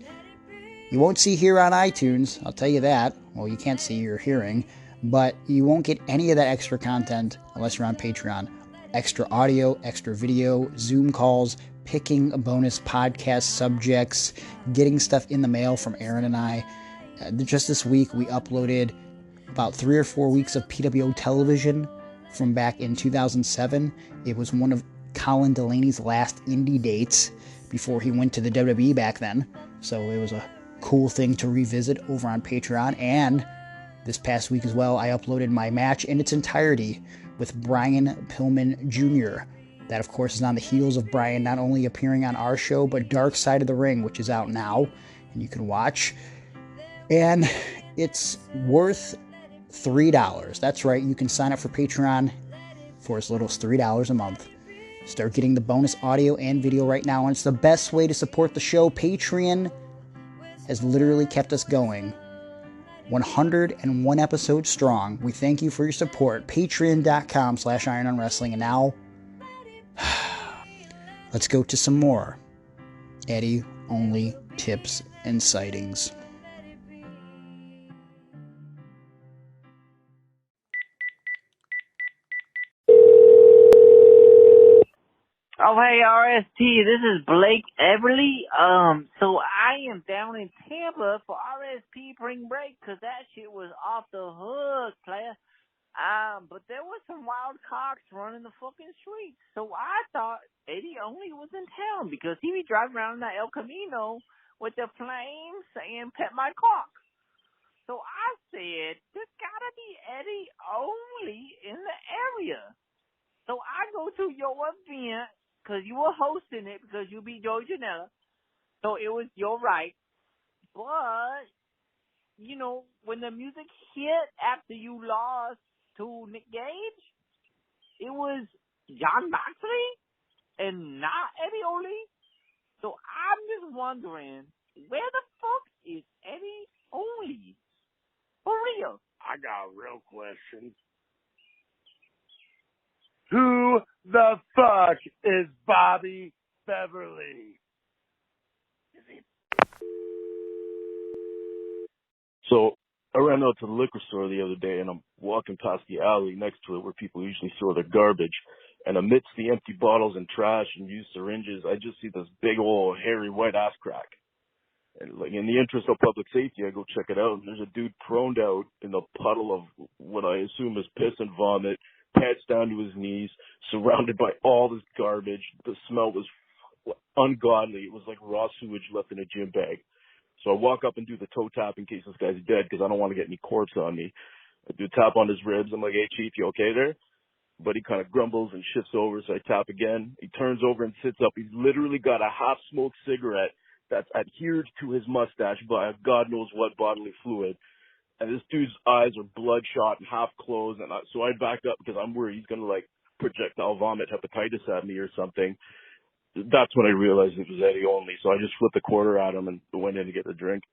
here on iTunes. I'll tell you that. Well, you can't see, you're hearing. but you won't get any of that extra content unless you're on Patreon. Extra audio, extra video, Zoom calls, picking bonus podcast subjects, getting stuff in the mail from Aaron and I. Just this week, we uploaded about 3 or 4 weeks of PWO television from back in 2007. It was one of Colin Delaney's last indie dates before he went to the WWE back then. So it was a cool thing to revisit over on Patreon. And this past week as well, I uploaded my match in its entirety with Brian Pillman Jr. That, of course, is on the heels of Brian not only appearing on our show, but Dark Side of the Ring, which is out now, and you can watch. And it's worth $3. That's right, you can sign up for Patreon for as little as $3 a month. Start getting the bonus audio and video right now, and it's the best way to support the show. Patreon has literally kept us going 101 episodes strong. We thank you for your support. Patreon.com/IronOnWrestling. And now, let's go to some more Eddie-only tips and sightings. Oh, hey, RST, this is Blake Everly. So I am down in Tampa for RSP Spring Break, 'cause that shit was off the hook, player. But there was some wild cocks running the fucking streets. So I thought Eddie Only was in town, because he be driving around in that El Camino with the flames saying, "Pet my cock." So I said, there's gotta be Eddie Only in the area. So I go to your event, because you were hosting it, because you beat Joey Janela. So it was your right. But, you know, when the music hit after you lost to Nick Gage, it was John Moxley and not Eddie Only. So I'm just wondering, where the fuck is Eddie Only? For real. I got a real question. Who the fuck is Bobby Beverly? So I ran out to the liquor store the other day, and I'm walking past the alley next to it where people usually throw their garbage. And amidst the empty bottles and trash and used syringes, I just see this big old hairy white ass crack. And like, in the interest of public safety, I go check it out, and there's a dude proned out in the puddle of what I assume is piss and vomit, pants down to his knees, surrounded by all this garbage. The smell was ungodly. It was like raw sewage left in a gym bag. So I walk up and do the toe tap in case this guy's dead, because I don't want to get any corpse on me. I do a tap on his ribs. I'm like, "Hey, Chief, you okay there?" But he kind of grumbles and shifts over, so I tap again. He turns over and sits up. He's literally got a half-smoked cigarette that's adhered to his mustache by a God knows what bodily fluid. And this dude's eyes are bloodshot and half closed. And so I back up because I'm worried he's going to like projectile vomit hepatitis at me or something. That's when I realized it was Eddie Only. So I just flipped a quarter at him and went in to get a drink.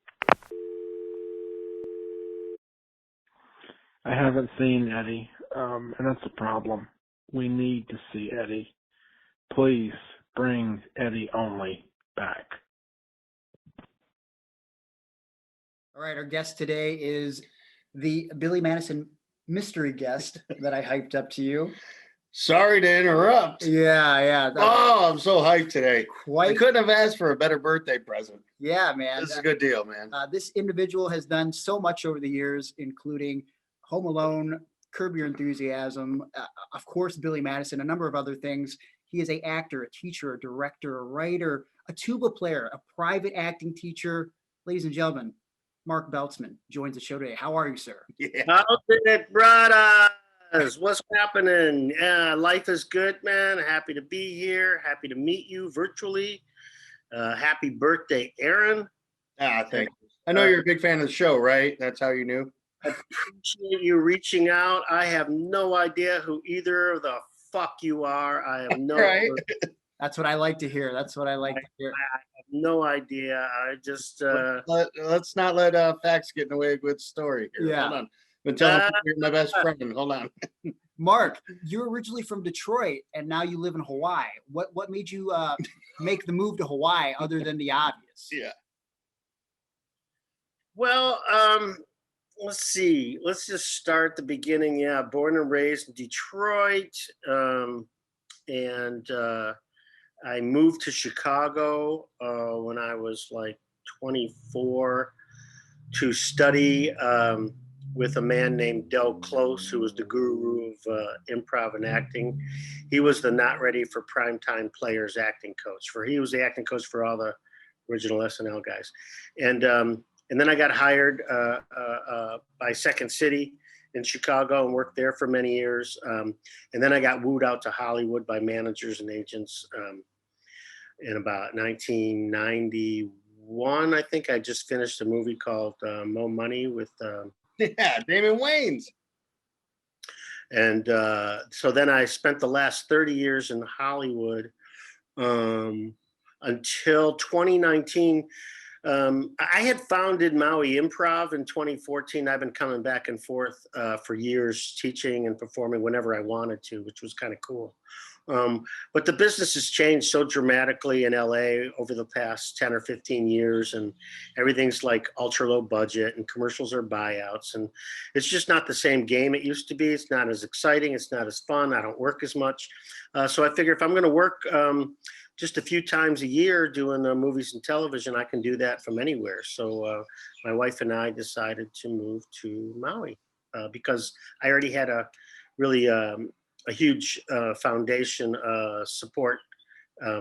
I haven't seen Eddie, and that's a problem. We need to see Eddie. Please bring Eddie Only back. All right, our guest today is the Billy Madison mystery guest that I hyped up to you. Sorry to interrupt. Yeah. Oh, I'm so hyped today. Quite. I couldn't have asked for a better birthday present. Yeah, man. This is a good deal, man. This individual has done so much over the years, including Home Alone, Curb Your Enthusiasm, of course, Billy Madison, a number of other things. He is an actor, a teacher, a director, a writer, a tuba player, a private acting teacher. Ladies and gentlemen, Mark Beltzman joins the show today. How are you, sir? Yeah. How's it, brothers? What's happening? Life is good, man. Happy to be here. Happy to meet you virtually. Happy birthday, Aaron. Thank you. I know you're a big fan of the show, right? That's how you knew? I appreciate you reaching out. I have no idea who either of the fuck you are. I have no right. That's what I like to hear. I have no idea. I just let's not let facts get in the way of a good story here. Yeah. Hold on. Been telling people you're my best friend. Hold on. Mark, you're originally from Detroit and now you live in Hawaii. What made you make the move to Hawaii other than the obvious? Yeah. Well, let's see. Let's just start at the beginning. Yeah, born and raised in Detroit, and I moved to Chicago when I was like 24 to study with a man named Del Close, who was the guru of improv and acting. He was the not ready for primetime players acting coach. He was the acting coach for all the original SNL guys, and then I got hired by Second City in Chicago and worked there for many years. And then I got wooed out to Hollywood by managers and agents in about 1991. I think I just finished a movie called Mo Money with Damon Wayans. And so then I spent the last 30 years in Hollywood until 2019. I had founded Maui Improv in 2014. I've been coming back and forth for years, teaching and performing whenever I wanted to, which was kind of cool. But the business has changed so dramatically in LA over the past 10 or 15 years, and everything's like ultra low budget and commercials are buyouts, and it's just not the same game it used to be. It's not as exciting. It's not as fun. I don't work as much. So I figure if I'm going to work just a few times a year doing movies and television, I can do that from anywhere. So my wife and I decided to move to Maui because I already had a really a huge foundation support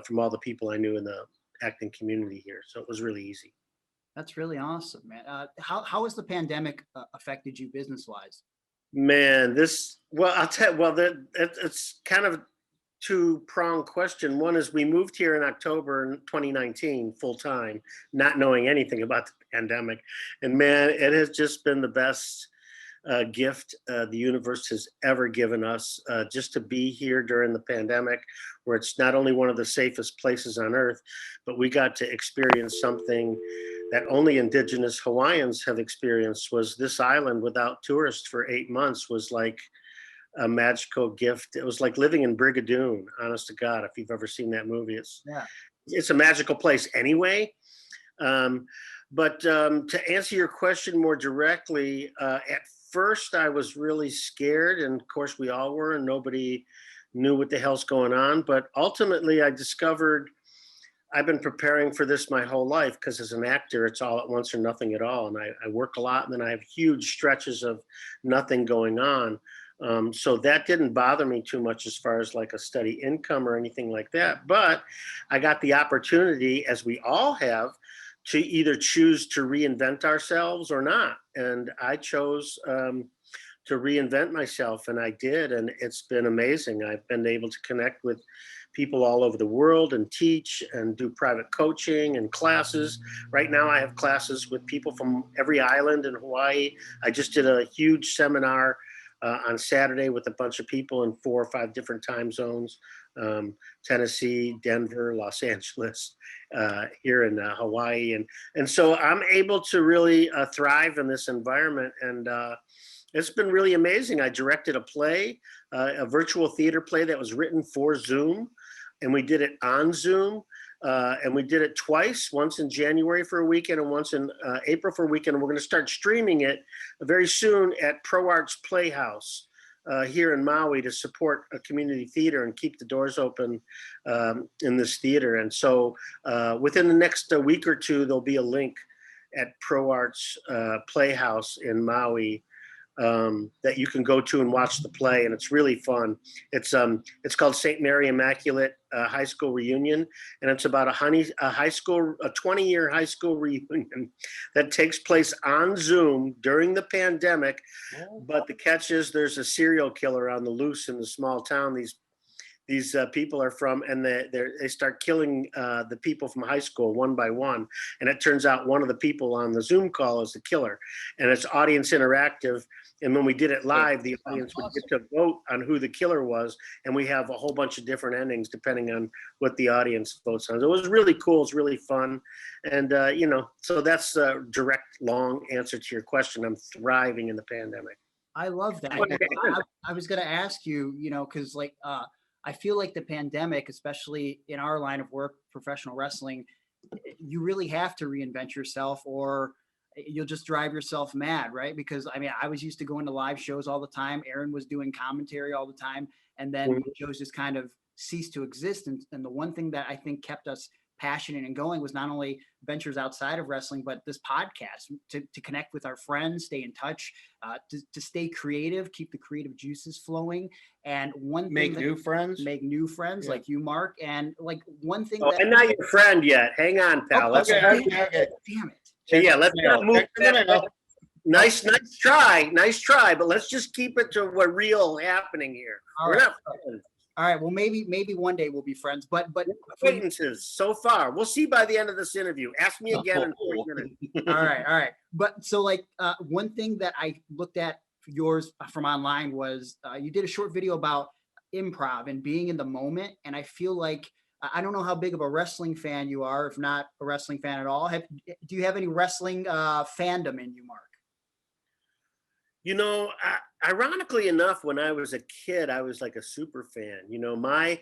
from all the people I knew in the acting community here. So it was really easy. That's really awesome, man. How has the pandemic affected you business-wise? Man, I'll tell you, it's kind of two-pronged question. One is we moved here in October 2019 full-time, not knowing anything about the pandemic. And man, it has just been the best gift the universe has ever given us, just to be here during the pandemic, where it's not only one of the safest places on earth, but we got to experience something that only indigenous Hawaiians have experienced. Was this island without tourists for 8 months was like a magical gift. It was like living in Brigadoon, honest to God. If you've ever seen that movie, it's a magical place anyway. But to answer your question more directly, at first I was really scared, and of course we all were, and nobody knew what the hell's going on. But ultimately I discovered I've been preparing for this my whole life, because as an actor, it's all at once or nothing at all. And I work a lot, and then I have huge stretches of nothing going on. So that didn't bother me too much as far as like a steady income or anything like that. But I got the opportunity, as we all have, to either choose to reinvent ourselves or not. And I chose to reinvent myself, and I did. And it's been amazing. I've been able to connect with people all over the world and teach and do private coaching and classes. Right now I have classes with people from every island in Hawaii. I just did a huge seminar on Saturday with a bunch of people in 4 or 5 different time zones, Tennessee, Denver, Los Angeles, here in Hawaii. And so I'm able to really thrive in this environment. And it's been really amazing. I directed a play, a virtual theater play that was written for Zoom, and we did it on Zoom. And we did it twice, once in January for a weekend and once in April for a weekend. And we're going to start streaming it very soon at Pro Arts Playhouse here in Maui to support a community theater and keep the doors open in this theater. And so within the next week or two, there'll be a link at Pro Arts Playhouse in Maui that you can go to and watch the play, and it's really fun. It's called St. Mary Immaculate High School Reunion, and it's about a 20-year high school reunion that takes place on Zoom during the pandemic. But the catch is there's a serial killer on the loose in the small town these people are from, and they start killing the people from high school one by one. And it turns out one of the people on the Zoom call is the killer, and it's audience interactive. And when we did it live, the audience would get to vote on who the killer was. And we have a whole bunch of different endings depending on what the audience votes on. So it was really cool. It's really fun. And, so that's a direct, long answer to your question. I'm thriving in the pandemic. I love that. I was going to ask you, because I feel like the pandemic, especially in our line of work, professional wrestling, you really have to reinvent yourself, or you'll just drive yourself mad, right? Because I mean, I was used to going to live shows all the time. Aaron was doing commentary all the time, and then shows just kind of ceased to exist. And the one thing that I think kept us passionate and going was not only ventures outside of wrestling, but this podcast to connect with our friends, stay in touch, to stay creative, keep the creative juices flowing. And make new friends like you, Mark. And like one thing I'm not your friend yet. Hang on, pal. Okay. Damn it. So yeah, let's not move. Nice try, but let's just keep it to what real happening here. All right. All right. Well, maybe one day we'll be friends, but acquaintances so far. We'll see by the end of this interview. Ask me again in 40 minutes. All right. But so like one thing that I looked at yours from online was you did a short video about improv and being in the moment. And I feel like, I don't know how big of a wrestling fan you are, if not a wrestling fan at all. Do you have any wrestling fandom in you, Mark? You know, ironically enough, when I was a kid, I was like a super fan. You know, my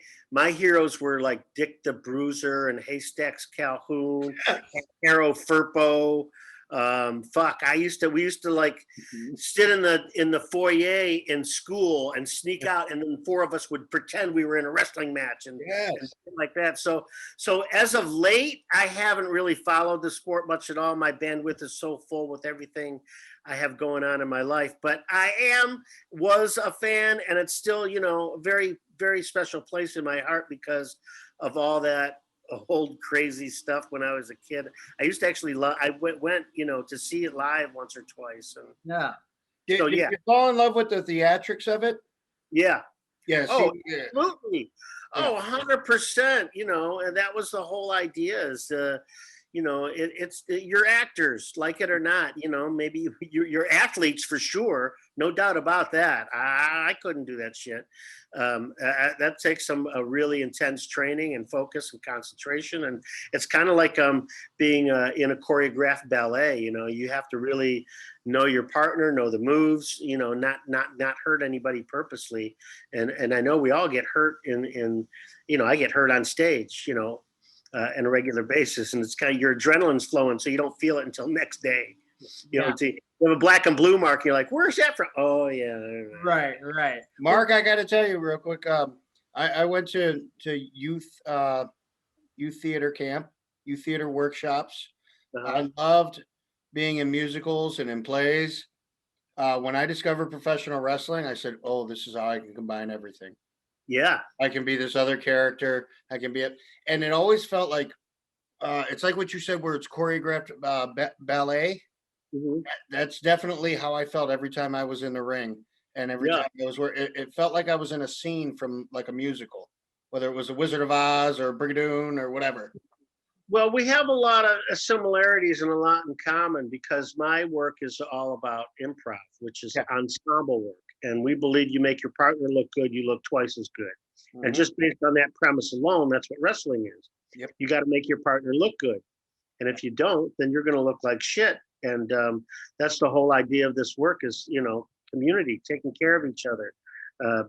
heroes were like Dick the Bruiser and Haystacks Calhoun, Arrow Furpo. We used to like sit in the foyer in school and sneak out, and then four of us would pretend we were in a wrestling match and like that. So as of late, I haven't really followed the sport much at all. My bandwidth is so full with everything I have going on in my life, but was a fan, and it's still, you know, a very, very special place in my heart because of all that old crazy stuff when I was a kid. I used to actually I went, you know, to see it live once or twice. And Did you fall in love with the theatrics of it? Yeah. Yes. Oh, absolutely. Oh, 100%. You know, and that was the whole idea is, you know, you're actors, like it or not. You know, maybe you're athletes for sure, no doubt about that. I couldn't do that shit. That takes some really intense training and focus and concentration, and it's kind of like being in a choreographed ballet. You know, you have to really know your partner, know the moves. You know, not hurt anybody purposely. And I know we all get hurt in you know, I get hurt on stage. You know. On a regular basis, and it's kind of your adrenaline's flowing, so you don't feel it until next day. You know, you have a black and blue mark. You're like, "Where's that from?" Oh yeah, right. Mark, I got to tell you real quick. I went to youth theater camp, youth theater workshops. I loved being in musicals and in plays. When I discovered professional wrestling, I said, "Oh, this is how I can combine everything." Yeah, I can be this other character. I can be it, and it always felt like it's like what you said, where it's choreographed ballet. Mm-hmm. That's definitely how I felt every time I was in the ring, and every time I was where it felt like I was in a scene from like a musical, whether it was The Wizard of Oz or Brigadoon or whatever. Well, we have a lot of similarities and a lot in common because my work is all about improv, which is ensemble work. And we believe you make your partner look good, you look twice as good. Mm-hmm. And just based on that premise alone, that's what wrestling is. Yep. You got to make your partner look good. And if you don't, then you're going to look like shit. And that's the whole idea of this work is, you know, community, taking care of each other.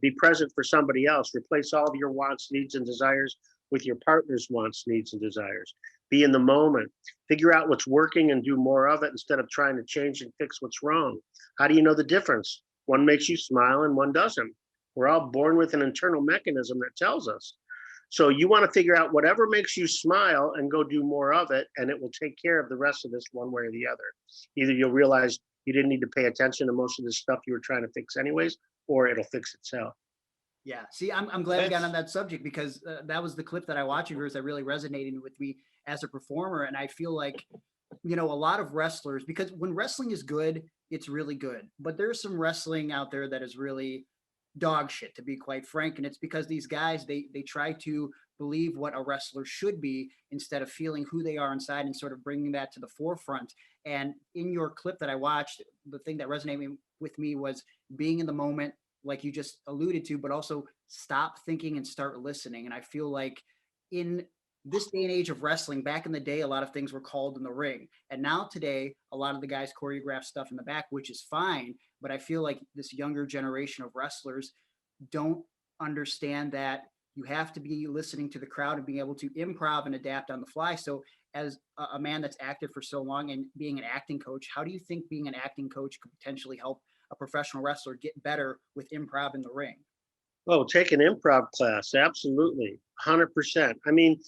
Be present for somebody else. Replace all of your wants, needs, and desires with your partner's wants, needs, and desires. Be in the moment. Figure out what's working and do more of it instead of trying to change and fix what's wrong. How do you know the difference? One makes you smile and one doesn't. We're all born with an internal mechanism that tells us. So you want to figure out whatever makes you smile and go do more of it, and it will take care of the rest of this one way or the other. Either you'll realize you didn't need to pay attention to most of the stuff you were trying to fix anyways, or it'll fix itself. Yeah. See, I'm glad we got on that subject because that was the clip that I watched of yours that really resonated with me as a performer. And I feel like, you know, a lot of wrestlers, because when wrestling is good, it's really good. But there's some wrestling out there that is really dog shit, to be quite frank. And it's because these guys, they try to believe what a wrestler should be instead of feeling who they are inside and sort of bringing that to the forefront. And in your clip that I watched, the thing that resonated with me was being in the moment, like you just alluded to, but also stop thinking and start listening. And I feel like in this day and age of wrestling, back in the day, a lot of things were called in the ring. And now today, a lot of the guys choreograph stuff in the back, which is fine. But I feel like this younger generation of wrestlers don't understand that you have to be listening to the crowd and being able to improv and adapt on the fly. So as a man that's acted for so long and being an acting coach, how do you think being an acting coach could potentially help a professional wrestler get better with improv in the ring? Oh, take an improv class. Absolutely. 100%. I mean,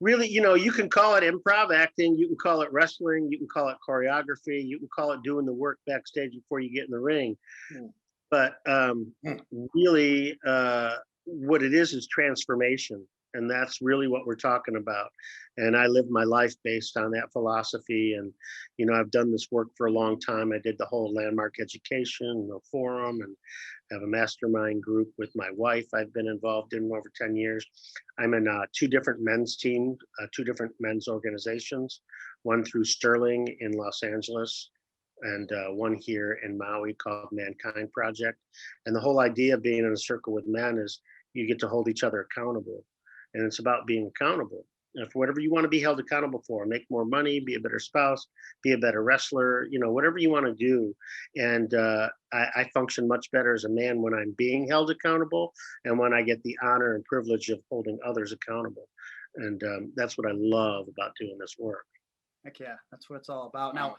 really, you can call it improv acting. You can call it wrestling. You can call it choreography. You can call it doing the work backstage before you get in the ring. But really, what it is transformation. And that's really what we're talking about. And I live my life based on that philosophy. And, I've done this work for a long time. I did the whole landmark education, forum, and have a mastermind group with my wife I've been involved in over 10 years. I'm in 2 different men's teams, 2 different men's organizations, one through Sterling in Los Angeles, and one here in Maui called Mankind Project. And the whole idea of being in a circle with men is you get to hold each other accountable. And it's about being accountable. And for whatever you want to be held accountable for, make more money, be a better spouse, be a better wrestler, whatever you want to do. And I function much better as a man when I'm being held accountable and when I get the honor and privilege of holding others accountable. And that's what I love about doing this work. Heck yeah, that's what it's all about. Now,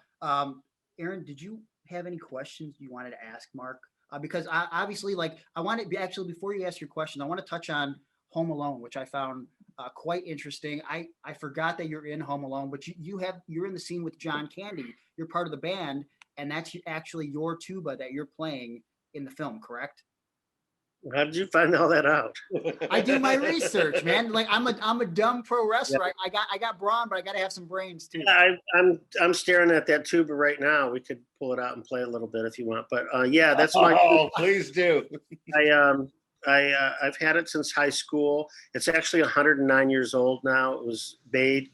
Aaron, did you have any questions you wanted to ask Mark? Because I obviously, I want to actually, before you ask your question, I want to touch on Home Alone, which I found quite interesting. I forgot that you're in Home Alone, but you're in the scene with John Candy. You're part of the band, and that's actually your tuba that you're playing in the film, correct? How did you find all that out? I do my research, man. I'm a dumb pro wrestler. Yeah. I got brawn, but I got to have some brains too. Yeah, I'm staring at that tuba right now. We could pull it out and play a little bit if you want, but yeah, that's my. Oh, please do. I've had it since high school. It's actually 109 years old now. It was made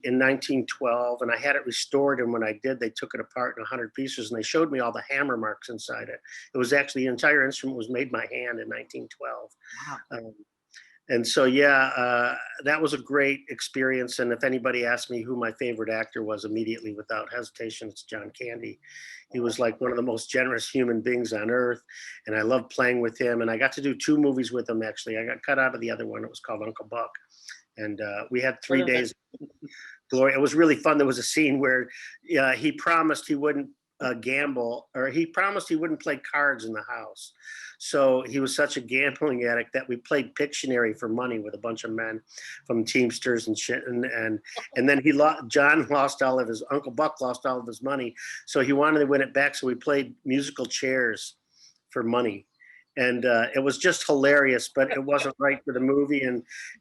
in 1912, and I had it restored. And when I did, they took it apart in 100 pieces, and they showed me all the hammer marks inside it. It was actually the entire instrument was made by hand in 1912. Wow. And so, that was a great experience. And if anybody asked me who my favorite actor was, immediately, without hesitation, it's John Candy. He was like one of the most generous human beings on earth. And I loved playing with him. And I got to do 2 movies with him, actually. I got cut out of the other one. It was called Uncle Buck. And we had 3 days. Glory. It was really fun. There was a scene where he promised he wouldn't gamble, or he promised he wouldn't play cards in the house. So he was such a gambling addict that we played Pictionary for money with a bunch of men from Teamsters and shit. And then John lost all of his, Uncle Buck lost all of his money. So he wanted to win it back. So we played musical chairs for money. And it was just hilarious, but it wasn't right for the movie.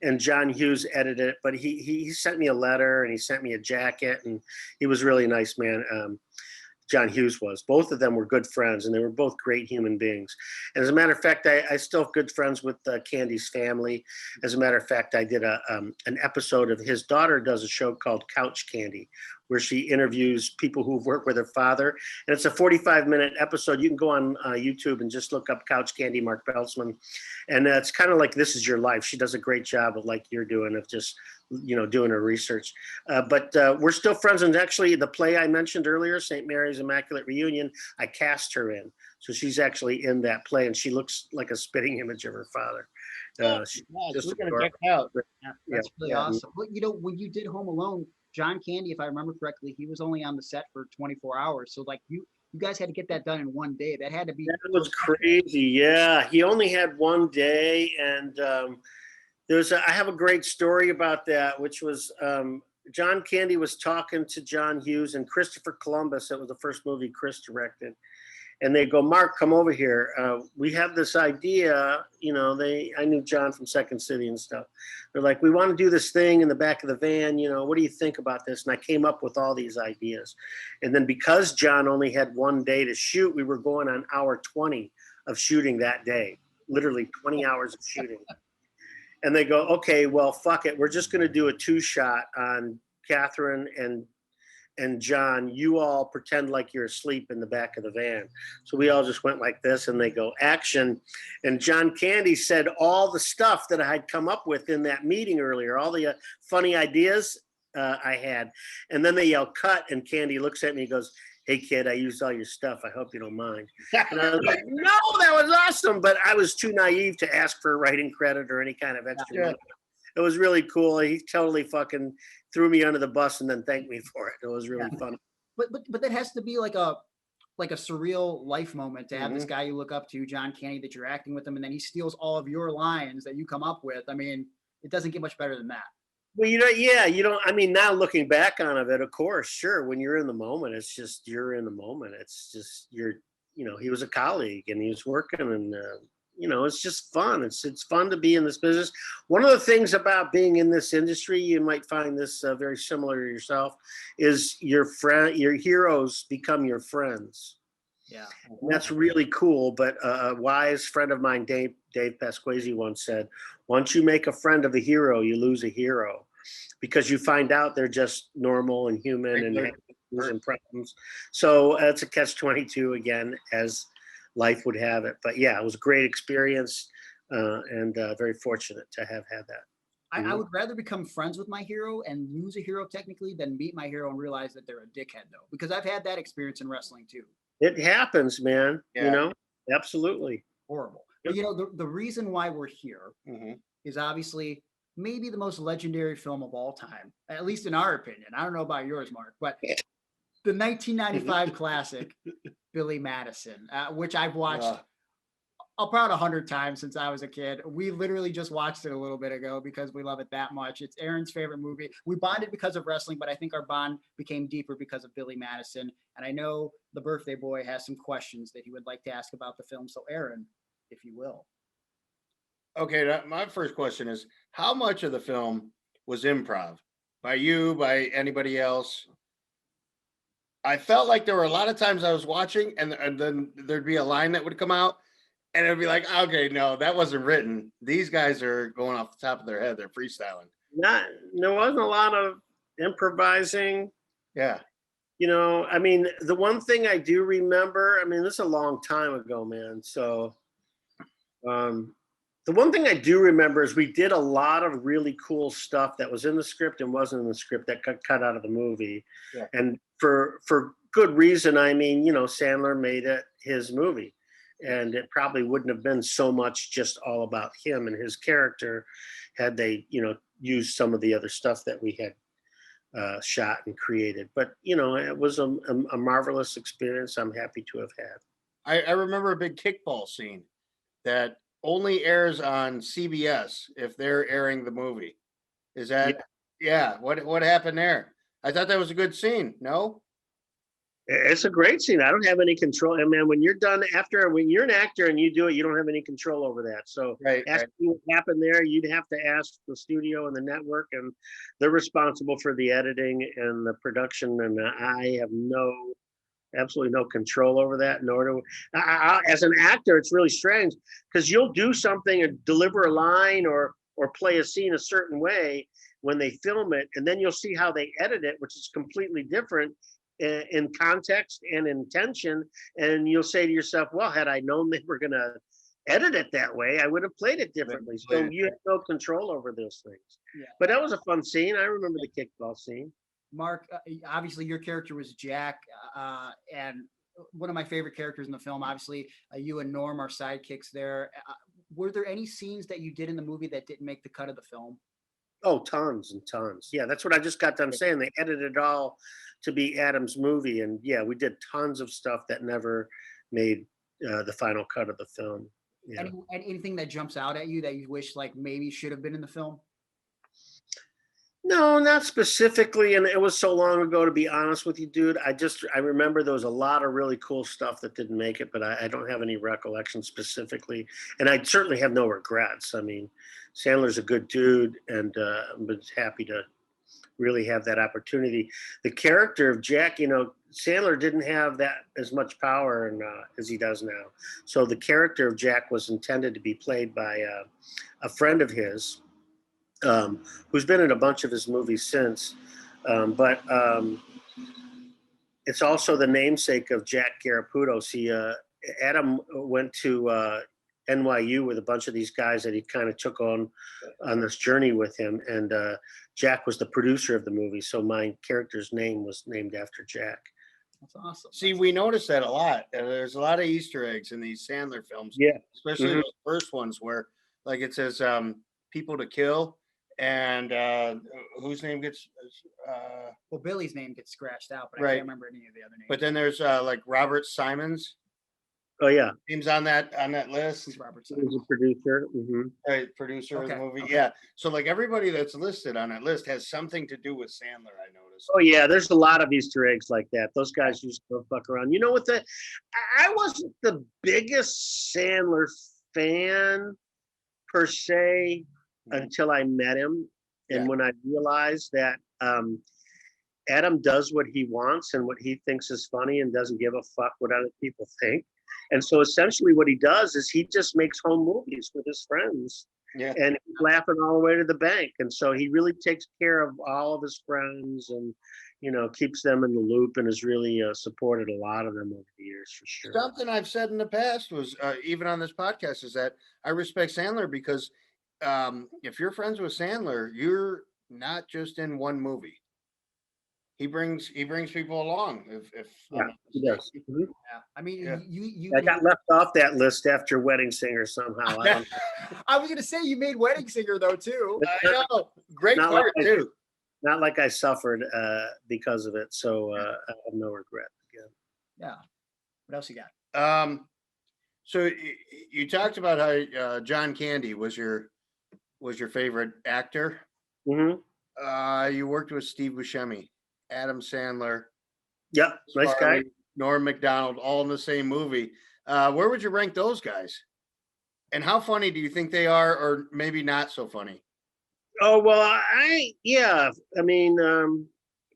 And John Hughes edited it, but he sent me a letter and he sent me a jacket, and he was really nice, man. John Hughes was. Both of them were good friends, and they were both great human beings. And as a matter of fact, I still have good friends with Candy's family. As a matter of fact, I did an episode of his daughter does a show called Couch Candy, where she interviews people who've worked with her father. And it's a 45-minute episode. You can go on YouTube and just look up Couch Candy, Mark Beltzman. And it's kind of like This Is Your Life. She does a great job of, like you're doing, of just doing her research. But we're still friends. And actually, the play I mentioned earlier, St. Mary's Immaculate Reunion, I cast her in. So she's actually in that play, and she looks like a spitting image of her father. We're going to check out. That's really awesome. But, when you did Home Alone, John Candy, if I remember correctly, he was only on the set for 24 hours. So, you guys had to get that done in one day. That had to be. That was crazy. Yeah, he only had one day, and I have a great story about that, which was John Candy was talking to John Hughes and Christopher Columbus. That was the first movie Chris directed. And they go, Mark, come over here. We have this idea, I knew John from Second City and stuff. They're like, we want to do this thing in the back of the van. What do you think about this? And I came up with all these ideas. And then because John only had one day to shoot, we were going on hour 20 of shooting that day, literally 20 hours of shooting. And they go, okay, well, fuck it. We're just going to do a 2-shot on Catherine and John. You all pretend like you're asleep in the back of the van. So we all just went like this, and they go, action. And John Candy said all the stuff that I had come up with in that meeting earlier, all the funny ideas I had. And then they yell, cut. And Candy looks at me and goes, hey, kid, I used all your stuff. I hope you don't mind. And I was like, no, that was awesome. But I was too naive to ask for writing credit or any kind of extra money. it was really cool. He totally fucking threw me under the bus and then thanked me for it. It was really fun. But that has to be like a surreal life moment to have this Mhm. guy you look up to, John Candy, that you're acting with him, and then he steals all of your lines that you come up with. I mean, it doesn't get much better than that. Well, you don't. I mean, now looking back on it, of course, sure. When you're in the moment, it's just you're in the moment. It's just he was a colleague and he was working, and it's just fun. It's fun to be in this business. One of the things about being in this industry, you might find this very similar to yourself, is your heroes become your friends. Yeah, and that's really cool. But a wise friend of mine, Dave Pasquesi, once said, "Once you make a friend of a hero, you lose a hero, because you find out they're just normal and human and have issues and problems." So it's a catch-22 again, as life would have it. But yeah, it was a great experience, and very fortunate to have had that. I would rather become friends with my hero and lose a hero technically than meet my hero and realize that they're a dickhead, though, because I've had that experience in wrestling too. It happens, man. Yeah. Absolutely. Horrible. But the reason why we're here is obviously maybe the most legendary film of all time, at least in our opinion. I don't know about yours, Mark, but the 1995 classic, Billy Madison, which I've watched about 100 times since I was a kid. We literally just watched it a little bit ago because we love it that much. It's Aaron's favorite movie. We bonded because of wrestling, but I think our bond became deeper because of Billy Madison. And I know the birthday boy has some questions that he would like to ask about the film. So Aaron, if you will. Okay, my first question is, how much of the film was improv? By you, by anybody else? I felt like there were a lot of times I was watching and then there'd be a line that would come out and it'd be like, okay, no, that wasn't written. These guys are going off the top of their head. They're freestyling. There wasn't a lot of improvising. Yeah. I mean, the one thing I do remember, this is a long time ago, man. So the one thing I do remember is we did a lot of really cool stuff that was in the script and wasn't in the script that got cut out of the movie. Yeah. And for good reason. Sandler made it his movie. And it probably wouldn't have been so much just all about him and his character had they, used some of the other stuff that we had shot and created. But, it was a marvelous experience I'm happy to have had. I remember a big kickball scene that only airs on CBS if they're airing the movie. Is that, yeah. What happened there? I thought that was a good scene. No? It's a great scene. I don't have any control. And man, when you're done when you're an actor and you do it, you don't have any control over that. So asking what happened there, you'd have to ask the studio and the network, and they're responsible for the editing and the production. And I have absolutely no control over that. Nor do as an actor, it's really strange because you'll do something and deliver a line or play a scene a certain way when they film it, and then you'll see how they edit it, which is completely different in context and intention, and you'll say to yourself, well, had I known they were going to edit it that way, I would have played it differently. So you have no control over those things. Yeah. But that was a fun scene. I remember the kickball scene. Mark, obviously your character was Jack, and one of my favorite characters in the film. Obviously, you and Norm are sidekicks there. Were there any scenes that you did in the movie that didn't make the cut of the film? Oh, tons and tons. Yeah, that's what I just got done saying. They edited it all to be Adam's movie. And yeah, we did tons of stuff that never made the final cut of the film. Yeah. Anything that jumps out at you that you wish like maybe should have been in the film? No, not specifically. And it was so long ago, to be honest with you, dude. I remember there was a lot of really cool stuff that didn't make it, but I don't have any recollection specifically. And I certainly have no regrets. I mean, Sandler's a good dude, and I'm happy to really have that opportunity. The character of Jack, Sandler didn't have that as much power as he does now. So the character of Jack was intended to be played by a friend of his, who's been in a bunch of his movies since. But it's also the namesake of Jack Garaputos. Adam went to NYU with a bunch of these guys that he kind of took on this journey with him. And Jack was the producer of the movie. So my character's name was named after Jack. That's awesome. See, we noticed that a lot. There's a lot of Easter eggs in these Sandler films. Yeah. Especially those first ones where, like, it says people to kill. and whose name gets Well, Billy's name gets scratched out, but I Right. can't remember any of the other names. but then there's like Robert Simons. Oh yeah, Names on that list. Who's Robert he Simons? was a producer. Right, producer of the Okay, movie. okay. Yeah. So like everybody that's listed on that list has something to do with Sandler, I noticed. Oh yeah, there's a lot of Easter eggs like that. Those guys used to go fuck around. You know what? I wasn't the biggest Sandler fan per se until I met him, and Yeah. when I realized that Adam does what he wants and what he thinks is funny and doesn't give a fuck what other people think. And so essentially what he does is he just makes home movies with his friends. Yeah. And he's laughing all the way to the bank. And so he really takes care of all of his friends and, you know, keeps them in the loop and has really supported a lot of them over the years for sure. Something I've said in the past was even on this podcast is that I respect Sandler because if you're friends with Sandler, you're not just in one movie. He brings people along. If Yeah, he does. Mhm. Yeah, I mean, Yeah. you. I got left off that list after Wedding Singer somehow. I don't, I was gonna say you made Wedding Singer though too. I know, great Not part like- too. not like I suffered because of it. So I have no regret again. Yeah. What else you got? So you talked about how John Candy was your favorite actor. Mm-hmm. You worked with Steve Buscemi, Adam Sandler, Yep, nice guy. Farley, Norm McDonald, all in the same movie. Where would you rank those guys? And how funny do you think they are, or maybe not so funny? Oh well, I mean,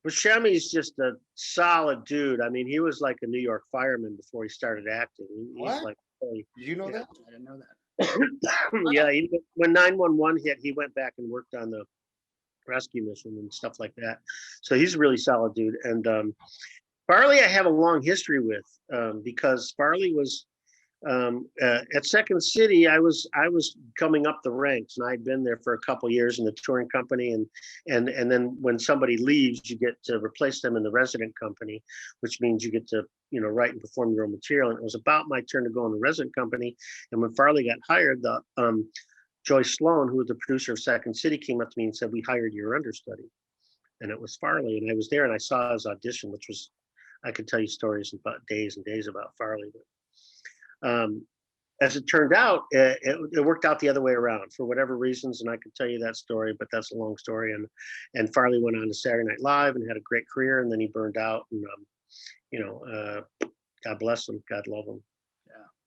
Buscemi's just a solid dude. I mean, he was like a New York fireman before he started acting. He's What? like, Did you know that? I didn't know that. yeah. When 911 hit, he went back and worked on the rescue mission and stuff like that. So he's a really solid dude. And Farley, I have a long history with because Farley was at Second City. I was coming up the ranks, and I'd been there for a couple years in the touring company, and then when somebody leaves, you get to replace them in the resident company, which means you get to write and perform your own material. And it was about my turn to go in the resident company, and when Farley got hired, the Joyce Sloan, who was the producer of Second City, came up to me and said, "We hired your understudy," and it was Farley. And I was there, and I saw his audition, which was, I could tell you stories about days and days about Farley. But as it turned out, it worked out the other way around for whatever reasons, and I could tell you that story, but that's a long story. And Farley went on to Saturday Night Live and had a great career, and then he burned out. And God bless him, God love him.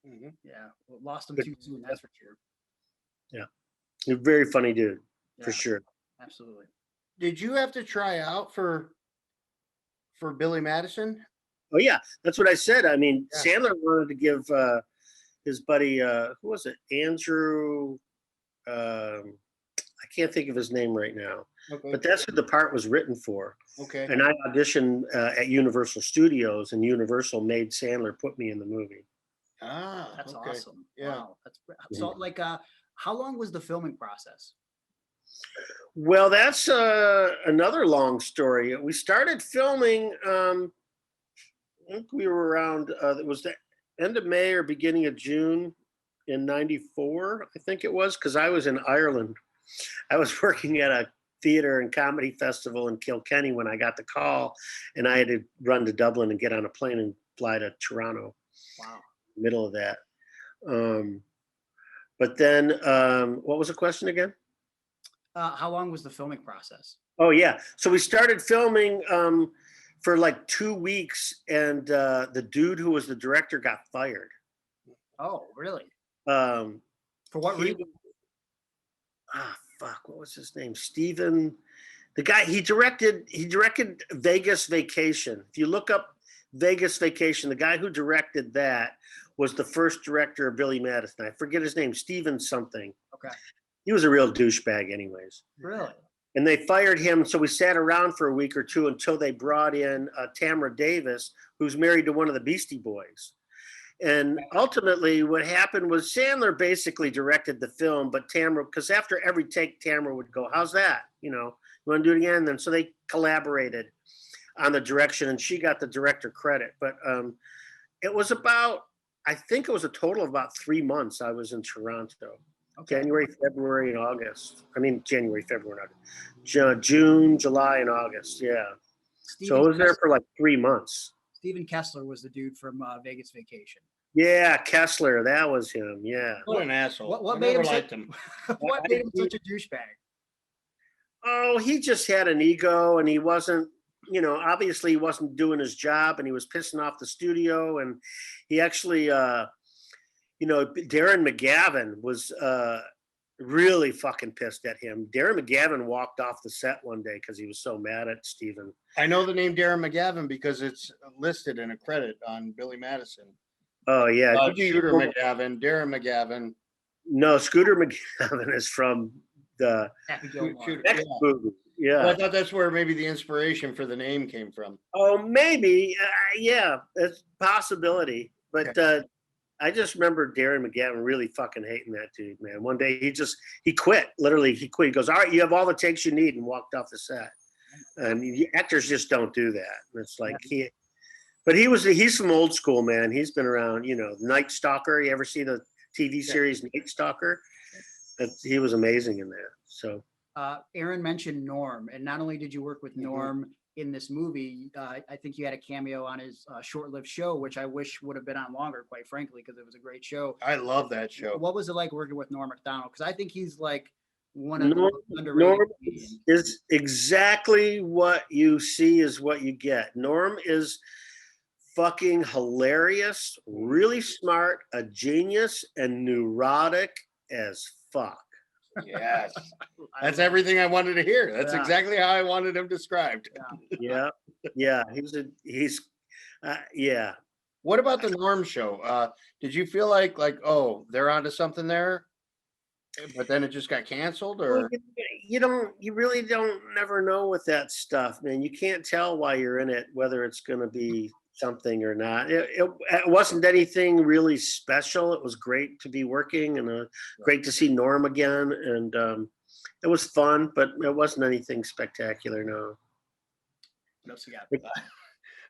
Yeah, yeah. Well, lost him too soon, that's for sure. Yeah, he's a very funny dude, for sure. Absolutely. Did you have to try out for Billy Madison? Oh yeah, that's what I said. I mean, Sandler wanted to give his buddy, who was it? Andrew. I can't think of his name right now. Okay. But that's who the part was written for. Okay. And I auditioned at Universal Studios, and Universal made Sandler put me in the movie. Ah, That's okay. awesome. Yeah. Wow. That's so like how long was the filming process? Well, that's another long story. We started filming, I think we were around, it was the end of May or beginning of June in 94, I think it was, because I was in Ireland. I was working at a theater and comedy festival in Kilkenny when I got the call, and I had to run to Dublin and get on a plane and fly to Toronto. Wow. Middle of that. But then, what was the question again? How long was the filming process? Oh yeah, so we started filming for like 2 weeks, and the dude who was the director got fired. Oh, really? For what reason? What was his name? Steven. The guy he directed Vegas Vacation. If you look up Vegas Vacation, the guy who directed that was the first director of Billy Madison. I forget his name, Steven something. Okay. He was a real douchebag anyways. Really? And they fired him, so we sat around for a week or two until they brought in Tamra Davis, who's married to one of the Beastie Boys. And ultimately what happened was Sandler basically directed the film, but Tamra, because after every take, Tamra would go, "How's that? You want to do it again?" And so they collaborated on the direction, and she got the director credit. But it was about, I think it was a total of about 3 months I was in Toronto. Okay. January, February, and August. I mean, January, February, and August. June, July, and August. Yeah. So I was there for like 3 months. Steven Kessler was the dude from Vegas Vacation. Yeah, Kessler. That was him. Yeah. What an asshole. What I made never him liked such, him. what made him such a douchebag? Oh, he just had an ego, and he wasn't, obviously he wasn't doing his job, and he was pissing off the studio, and he actually, Darren McGavin was really fucking pissed at him. Darren McGavin walked off the set one day because he was so mad at Steven. I know the name Darren McGavin because it's listed in a credit on Billy Madison. Oh, yeah. Scooter McGavin, Darren McGavin. No, Scooter McGavin is from the Happy Gilmore. next movie. Yeah. Well, I thought that's where maybe the inspiration for the name came from. Oh, maybe. Yeah, it's a possibility. But I just remember Darren McGavin really fucking hating that dude, man. One day he quit. Literally, he quit. He goes, all right, you have all the takes you need, and walked off the set. And actors just don't do that. And it's like he's from old school, man. He's been around, Night Stalker. You ever see the TV series Night Stalker? He was amazing in that. So Aaron mentioned Norm, and not only did you work with Norm in this movie, I think you had a cameo on his short-lived show, which I wish would have been on longer, quite frankly, because it was a great show. I love that show. What was it like working with Norm McDonald? Because I think he's like one of the Norm underrated. is exactly what you see is what you get. Norm is fucking hilarious, really smart, a genius, and neurotic as fuck. Yes. That's everything I wanted to hear. That's exactly how I wanted him described. Yeah. Yeah. Yeah. What about the Norm show? Did you feel like, oh, they're onto something there, but then it just got canceled? Or you really don't never know with that stuff, man. You can't tell while you're in it whether it's going to be something or not. It wasn't anything really special. It was great to be working, and great to see Norm again, and it was fun, but it wasn't anything spectacular. No. What else you got?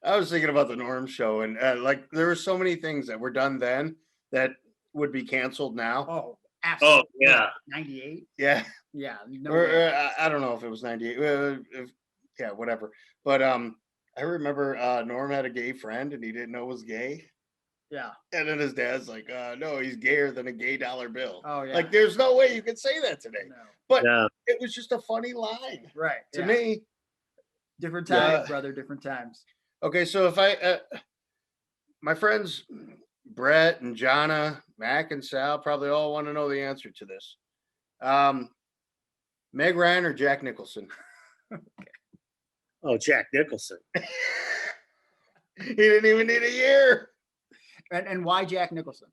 I was thinking about the Norm show, and there were so many things that were done then that would be canceled now. Oh, absolutely. Oh, yeah. 98? Yeah. Yeah. No I don't know if it was 98. Yeah, whatever. But I remember Norm had a gay friend, and he didn't know was gay. Yeah. And then his dad's like, no, he's gayer than a gay dollar bill. Oh, yeah. Like, there's no way you could say that today. No. But it was just a funny line. Right. To me. Different times, brother. Different times. Okay, so if my friends Brett and Jonna, Mac and Sal probably all want to know the answer to this. Meg Ryan or Jack Nicholson? Okay. Oh, Jack Nicholson. He didn't even need a year. And why Jack Nicholson?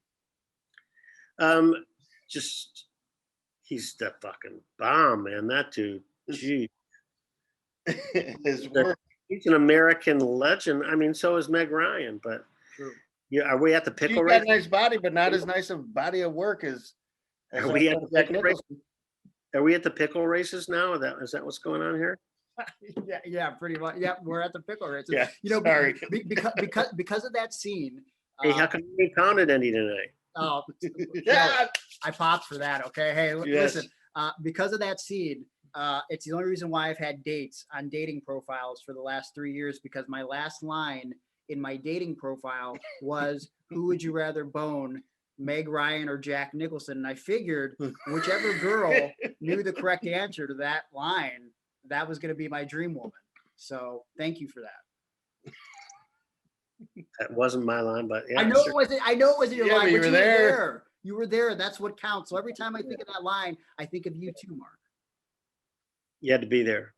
Just he's the fucking bomb, man. That dude. Gee. His work. He's an American legend. I mean, so is Meg Ryan, but yeah, are we at the pickle race? He's got a nice body, but not as nice a body of work as are we at the pickle race? Are we at the pickle races now? Is that what's going on here? Yeah, pretty much. Yeah, we're at the pickle races. Yeah, sorry. Because of that scene. Hey, how come you pounded any tonight? Oh, yeah. I popped for that. Okay. Hey, listen. Because of that scene, it's the only reason why I've had dates on dating profiles for the last 3 years, because my last line in my dating profile was, who would you rather bone, Meg Ryan or Jack Nicholson? And I figured whichever girl knew the correct answer to that line, that was going to be my dream woman. So thank you for that. That wasn't my line, but yeah. I know it wasn't your line, but you were there. You were there. That's what counts. So every time I think of that line, I think of you too, Mark. You had to be there.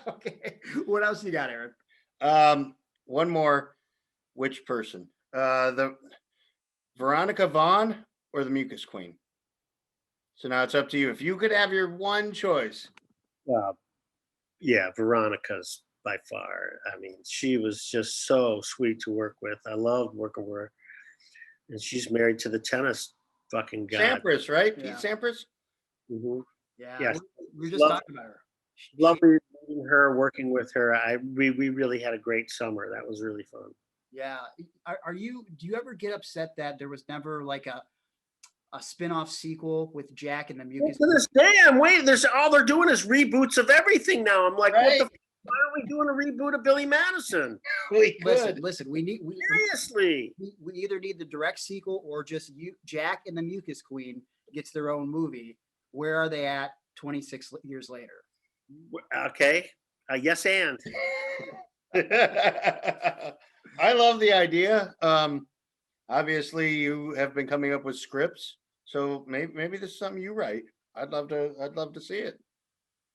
Okay. What else you got, Aaron? One more. Which person? The Veronica Vaughn or the Mucus Queen? So now it's up to you. If you could have your one choice. Yeah, Veronica's by far. I mean, she was just so sweet to work with. I loved working with her. And she's married to the tennis fucking guy. Sampras, right? Yeah. Pete Sampras? Mm-hmm. Yeah. We were just talking about her. Lovely meeting her, working with her. We really had a great summer. That was really fun. Yeah. Do you ever get upset that there was never like a spin-off sequel with Jack and the Mucus. To this day, I'm waiting. There's all they're doing is reboots of everything now. I'm like, Right. why aren't we doing a reboot of Billy Madison? We Listen, we need Seriously. we either need the direct sequel or just Jack and the Mucus Queen gets their own movie. Where are they at 26 years later? Okay. Yes, and. I love the idea. Obviously, you have been coming up with scripts, so maybe this is something you write. I'd love to see it.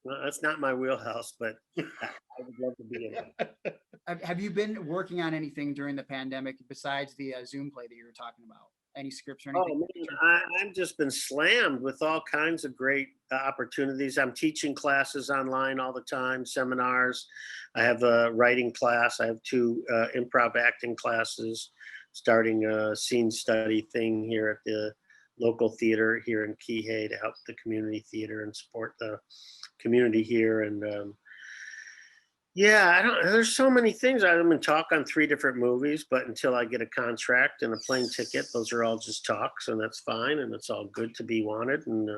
Well, that's not my wheelhouse, but I would love to be in it. Have you been working on anything during the pandemic besides the Zoom play that you were talking about? Any scripts or anything? Oh, man, I've just been slammed with all kinds of great opportunities. I'm teaching classes online all the time, seminars. I have a writing class. I have 2 improv acting classes, starting a scene study thing here at the local theater here in Kihei to help the community theater and support the community here. And there's so many things. I'm going to talk on 3 different movies, but until I get a contract and a plane ticket, those are all just talks, and that's fine. And it's all good to be wanted and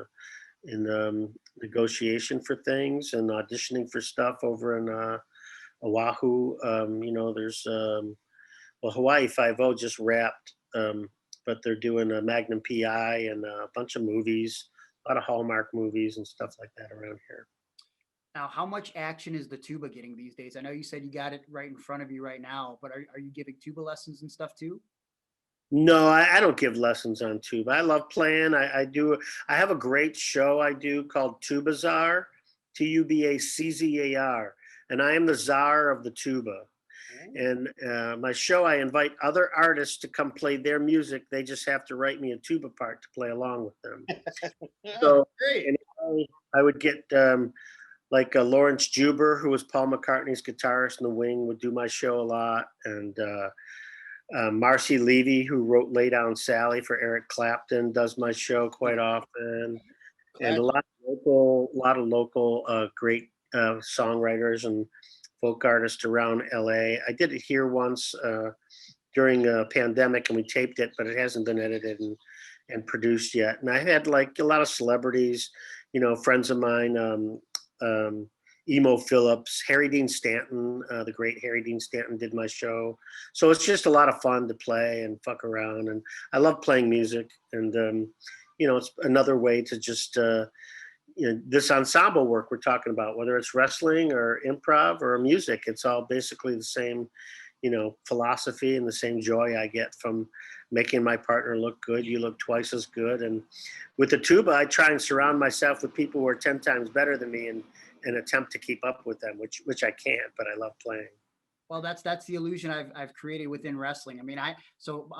in negotiation for things and auditioning for stuff over in Oahu. There's Hawaii Five-0 just wrapped, but they're doing a Magnum PI and a bunch of movies, a lot of Hallmark movies and stuff like that around here. Now, how much action is the tuba getting these days? I know you said you got it right in front of you right now, but are you giving tuba lessons and stuff too? No, I don't give lessons on tuba. I love playing. I have a great show I do called Tubazar, Tubaczar, and I am the czar of the tuba. And my show, I invite other artists to come play their music. They just have to write me a tuba part to play along with them. So and I would get like Lawrence Juber, who was Paul McCartney's guitarist in The Wing, would do my show a lot. And Marcy Levy, who wrote Lay Down Sally for Eric Clapton, does my show quite often. And a lot of local great songwriters and folk artists around LA. I did it here once during a pandemic, and we taped it, but it hasn't been edited and produced yet. And I had like a lot of celebrities, friends of mine, Emo Phillips, Harry Dean Stanton, the great Harry Dean Stanton did my show. So it's just a lot of fun to play and fuck around. And I love playing music. And, it's another way to just, this ensemble work we're talking about, whether it's wrestling or improv or music, it's all basically the same, philosophy and the same joy I get from making my partner look good. You look twice as good. And with the tuba, I try and surround myself with people who are 10 times better than me and attempt to keep up with them, which I can't, but I love playing. Well, that's the illusion I've created within wrestling. I mean,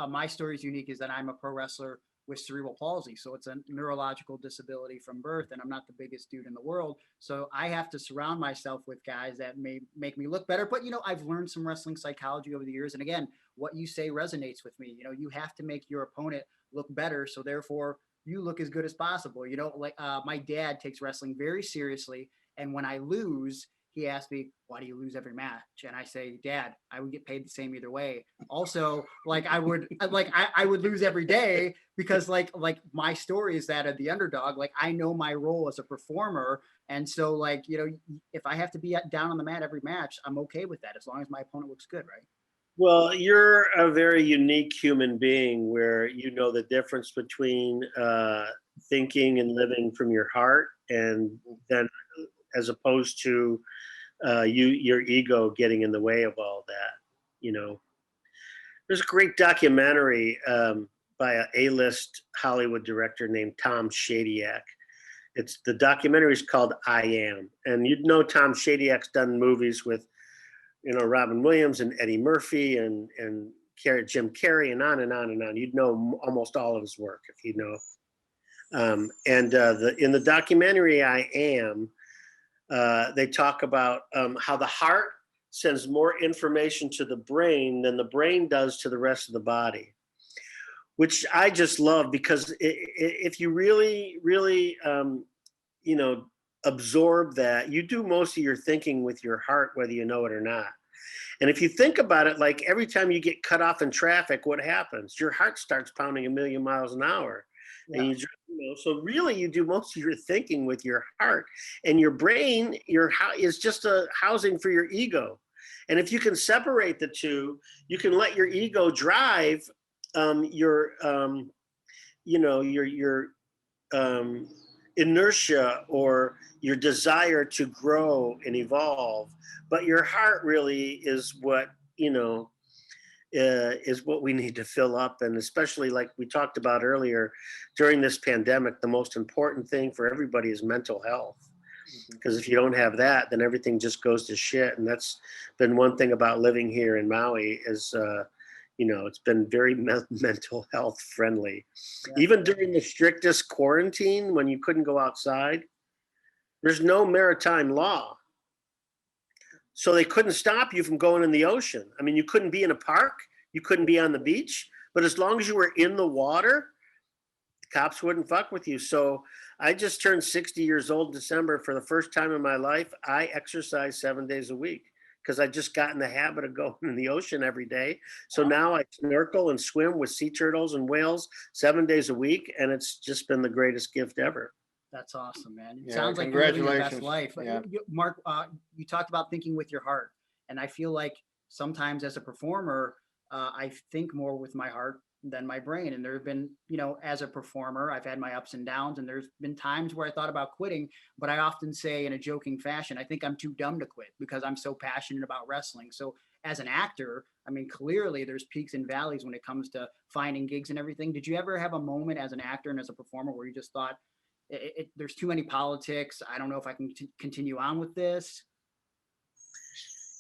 my story is unique is that I'm a pro wrestler with cerebral palsy. So it's a neurological disability from birth, and I'm not the biggest dude in the world. So I have to surround myself with guys that may make me look better. But, I've learned some wrestling psychology over the years. And again, what you say resonates with me. You have to make your opponent look better. So therefore you look as good as possible. My dad takes wrestling very seriously. And when I lose, he asked me, why do you lose every match? And I say, Dad, I would get paid the same either way. Also, I would lose every day because like my story is that of the underdog. Like I know my role as a performer. And so if I have to be down on the mat every match, I'm okay with that as long as my opponent looks good, right? Well, you're a very unique human being where you know the difference between thinking and living from your heart, and then as opposed to your ego getting in the way of all that. There's a great documentary by an A-list Hollywood director named Tom Shadyac. The documentary is called I Am, and Tom Shadyac's done movies with Robin Williams and Eddie Murphy and Jim Carrey and on and on and on. You'd know almost all of his work if you know. In the documentary I Am, they talk about how the heart sends more information to the brain than the brain does to the rest of the body, which I just love because if you really, really, absorb that, you do most of your thinking with your heart, whether you know it or not. And if you think about it, like every time you get cut off in traffic, what happens? Your heart starts pounding 1,000,000 miles an hour. and so really you do most of your thinking with your heart, and your brain is just a housing for your ego. And if you can separate the two, you can let your ego drive your inertia or your desire to grow and evolve. But your heart really is what is what we need to fill up. And especially like we talked about earlier, during this pandemic, the most important thing for everybody is mental health. Because if you don't have that, then everything just goes to shit. And that's been one thing about living here in Maui is, it's been very mental health friendly. Yeah. Even during the strictest quarantine, when you couldn't go outside, there's no maritime law. So they couldn't stop you from going in the ocean. I mean, you couldn't be in a park, you couldn't be on the beach, but as long as you were in the water, the cops wouldn't fuck with you. So I just turned 60 years old in December. For the first time in my life, I exercise 7 days a week because I just got in the habit of going in the ocean every day. So now I snorkel and swim with sea turtles and whales 7 days a week, and it's just been the greatest gift ever. That's awesome, man. It sounds like you're living your best life. Yeah. Mark, you talked about thinking with your heart. And I feel like sometimes as a performer, I think more with my heart than my brain. And there have been, as a performer, I've had my ups and downs. And there's been times where I thought about quitting. But I often say in a joking fashion, I think I'm too dumb to quit because I'm so passionate about wrestling. So as an actor, I mean, clearly there's peaks and valleys when it comes to finding gigs and everything. Did you ever have a moment as an actor and as a performer where you just thought, there's too many politics, I don't know if I can continue on with this?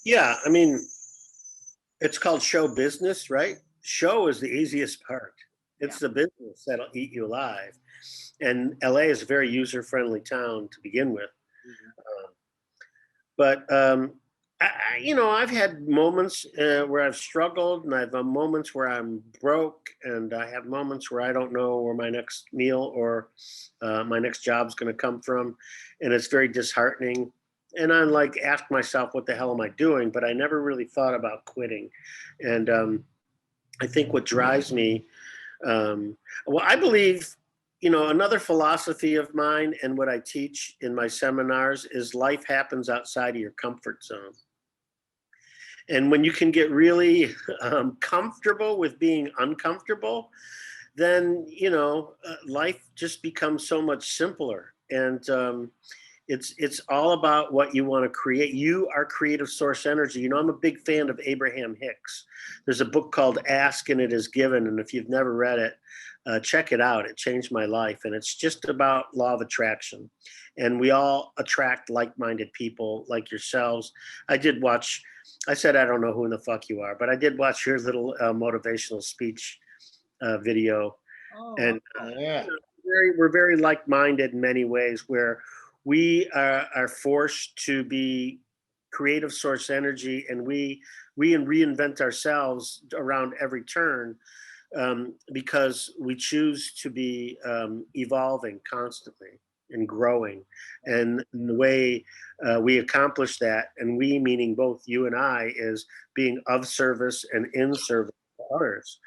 Yeah, I mean, it's called show business, right? Show is the easiest part. It's the business that'll eat you alive. And LA is a very user-friendly town to begin with. I've had moments where I've struggled, and I've had moments where I'm broke, and I have moments where I don't know where my next meal or my next job is going to come from, and it's very disheartening. And I ask myself, what the hell am I doing? But I never really thought about quitting. And I think what drives me, I believe, another philosophy of mine and what I teach in my seminars is life happens outside of your comfort zone. And when you can get really comfortable with being uncomfortable, then, life just becomes so much simpler. And it's all about what you want to create. You are creative source energy. I'm a big fan of Abraham Hicks. There's a book called Ask and It Is Given. And if you've never read it, check it out. It changed my life. And it's just about law of attraction. And we all attract like-minded people like yourselves. I said, I don't know who in the fuck you are, but I did watch your little motivational speech video. And we're very like-minded in many ways, where we are forced to be creative source energy, and we reinvent ourselves around every turn because we choose to be evolving constantly and growing. And the way we accomplish that, and we meaning both you and I, is being of service and in service to others.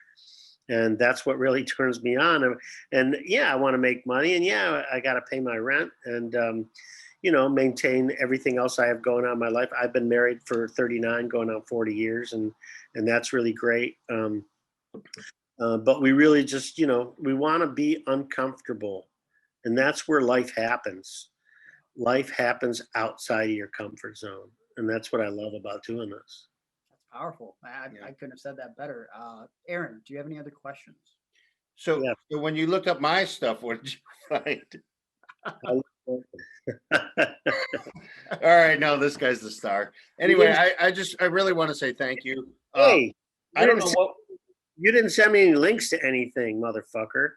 And that's what really turns me on. And I want to make money, and I got to pay my rent and, maintain everything else I have going on in my life. I've been married for 39, going on 40 years, and that's really great. But we really just, we want to be uncomfortable, and that's where life happens. Life happens outside of your comfort zone. And that's what I love about doing this. Powerful. I couldn't have said that better. Aaron, do you have any other questions? So when you looked up my stuff, what did you find? All right, no, this guy's the star. Anyway, I really want to say thank you. Hey, I don't know what you didn't send me any links to anything, motherfucker.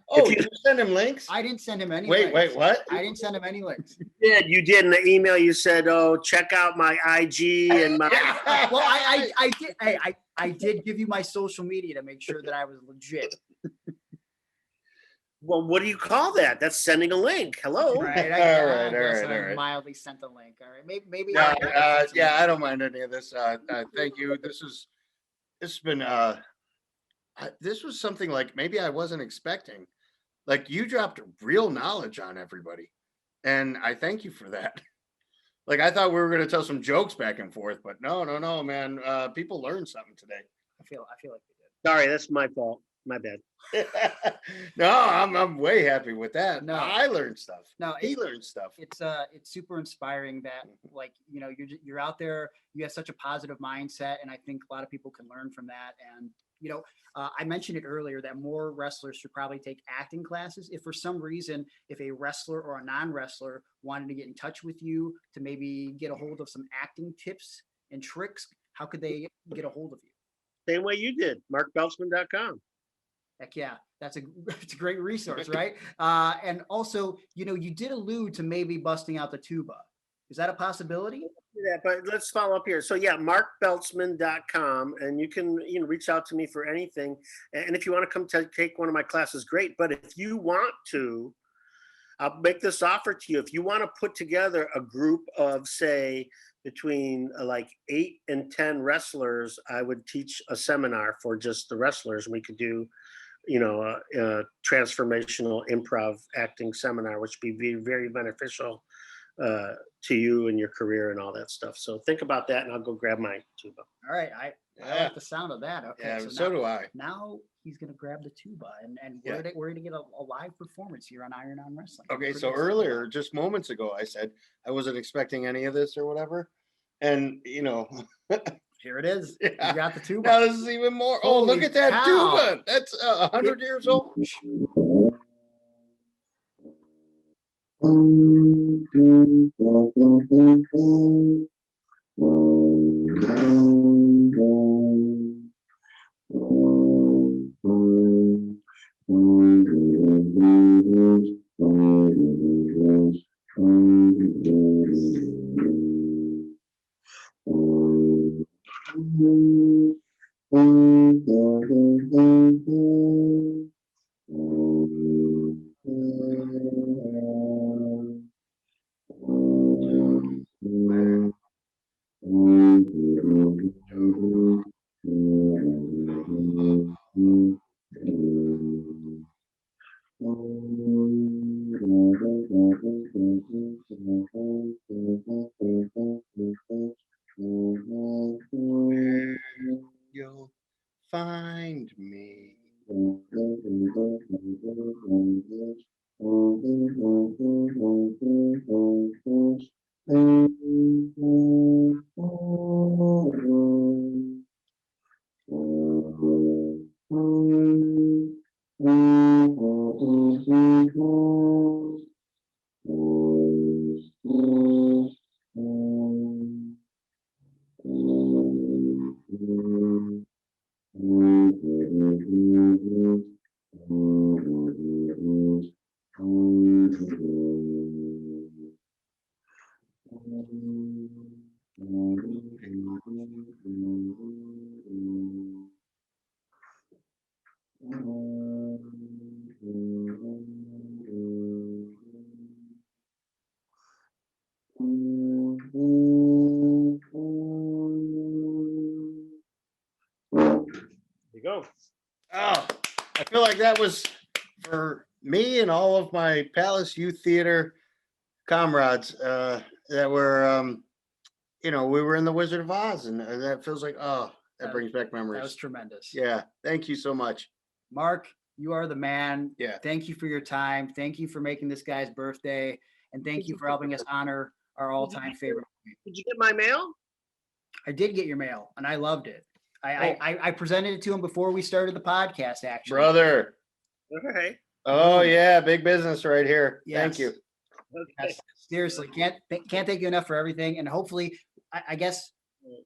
Oh, you send him links? I didn't send him any links. Wait, what? I didn't send him any links. You did in the email. You said, "Oh, check out my IG and my." Well, I did. Hey, I did give you my social media to make sure that I was legit. Well, what do you call that? That's sending a link. Hello. Right. All right. Mildly sent a link. All right. Maybe. I don't mind any of this. Thank you. This was something like maybe I wasn't expecting. Like, you dropped real knowledge on everybody, and I thank you for that. Like, I thought we were going to tell some jokes back and forth, but no, man. People learned something today. I feel like they did. Sorry, that's my fault. My bad. No, I'm way happy with that. No. I learned stuff. No, He learned stuff. It's super inspiring that, like, you know, you're out there, you have such a positive mindset, and I think a lot of people can learn from that. And you know, I mentioned it earlier that more wrestlers should probably take acting classes. If for some reason, if a wrestler or a non-wrestler wanted to get in touch with you to maybe get a hold of some acting tips and tricks, how could they get a hold of you? Same way you did, markbeltzman.com. Heck yeah, it's a great resource, right? And also, you know, you did allude to maybe busting out the tuba. Is that a possibility? Yeah, but let's follow up here. So yeah, markbeltzman.com, and you can reach out to me for anything. And if you want to come take one of my classes, great. But if you want to, I'll make this offer to you. If you want to put together a group of, say, between like 8 and 10 wrestlers, I would teach a seminar for just the wrestlers. We could do, a transformational improv acting seminar, which would be very beneficial to you and your career and all that stuff. So think about that, and I'll go grab my tuba. All right, I like the sound of that. Okay, Yeah, so now, do I. Now he's gonna grab the tuba, and we're gonna get a live performance here on Iron on Wrestling. Okay, so earlier, just moments ago, I said I wasn't expecting any of this or whatever, and here it is. Yeah. You got the tuba. Now this is even more. Oh, look at that tuba! That's 100 years old. You'll find me. You go. Oh, I feel like that was for me and all of my Palace Youth Theater comrades that were, we were in the Wizard of Oz, and that feels like, that brings back memories. That was tremendous. Yeah, thank you so much. Mark, you are the man. Yeah. Thank you for your time. Thank you for making this guy's birthday, and thank you for helping us honor our all-time favorite. Did you get my mail? I did get your mail, and I loved it. I presented it to him before we started the podcast, actually. Brother. Okay. Oh, yeah, big business right here. Yes. Thank you. Okay. Yes, seriously, can't thank you enough for everything. And hopefully, I guess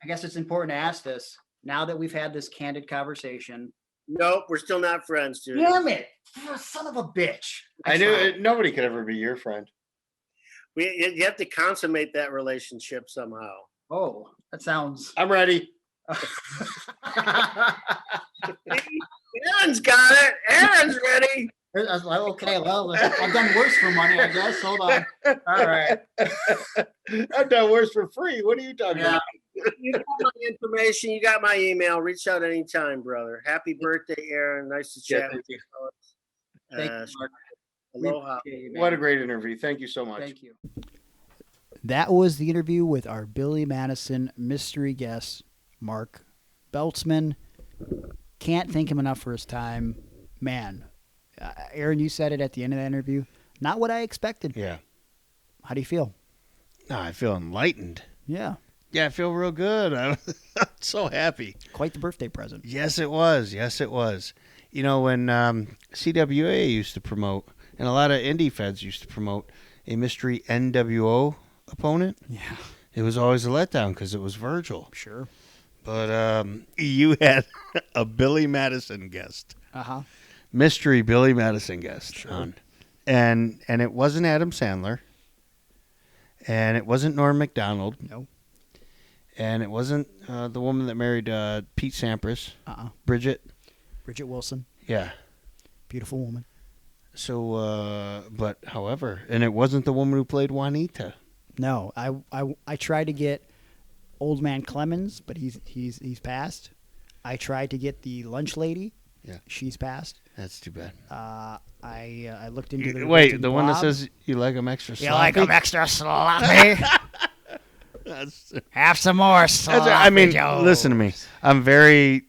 it's important to ask this now that we've had this candid conversation. Nope, we're still not friends, dude. Damn it, you're a son of a bitch. I knew it, nobody could ever be your friend. You have to consummate that relationship somehow. Oh, that sounds. I'm ready. Aaron's got it. Aaron's ready. Okay, well, I've done worse for money, I guess. Hold on. All right. I've done worse for free. What are you talking about? You got my information. You got my email. Reach out anytime, brother. Happy birthday, Aaron. Nice to chat with you. Thank you, Mark. Aloha. What a great interview. Thank you so much. Thank you. That was the interview with our Billy Madison mystery guest, Mark Beltzman. Can't thank him enough for his time. Man, Aaron, you said it at the end of the interview. Not what I expected. Yeah. How do you feel? No, I feel enlightened. Yeah. Yeah, I feel real good. I'm so happy. Quite the birthday present. Yes, it was. Yes, it was. You know, when CWA used to promote, and a lot of indie feds used to promote a mystery NWO opponent, yeah, it was always a letdown because it was Virgil. Sure. But you had a Billy Madison guest. Uh-huh. Mystery Billy Madison guest. Sure. On. And it wasn't Adam Sandler. And it wasn't Norm McDonald. No. And it wasn't the woman that married Pete Sampras. Bridget Wilson. Yeah. Beautiful woman. So, but however, and it wasn't the woman who played Juanita. No, I tried to get Old Man Clemens, but he's passed. I tried to get the lunch lady. Yeah. She's passed. That's too bad. I looked into the Wait, the one that says you like them extra sloppy? You like them extra sloppy? Have some more sloppy I mean, Joes. listen to me. I'm very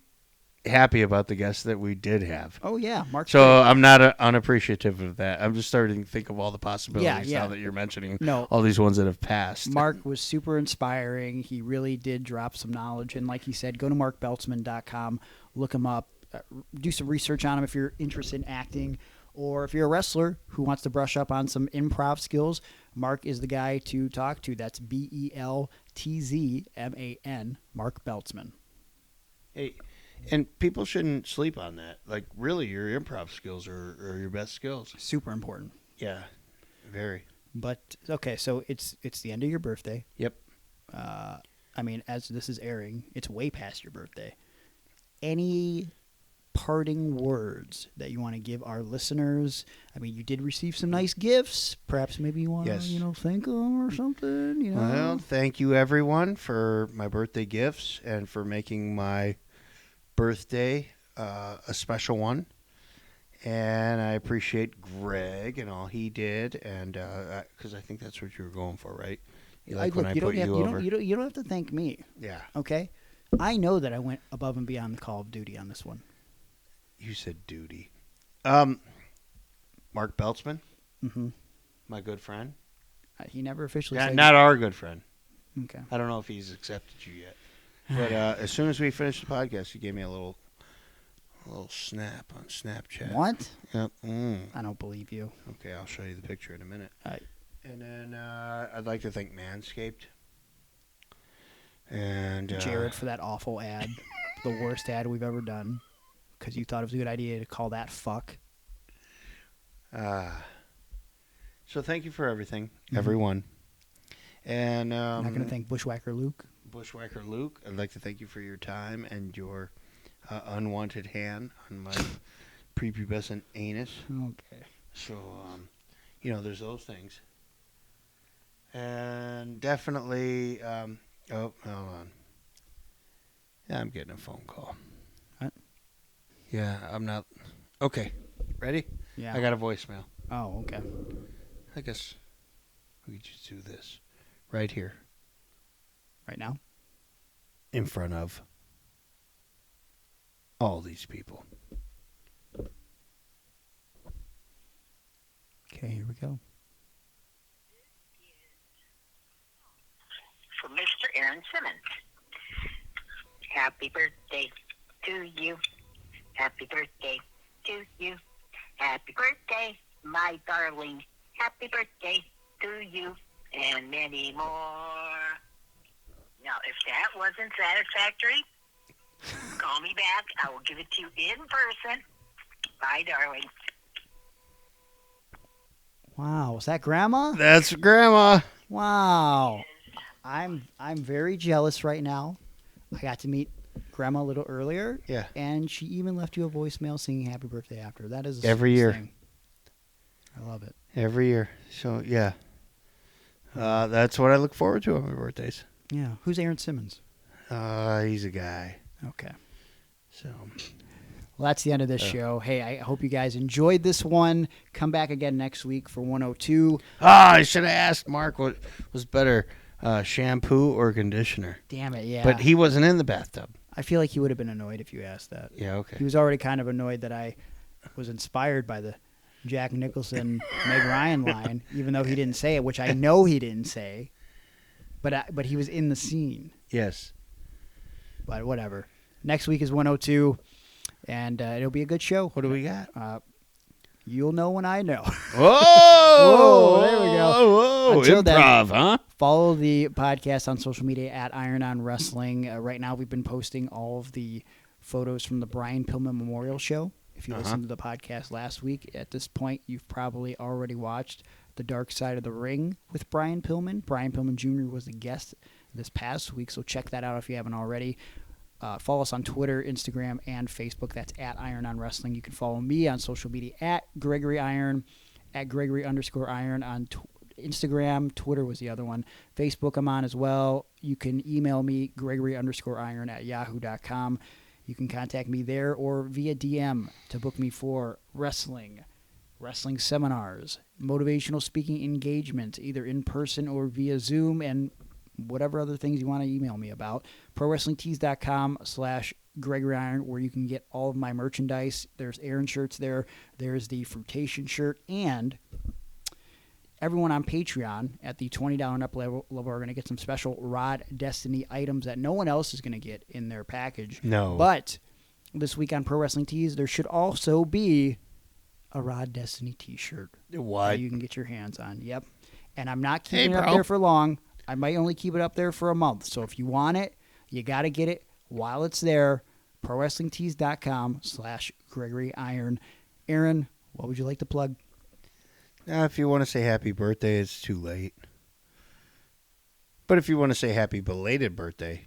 happy about the guests that we did have. Oh, yeah. Mark. So I'm not unappreciative of that. I'm just starting to think of all the possibilities now that you're mentioning all these ones that have passed. Mark was super inspiring. He really did drop some knowledge. And like he said, go to markbeltzman.com, look him up, do some research on him if you're interested in acting. Or if you're a wrestler who wants to brush up on some improv skills, Mark is the guy to talk to. That's Beltzman, Mark Beltzman. Hey, and people shouldn't sleep on that. Like, really, your improv skills are your best skills. Super important. Yeah, very. But, okay, so it's the end of your birthday. Yep. I mean, as this is airing, it's way past your birthday. Any parting words that you want to give our listeners? I mean, you did receive some nice gifts. Perhaps maybe you want to, thank them or something. Well, thank you, everyone, for my birthday gifts and for making my birthday a special one. And I appreciate Greg and all he did, and because I think that's what you were going for, right? You like when I put you over? You don't have to thank me. Yeah. Okay? I know that I went above and beyond the Call of Duty on this one. You said duty. Mark Beltzman, my good friend. He never officially said... said... Not our good friend. Okay. I don't know if he's accepted you yet. But as soon as we finished the podcast, he gave me a little snap on Snapchat. What? Yep. I don't believe you. Okay, I'll show you the picture in a minute. All right. And then I'd like to thank Manscaped. And Jared for that awful ad. The worst ad we've ever done. Because you thought it was a good idea to call that fuck. So thank you for everything, everyone. And I'm not going to thank Bushwhacker Luke. Bushwhacker Luke, I'd like to thank you for your time and your unwanted hand on my prepubescent anus. Okay. So, there's those things. And definitely, oh, hold on. Yeah, I'm getting a phone call. What? Yeah, I'm not. Okay, ready? Yeah. I got a voicemail. Oh, okay. I guess we could just do this right here. Right now? In front of all these people. Okay, here we go. For Mr. Aaron Simmons. Happy birthday to you. Happy birthday to you. Happy birthday, my darling. Happy birthday to you. And many more. Now, if that wasn't satisfactory, call me back. I will give it to you in person. Bye, darling. Wow, was that Grandma? That's Grandma. Wow. I'm very jealous right now. I got to meet Grandma a little earlier. Yeah. And she even left you a voicemail singing happy birthday after. That is every year. Thing. I love it. Every year. So, yeah. That's what I look forward to on my birthdays. Yeah. Who's Aaron Simmons? He's a guy. Okay. So, Well, that's the end of this show. Hey, I hope you guys enjoyed this one. Come back again next week for 102. I should have asked Mark what was better, shampoo or conditioner. Damn it, yeah. But he wasn't in the bathtub. I feel like he would have been annoyed if you asked that. Yeah, okay. He was already kind of annoyed that I was inspired by the Jack Nicholson, Meg Ryan line, even though he didn't say it, which I know he didn't say. But he was in the scene. Yes. But whatever. Next week is 102, and it'll be a good show. What do we got? You'll know when I know. Whoa! There we go. Whoa! Until Improv, then, huh? Follow the podcast on social media at Iron on Wrestling. Right now, we've been posting all of the photos from the Brian Pillman Memorial Show. If you listened to the podcast last week, at this point, you've probably already watched The Dark Side of the Ring with Brian Pillman. Brian Pillman Jr. was the guest this past week, so check that out if you haven't already. Follow us on Twitter, Instagram, and Facebook. That's at Iron on Wrestling. You can follow me on social media at Gregory Iron, at Gregory_Iron on Instagram. Twitter was the other one. Facebook I'm on as well. You can email me, Gregory_Iron at yahoo.com. You can contact me there or via DM to book me for wrestling seminars, motivational speaking engagements, either in person or via Zoom, and whatever other things you want to email me about. ProWrestlingTees.com/Gregory Iron, where you can get all of my merchandise. There's Aaron shirts there. There's the Fruitation shirt. And everyone on Patreon at the $20 and up level are going to get some special Rod Destiny items that no one else is going to get in their package. No. But this week on Pro Wrestling Tees, there should also be a Rod Destiny t-shirt. What? That you can get your hands on. Yep. And I'm not keeping it up there for long. I might only keep it up there for a month. So if you want it, you got to get it while it's there. ProWrestlingTees.com/Gregory Iron. Aaron, what would you like to plug? Now, if you want to say happy birthday, it's too late. But if you want to say happy belated birthday,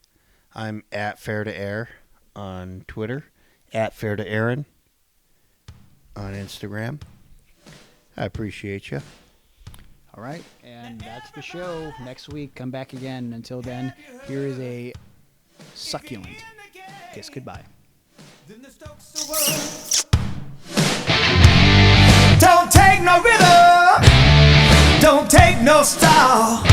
I'm at Fair to Air on Twitter, at Fair to Aaron on Instagram. I appreciate you. All right, and that's the show. Next week, come back again. Until then, here is a succulent kiss goodbye. Don't take no rhythm, don't take no style.